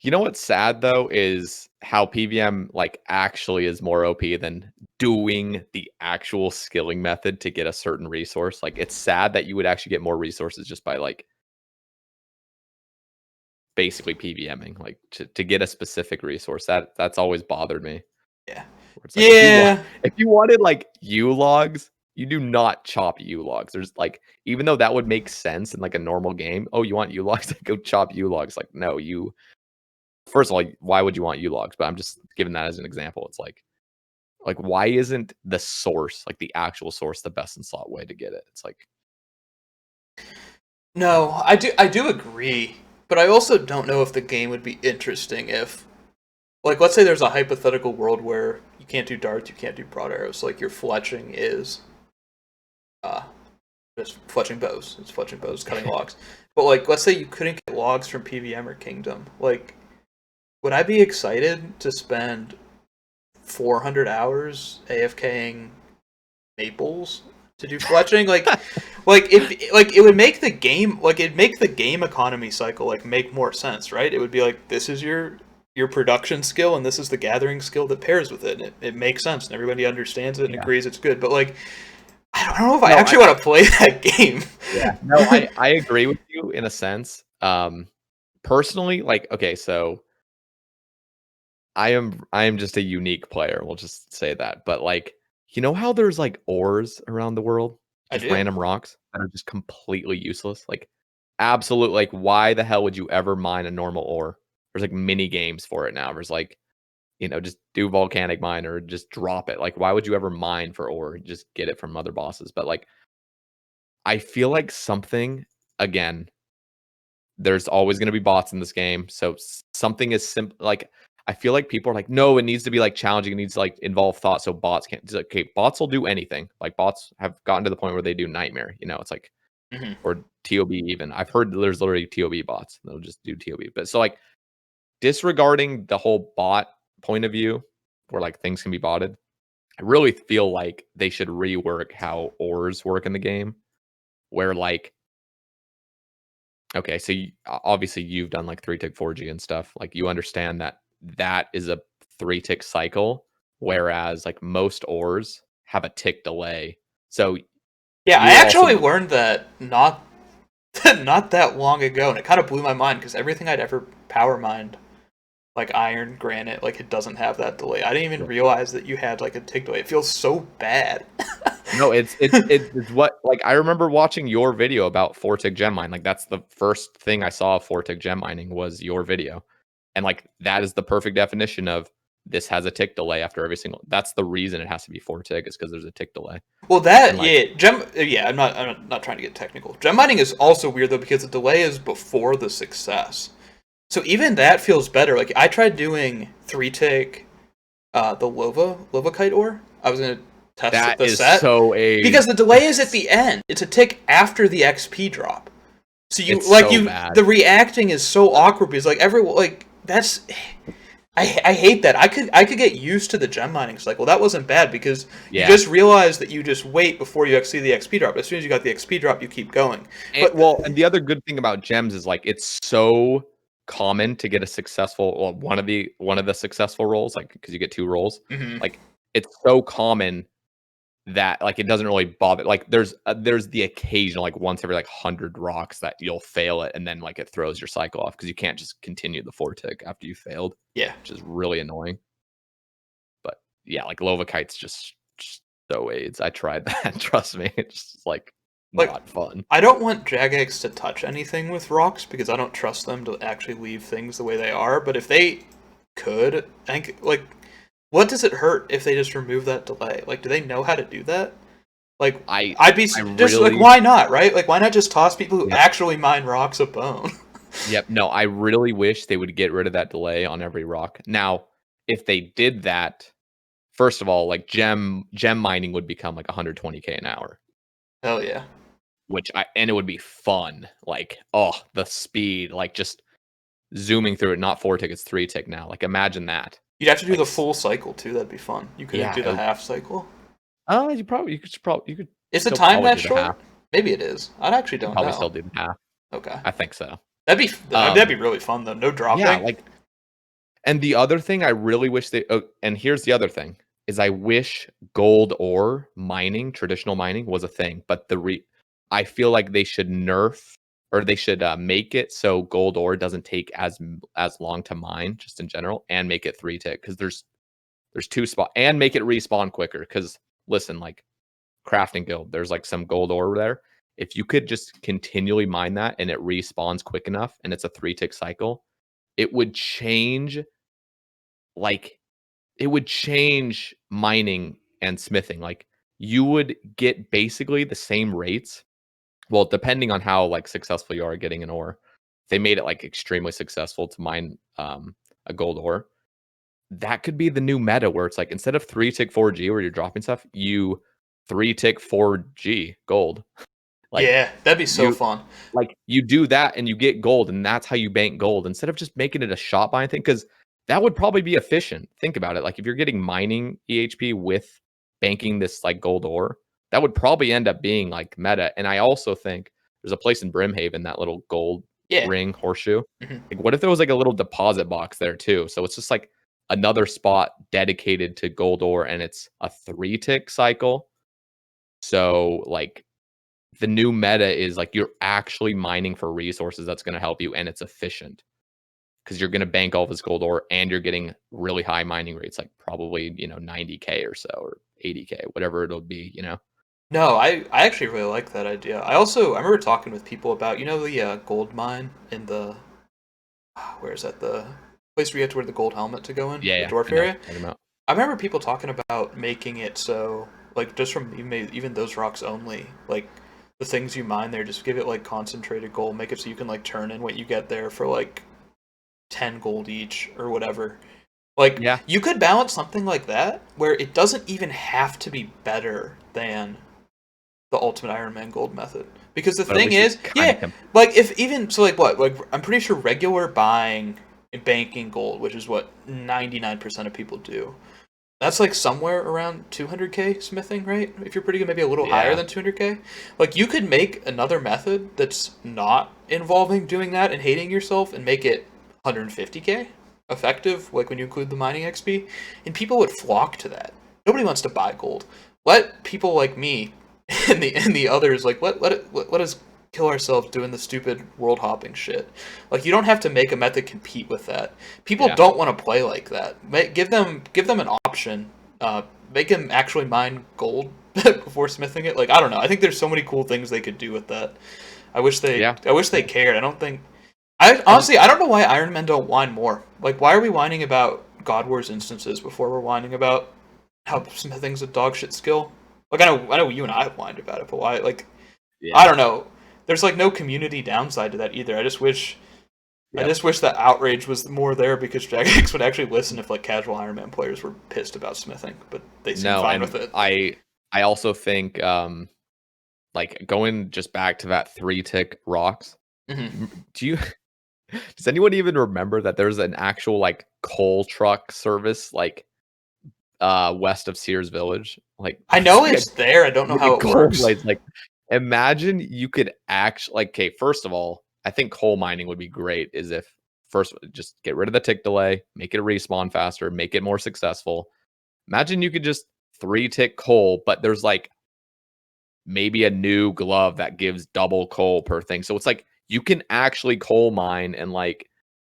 You know what's sad though is how PvM like actually is more OP than doing the actual skilling method to get a certain resource. Like it's sad that you would actually get more resources just by like basically PvMing, like to get a specific resource. That's always bothered me. Yeah. It's like, if you wanted like U logs, you do not chop U logs. There's like, even though that would make sense in like a normal game. Oh, you want U logs? Go chop U logs. Like, no, first of all, why would you want U logs? But I'm just giving that as an example. It's like why isn't the source, like the actual source, the best in slot way to get it? It's like, no, I do agree, but I also don't know if the game would be interesting if, like, let's say there's a hypothetical world where you can't do darts, you can't do broad arrows, like your fletching is just fletching bows. It's fletching bows, cutting logs. But like, let's say you couldn't get logs from PvM or Kingdom. Like, would I be excited to spend 400 hours AFKing Maples to do fletching? It would make the game it'd make the game economy cycle like make more sense, right? It would be like, this is your production skill and this is the gathering skill that pairs with it. And it makes sense and everybody understands it and agrees it's good. But like, I don't know if I actually want to play that game. Yeah, no, I agree with you in a sense. Personally, like, okay, so I am just a unique player. We'll just say that. But like, you know how there's like ores around the world, just random rocks that are just completely useless. Like, absolutely. Like, why the hell would you ever mine a normal ore? There's like mini games for it now. There's like, just do volcanic mine or just drop it. Like, why would you ever mine for ore? Just get it from other bosses. But like, I feel like something, again, there's always going to be bots in this game. So something is simple. Like, I feel like people are like, no, it needs to be like challenging. It needs to like involve thought. So bots can't. Like, okay, bots will do anything. Like bots have gotten to the point where they do nightmare. It's like, or TOB even. I've heard there's literally TOB bots. They'll just do TOB. But so like disregarding the whole bot point of view where like things can be botted, I really feel like they should rework how ores work in the game. Where like, okay, so obviously you've done like 3-tick 4G and stuff. Like you understand that is a 3-tick cycle, whereas like most ores have a tick delay. So yeah, I actually learned that not that long ago, and it kind of blew my mind because everything I'd ever power mined, like iron, granite, like it doesn't have that delay. I didn't even realize that you had like a tick delay. It feels so bad. No, it's what, like, I remember watching your video about 4-tick gem mine. Like that's the first thing I saw of 4-tick gem mining was your video. And like that is the perfect definition of this has a tick delay after every single. That's the reason it has to be 4-tick is because there's a tick delay. Well, I'm not trying to get technical. Gem mining is also weird though because the delay is before the success. So even that feels better. Like I tried doing 3-tick the lova kite ore. I was gonna test that the is set so because the delay is at the end. It's a tick after the XP drop. So the reacting is so awkward because that's. I hate that. I could get used to the gem mining cycle. That wasn't bad because you just realize that you just wait before you see the XP drop. As soon as you got the XP drop, you keep going. And the other good thing about gems is like it's so common to get a successful, one of the successful rolls, like because you get 2 rolls. Mm-hmm. Like it's so common that like it doesn't really bother. Like there's the occasional like once every like 100 rocks that you'll fail it and then like it throws your cycle off because you can't just continue the 4-tick after you failed. Yeah, which is really annoying. But yeah, like lova kite's just so aids. I tried that. Trust me, it's just like not fun. I don't want Jagex to touch anything with rocks because I don't trust them to actually leave things the way they are. But if they could, I think, like, what does it hurt if they just remove that delay? Like, do they know how to do that? Like, I I'd be I just like, really why not, right? Like, why not just toss people who Yep. actually mine rocks a bone? Yep. No, I really wish they would get rid of that delay on every rock. Now, if they did that, first of all, like gem mining would become like 120K an hour, Hell yeah. and it would be fun. Like, oh, the speed, like just zooming through it, not 4 tick, it's 3 tick now. Like, imagine that. You'd have to do Like, the full cycle too. That'd be fun. You couldn't yeah, do the half cycle. you could Is the still time probably that do the half. short? Maybe it is. I actually You could don't probably know. still do the half. Okay. I think so. That'd be really fun though. No Yeah, dropping. like, and the other thing I really wish and here's the other thing, is I wish gold ore mining, traditional mining was a thing, but I feel like they should nerf, or they should make it so gold ore doesn't take as long to mine just in general, and make it 3 tick, because there's two spot, and make it respawn quicker, because listen, like crafting guild, there's like some gold ore there. If you could just continually mine that and it respawns quick enough and it's a 3 tick cycle, it would change, like it would change mining and smithing. Like, you would get basically the same rates. Well, depending on how like successful you are getting an ore. If they made it like extremely successful to mine a gold ore, that could be the new meta, where it's like, instead of 3 tick 4G where you're dropping stuff, you 3 tick 4G gold. Like, Yeah, that'd be so you fun. you do that and you get gold, and that's how you bank gold, instead of just making it a shot buying thing, because that would probably be efficient. Think about it. Like, if you're getting mining EHP with banking this like gold ore, that would probably end up being like meta. And I also think there's a place in Brimhaven, that little gold Yeah. ring horseshoe. hmm Like, what if there was like a little deposit box there too? So it's just like another spot dedicated to gold ore, and it's a 3 tick cycle. So like, the new meta is like, you're actually mining for resources that's going to help you, and it's efficient, because you're going to bank all this gold ore and you're getting really high mining rates, like probably 90K or so, or 80K, whatever it'll be. No, I actually really like that idea. I remember talking with people about the gold mine in the where is that, the place where you have to wear the gold helmet to go in, Yeah, the yeah, dwarf I know what area. you're talking about. I remember people talking about making it so, like, just from even those rocks only, like the things you mine there, just give it like concentrated gold, make it so you can like turn in what you get there for like 10 gold each or whatever. Like, Yeah, you could balance something like that where it doesn't even have to be better than the ultimate Ironman gold method. Because the but at thing least it's is, kind yeah, of like if even so, like what, like I'm pretty sure regular buying and banking gold, which is what 99% of people do, that's like somewhere around 200k smithing, right? If you're pretty good, maybe a little higher yeah, than 200k. Like, you could make another method that's not involving doing that and hating yourself and make it 150k effective, like when you include the mining XP, and people would flock to that. Nobody wants to buy gold. Let people like me and the others, like, let us kill ourselves doing the stupid world hopping shit. Like, you don't have to make a method compete with that. People yeah. don't want to play like that. Give them an option. Make them actually mine gold before smithing it. Like, I don't know. I think there's so many cool things they could do with that. Yeah. I wish they cared. I don't think. I And honestly, I don't know why Iron Men don't whine more. Like, why are we whining about God Wars instances before we're whining about how smithing's a dog shit skill? Like, I know you and I have whined about it, but why? Like, I yeah, don't know. There's like no community downside to that either. I yep. just wish that outrage was more there, because Jagex would actually listen if like casual Iron Man players were pissed about smithing, but they seem No, fine and with it. I also think, like, going just back to that 3 tick rocks. hmm Do you Does anyone even remember that there's an actual like coal truck service, like west of Sears Village? Like, I it's know like it's there. I don't know a how it coal works. blades. Like, imagine you could actually, like, okay, first of all, I think coal mining would be great, is if first just get rid of the tick delay, make it respawn faster, make it more successful. Imagine you could just 3 tick coal, but there's like maybe a new glove that gives double coal per thing. So it's like you can actually coal mine, and like,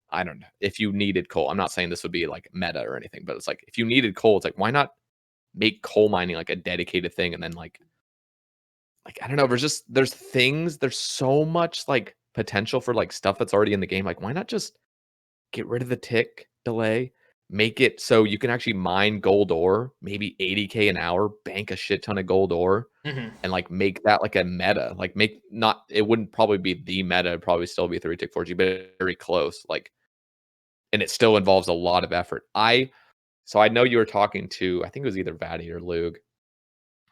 I don't know, if you needed coal. I'm not saying this would be like meta or anything, but it's like, if you needed coal, it's like, why not make coal mining like a dedicated thing? And then I don't know, there's so much like potential for like stuff that's already in the game. Like, why not just get rid of the tick delay, make it so you can actually mine gold ore, maybe 80K an hour, bank a shit ton of gold ore, Mm-hmm. and like make that like a meta. Like make not it wouldn't probably be the meta, it'd probably still be 3-tick 4G, but very close. Like, and it still involves a lot of effort. So I know you were talking to, I think it was either Vatty or Lug,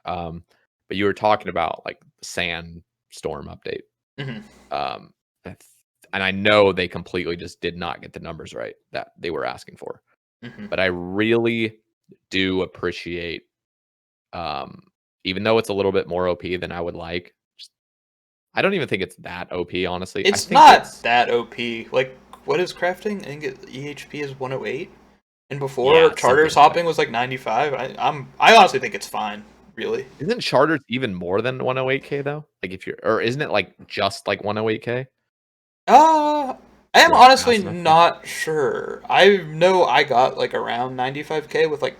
but you were talking about like the Sandstorm update. Mm-hmm. Um, and I know they completely just did not get the numbers right that they were asking for. Mm-hmm. But I really do appreciate, um, even though it's a little bit more OP than I would like. I don't even think it's that OP, honestly. I It's think not it's that OP. Like, what is crafting? I think EHP is 108, and before yeah, something charters like that. hopping was like 95. I honestly think it's fine. Really. Isn't charters even more than 108K though? Like if you're, or isn't it like just like 108K? Uh, I am You're like honestly fast enough to get it? not sure. I know I got like around 95K with like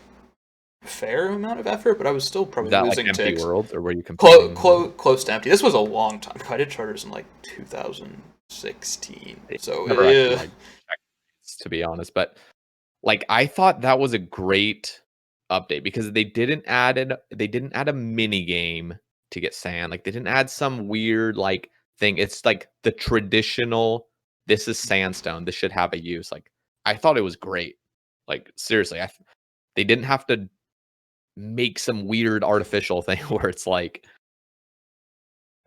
a fair amount of effort, but I was still Is probably that like losing empty ticks. worlds or were you competing? Close to empty. This was a long time ago. I did charters in like 2016. I So never actually yeah. like checked, to be honest, but like I thought that was a great update because they didn't add a mini game to get sand. Like they didn't add some weird like thing. It's like the traditional, this is sandstone. This should have a use. Like I thought it was great. Like seriously, they didn't have to make some weird artificial thing where it's like,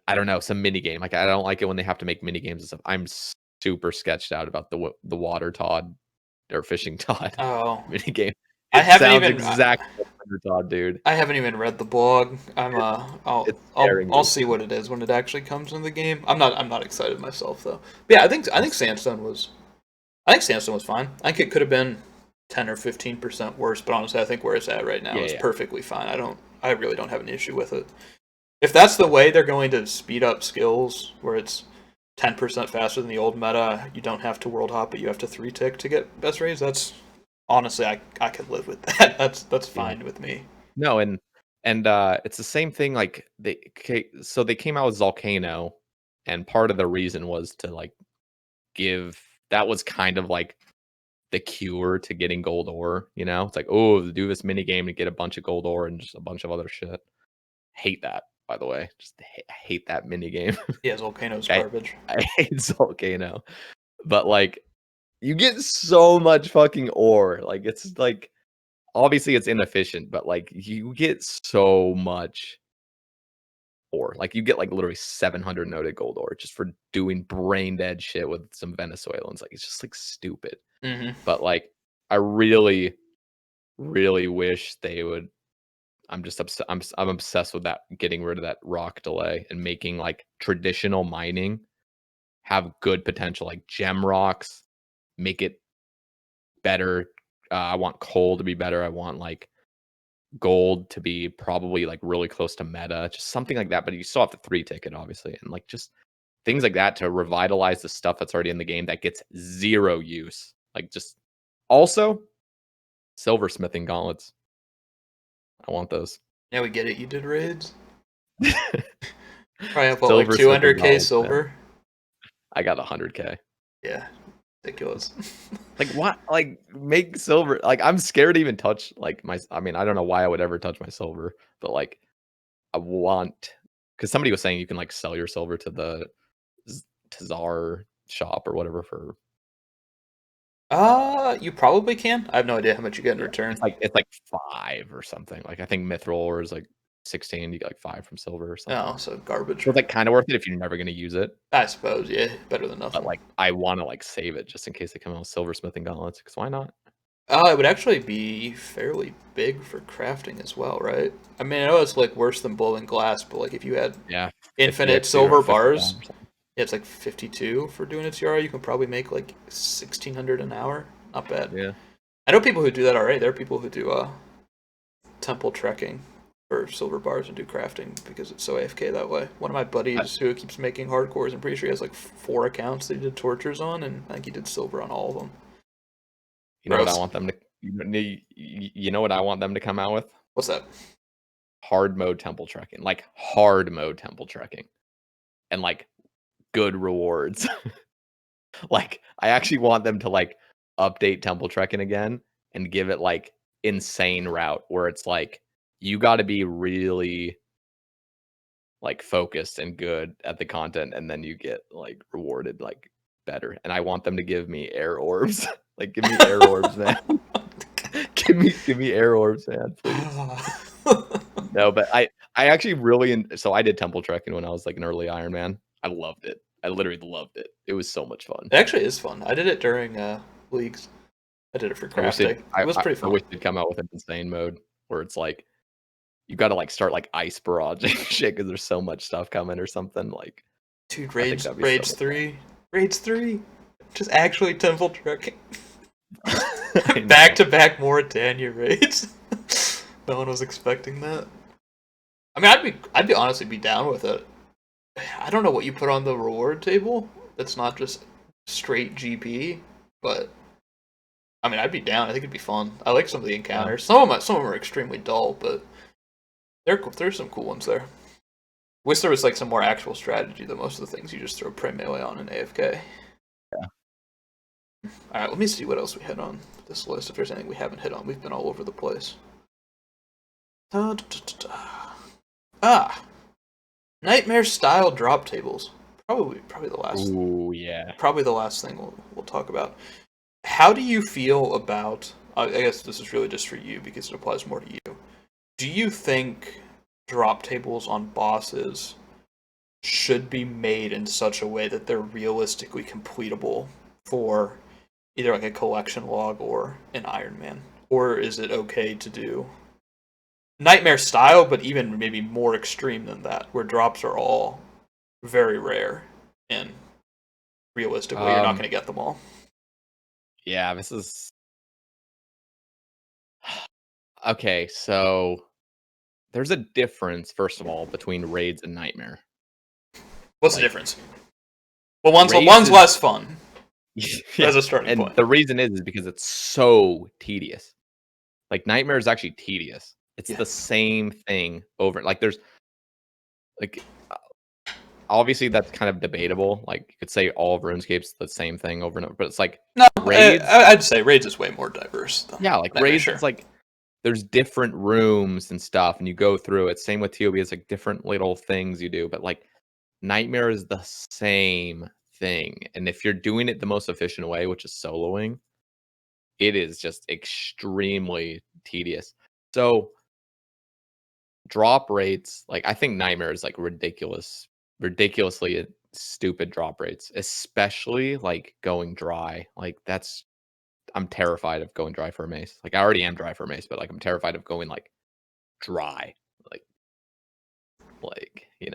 I don't know, some mini game. Like I don't like it when they have to make mini games and stuff. I'm super sketched out about the water Todd or fishing Todd Oh, mini game. I It haven't sounds even. exactly like Wonder Todd, dude. I haven't even read the blog. It's scaring I'll me. see what it is when it actually comes in the game. I'm not excited myself though. But yeah, I I'm think Sandstone was fine. I think it could have been 10 or 15% worse, but honestly, I think where it's at right now yeah, is yeah. perfectly fine. I really don't have an issue with it. If that's the way they're going to speed up skills, where it's 10% faster than the old meta, you don't have to world hop, but you have to 3-tick to get best raise. That's honestly, I could live with that. That's Yeah. fine with me. No, and it's the same thing. Like so they came out with Volcano, and part of the reason was to like give that was kind of like the cure to getting gold ore. You know, it's like, oh, do this mini game to get a bunch of gold ore and just a bunch of other shit. Hate that, by the way. Just hate that mini game. Yeah, Volcano's I garbage. I hate Volcano, but like you get so much fucking ore. Like it's like obviously it's inefficient, but like you get so much ore. Like you get like literally 700 noted gold ore just for doing brain dead shit with some Venezuelans. Like it's just like stupid. Hmm. But like I really, really wish they would. I'm just I'm obsessed with that, getting rid of that rock delay and making like traditional mining have good potential, like gem rocks, make it better. I want coal to be better. I want like gold to be probably like really close to meta, just something like that. But you still have to 3-tick it, obviously, and like just things like that to revitalize the stuff that's already in the game that gets zero use. Like just also silversmithing gauntlets. I want those. Yeah, we get it. You did raids. Probably have what, like Silversmithing 200K gauntlets, man. silver. I got 100K. Yeah, ridiculous. Like what? Like make silver. Like I'm scared to even touch like my. I mean, I don't know why I would ever touch my silver, but like I want, because somebody was saying you can like sell your silver to the Tazar shop or whatever for You probably can. I have no idea how much you get in yeah. return. It's like 5 or something. Like I think mithril ore is like 16. You get like 5 from silver or something. Oh, so garbage. So it's like kind of worth it if you're never gonna use it. I suppose. Yeah, better than But nothing. like I want to like save it just in case they come out with silversmithing gauntlets. Because why not? It would actually be fairly big for crafting as well, right? I mean, I know it's like worse than blowing glass, but like if you had Yeah, 50 infinite XP or silver 55 bars, or something. yeah, it's like 52 for doing a TR. You can probably make like 1600 an hour. Not bad. Yeah. I know people who do that already. There are people who do temple trekking for silver bars and do crafting because it's so AFK that way. One of my buddies who keeps making hardcores, I'm pretty sure he has like 4 accounts that he did tortures on, and I think he did silver on all of them. You know what I Gross. want them to you know what I want them to come out with? What's that? Hard mode temple trekking. Like hard mode temple trekking. And like good rewards. Like I actually want them to like update temple trekking again and give it like insane route where it's like you got to be really like focused and good at the content, and then you get like rewarded like better. And I want them to give me air orbs. Like give me air orbs, man. give me air orbs, man, please. No, but I actually really so I did temple trekking when I was like an early Ironman. I loved it. I literally loved it. It was so much fun. It actually is fun. I did it during leagues. I did it for crafting. It was pretty fun. I wish they'd come out with an insane mode where it's like you got to like start like ice barrage and shit because there's so much stuff coming or something like. Dude, raids 3, just actually temple trekking. Back to back Mauritania raids. No one was expecting that. I mean, I'd be honestly be down with it. I don't know what you put on the reward table. That's not just straight GP, but I mean, I'd be down. I think it'd be fun. I like some of the encounters. Some of them are extremely dull, but there's some cool ones there. Wish there was like some more actual strategy than most of the things you just throw prey melee on in AFK. Yeah. All right, let me see what else we hit on this list. If there's anything we haven't hit on, we've been all over the place. Nightmare style drop tables. Probably the last. Ooh, yeah. Probably the last thing we'll talk about. How do you feel about? I guess this is really just for you because it applies more to you. Do you think drop tables on bosses should be made in such a way that they're realistically completable for either like a collection log or an Ironman? Or is it okay to do Nightmare style, but even maybe more extreme than that, where drops are all very rare and realistically you're not going to get them all? Yeah, this is okay. So there's a difference, first of all, between raids and Nightmare. What's the difference? Well, one's less fun. Yeah, as a starting point. The reason is because it's so tedious. Like Nightmare is actually tedious. It's the same thing over. Like there's like obviously that's kind of debatable. Like you could say all of RuneScape's the same thing over and over, but it's like no, raids. I'd say raids is way more diverse. Yeah, like raids is like there's different rooms and stuff, and you go through it. Same with TOB, it's like different little things you do, but like Nightmare is the same thing. And if you're doing it the most efficient way, which is soloing, it is just extremely tedious. So drop rates, like I think Nightmare is like ridiculously stupid drop rates, especially like going dry. Like I'm terrified of going dry for a mace. Like I already am dry for a mace, but like I'm terrified of going like dry, like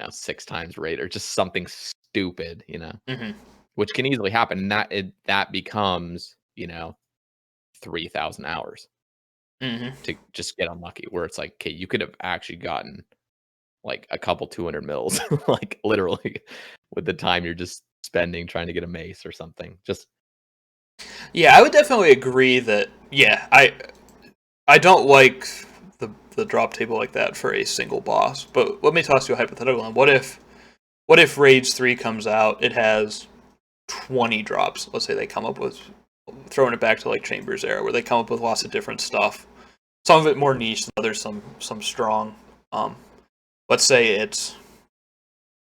6 times rate or just something stupid, which can easily happen. And that becomes 3,000 hours to just get unlucky. Where it's like, okay, you could have actually gotten like a couple 200 mils, like literally, with the time you're just spending trying to get a mace or something. Yeah, I would definitely agree that. Yeah, I don't like the drop table like that for a single boss. But let me toss you a hypothetical one. What if Raids 3 comes out? It has 20 drops. Let's say they come up with, throwing it back to like Chambers era, where they come up with lots of different stuff. Some of it more niche, others some strong. Let's say it's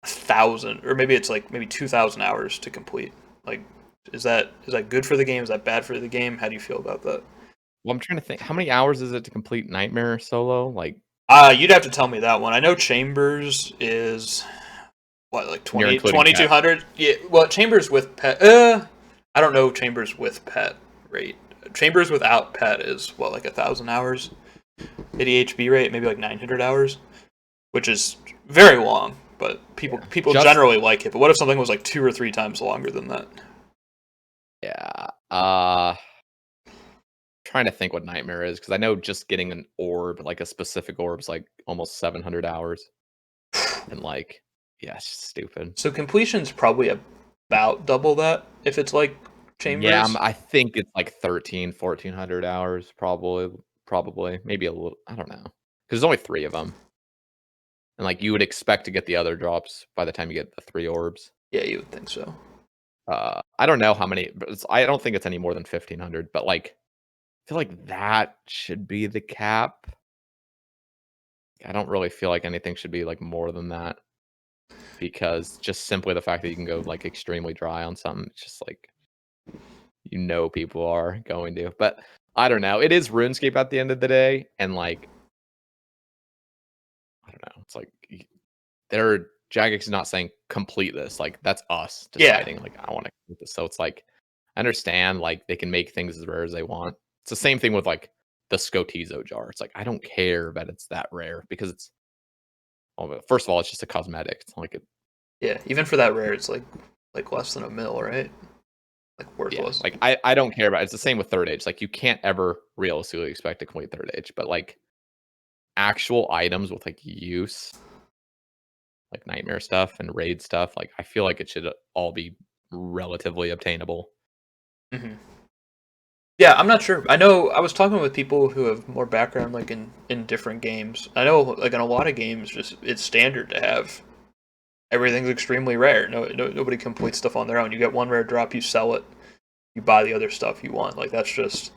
1,000, or maybe it's like 2,000 hours to complete. Like, is that good for the game? Is that bad for the game? How do you feel about that? Well, I'm trying to think. How many hours is it to complete Nightmare solo? Like, you'd have to tell me that one. I know Chambers is what, like 2,200. Yeah. Well, Chambers with pet. I don't know Chambers with pet rate. Chambers without pet is what, like 1,000 hours. 80 HP rate, maybe like 900 hours, which is very long. But people generally like it. But what if something was like 2 or 3 times longer than that? Yeah. Trying to think what Nightmare is, because I know just getting an orb, like a specific orb, is like almost 700 hours. And like, yeah, it's just stupid. So completion's probably about double that if it's like Chambers. Yeah, I think it's like 1,400 hours, probably, maybe a little. I don't know, because there's only 3 of them. And like you would expect to get the other drops by the time you get the 3 orbs. Yeah, you would think so. I don't know how many, but I don't think it's any more than 1,500. But like, feel like that should be the cap. I don't really feel like anything should be like more than that because just simply the fact that you can go like extremely dry on something, it's just like people are going to. But I don't know. It is RuneScape at the end of the day, and like I don't know. It's like Jagex is not saying complete this. Like that's us deciding. Like I want to complete this. So it's like I understand like they can make things as rare as they want. It's the same thing with like the Scotizo jar. It's like I don't care that it's that rare because it's first of all, it's just a cosmetic. It's not like it. Yeah, even for that rare, it's like less than a mil, right? Like worthless. Yeah, like I don't care about it. It's the same with third age. Like you can't ever realistically expect to complete third age, but like actual items with like use, like nightmare stuff and raid stuff, like I feel like it should all be relatively obtainable. Mm-hmm. Yeah, I'm not sure. I know I was talking with people who have more background like in different games. I know like in a lot of games, just it's standard to have everything's extremely rare. Nobody completes stuff on their own. You get one rare drop, you sell it, you buy the other stuff you want. Like that's just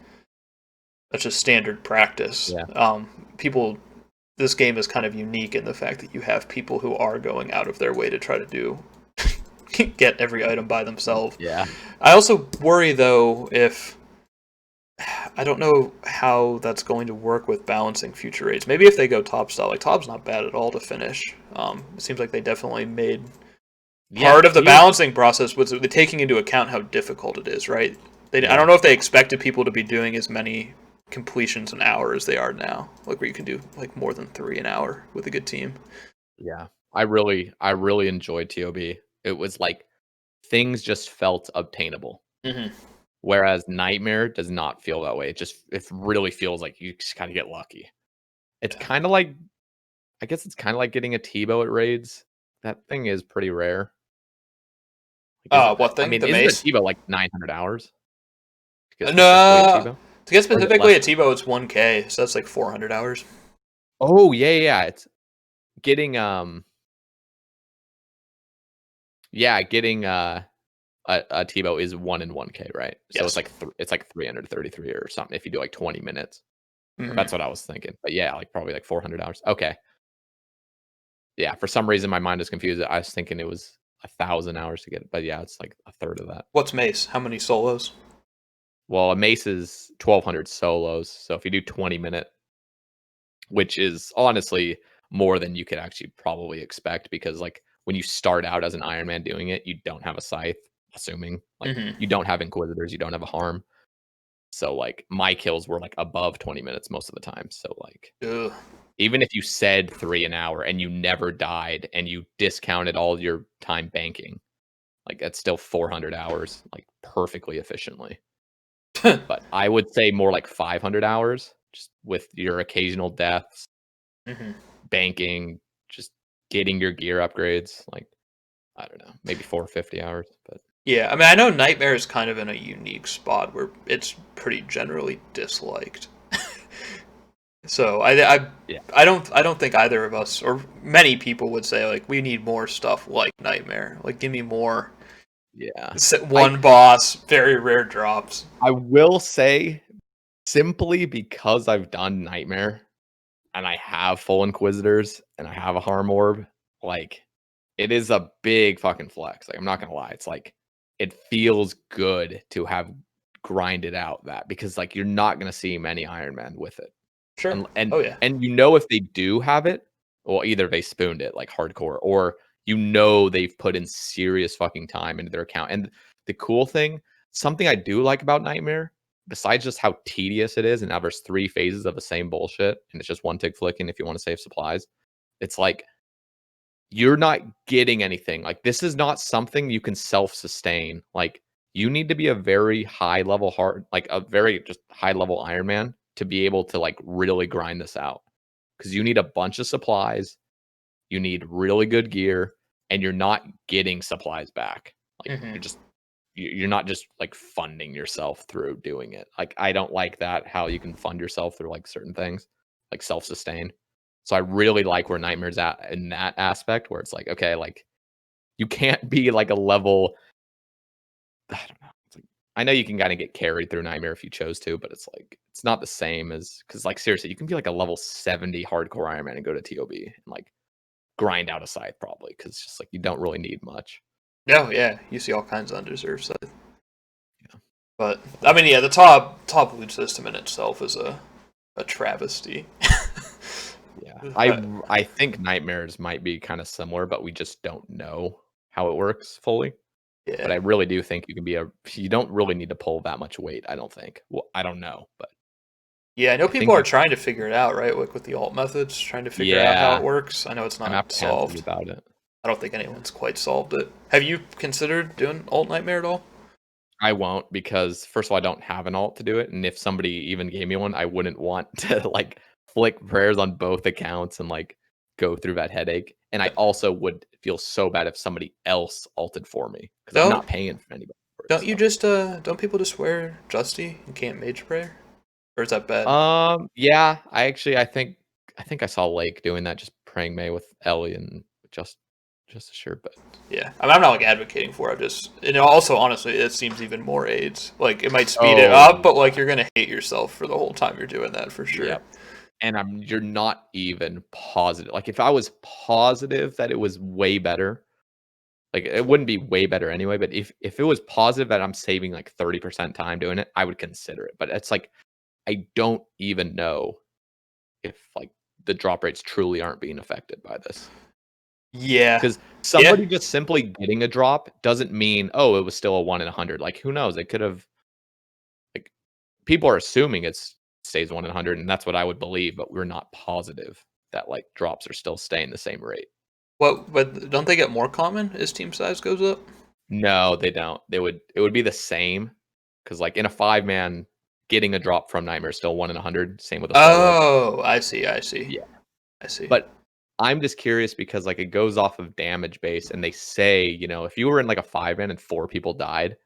standard practice. Yeah. This game is kind of unique in the fact that you have people who are going out of their way to try to do get every item by themselves. Yeah. I also worry though if I don't know how that's going to work with balancing future raids. Maybe if they go top style, like top's not bad at all to finish. It seems like they definitely made part of the balancing process was taking into account how difficult it is, right? I don't know if they expected people to be doing as many completions an hour as they are now, like where you can do like more than 3 an hour with a good team. Yeah, I really enjoyed TOB. It was like things just felt obtainable. Mm-hmm. Whereas Nightmare does not feel that way. It really feels like you just kind of get lucky. It's kind of like, I guess it's kind of like getting a Tebow at raids. That thing is pretty rare. What thing? I mean, the isn't mace? a Tebow like 900 hours? No, to get specifically a Tebow, it's 1K, so that's like 400 hours. Oh yeah. It's getting getting a Tebow is 1 in 1K, right? So Yes. it's like 333 or something if you do like 20 minutes. Mm-hmm. That's what I was thinking. But yeah, like probably like 400 hours. Okay. Yeah, for some reason my mind is confused. I was thinking it was 1,000 hours to get it, but yeah, it's like a third of that. What's mace? How many solos? Well, a mace is 1,200 solos. So if you do 20-minute, which is honestly more than you could actually probably expect because like when you start out as an Ironman doing it, you don't have a scythe, assuming like you don't have inquisitors, you don't have a harm. So like my kills were like above 20 minutes most of the time. So like Ugh. even if you said 3 an hour and you never died and you discounted all your time banking, like that's still 400 hours, like perfectly efficiently. But I would say more like 500 hours just with your occasional deaths, banking, just getting your gear upgrades. Like, I don't know, maybe 450 hours. But yeah, I mean, I know Nightmare is kind of in a unique spot where it's pretty generally disliked. So I don't think either of us or many people would say like we need more stuff like Nightmare. Like give me more. Yeah. One boss, very rare drops. I will say simply because I've done Nightmare and I have full Inquisitors and I have a Harm Orb, like it is a big fucking flex. Like I'm not gonna lie. It's like it feels good to have grinded out that because like you're not gonna see many Ironmen with it. Sure. And Oh yeah. and if they do have it, well, either they spooned it like hardcore, or they've put in serious fucking time into their account. And the cool thing, something I do like about Nightmare, besides just how tedious it is, and now there's 3 phases of the same bullshit, and it's just one tick flicking if you want to save supplies. It's like you're not getting anything. Like this is not something you can self-sustain. Like you need to be a very high level like a very just high level Iron Man to be able to like really grind this out. Because you need a bunch of supplies, you need really good gear, and you're not getting supplies back. Like you're not just like funding yourself through doing it. Like I don't like that how you can fund yourself through like certain things, like self-sustain. So I really like where Nightmare's at in that aspect, where it's like, okay, like you can't be like a level, I don't know, it's like I know you can kind of get carried through Nightmare if you chose to, but it's like it's not the same as because like seriously, you can be like a level 70 hardcore Ironman and go to TOB and like grind out a scythe probably because it's just like you don't really need much. No, yeah, you see all kinds of undeserved stuff. Yeah. But I mean, yeah, the top loot system in itself is a travesty. Yeah, I think Nightmares might be kind of similar, but we just don't know how it works fully. But I Yeah, really do think you don't really need to pull that much weight. I don't think. Well, I don't know, but yeah, I know I people think are trying to figure it out, right? Like with the alt methods, trying to figure out how it yeah, works. I know it's I'm not apprehensive solved. about it. I don't think anyone's quite solved it. Have you considered doing alt nightmare at all? I won't because first of all, I don't have an alt to do it, and if somebody even gave me one, I wouldn't want to like flick prayers on both accounts and like go through that headache. And I also would feel so bad if somebody else alted for me because I'm Don't not paying for anybody for it. don't you So. just don't people just wear Justy and can't mage prayer? Or is that bad? Yeah, I think I saw Lake doing that, just praying May with Ellie and just a shirt, but Yeah, I mean, I'm not like advocating for it. I'm just, and also honestly, it seems even more aids. Like it might speed it up, oh but like you're gonna hate yourself for the whole time you're doing that for sure. yeah, and you're not even positive. Like if I was positive that it was way better, like it wouldn't be way better anyway. But if it was positive that I'm saving like 30% time doing it, I would consider it. But it's like I don't even know if like the drop rates truly aren't being affected by this. Yeah, Because yeah. somebody just simply getting a drop doesn't mean, oh, it was still a 1 in 100. Like, who knows? It could have, like, people are assuming it stays 1 in 100, and that's what I would believe, but we're not positive that, like, drops are still staying the same rate. What? But don't they get more common as team size goes up? No, they don't. It would be the same. Because, like, in a 5-man, getting a drop from Nightmare is still 1 in 100. Same with a solo. Oh, I see. I see. Yeah. I see. But I'm just curious because, like, it goes off of damage base, and they say, if you were in, like, a 5-man and 4 people died,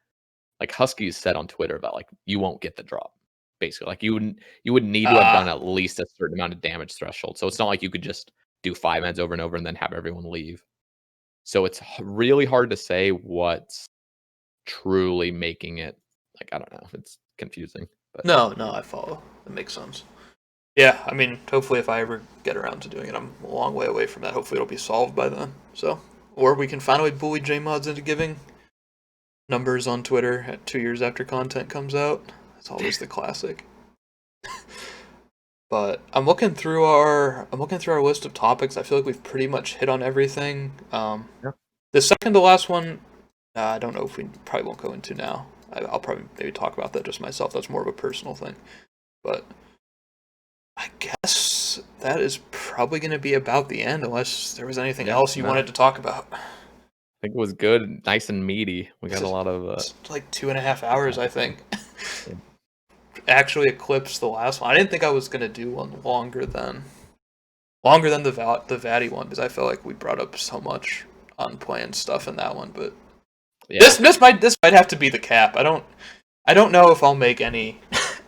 like Huskies said on Twitter about like you won't get the drop. Basically, like you would need to have done Ah, at least a certain amount of damage threshold. So it's not like you could just do 5 ends over and over and then have everyone leave. So it's really hard to say what's truly making it like I don't know. It's confusing, but no, I follow. That makes sense. Yeah, I mean, hopefully, if I ever get around to doing it, I'm a long way away from that. Hopefully, it'll be solved by then. So, or we can finally bully JMods into giving numbers on Twitter at 2 years after content comes out. It's always the classic. But I'm looking through our list of topics. I feel like we've pretty much hit on everything. yeah. The second to last one, I don't know if we probably won't go into now. I'll probably maybe talk about that just myself. That's more of a personal thing. But I guess that is probably going to be about the end, unless there was anything Yeah, else you no, wanted to talk about. I think it was good, nice and meaty. We This got a is lot of it's like 2.5 hours, detail. I think. Yeah. Actually eclipsed the last one. I didn't think I was going to do one longer than the Vati one because I felt like we brought up so much unplanned stuff in that one. But Yeah. this might have to be the cap. I don't know if I'll make any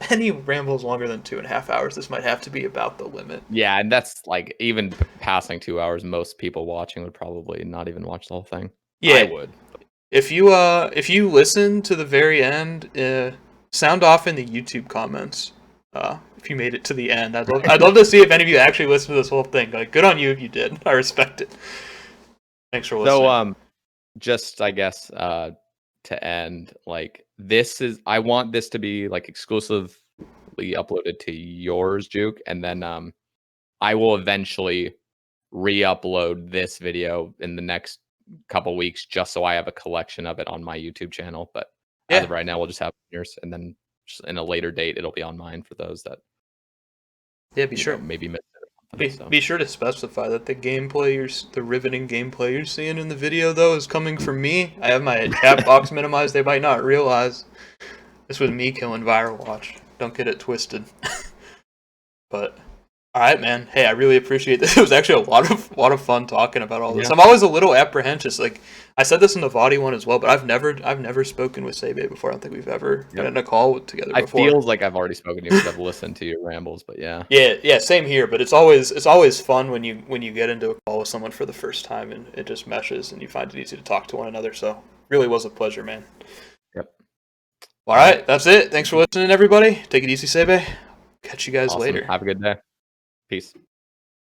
any rambles longer than 2.5 hours. This might have to be about the limit. Yeah, and that's like even passing 2 hours, most people watching would probably not even watch the whole thing. I Yeah, would. if you listen to the very end, sound off in the YouTube comments. If you made it to the end, I'd love to see if any of you actually listened to this whole thing. Like, good on you if you did. I respect it. Thanks for listening. So just I guess to end, like I want this to be like exclusively uploaded to yours, Juke, and then I will eventually re-upload this video in the next couple weeks just so I have a collection of it on my YouTube channel. But as Yeah, of right now, we'll just have yours, and then just in a later date, it'll be on mine for those that yeah. Be sure. maybe missed it or something. So Be sure to specify that the riveting gameplay you're seeing in the video, though, is coming from me. I have my chat box minimized. They might not realize this was me killing Viral Watch. Don't get it twisted. But all right, man. Hey, I really appreciate this. It was actually a lot of fun talking about all this. yeah, I'm always a little apprehensive. Like I said this in the Vadi one as well, but I've never spoken with Sae Bae before. I don't think we've ever been yep. in a call together I before. feels like I've already spoken to you because I've listened to your rambles, but yeah. Yeah, same here. But it's always fun when you get into a call with someone for the first time and it just meshes and you find it easy to talk to one another. So really was a pleasure, man. Yep. All right, that's it. Thanks for listening, everybody. Take it easy, Sae Bae. Catch you guys Awesome. later. Have a good day. Peace.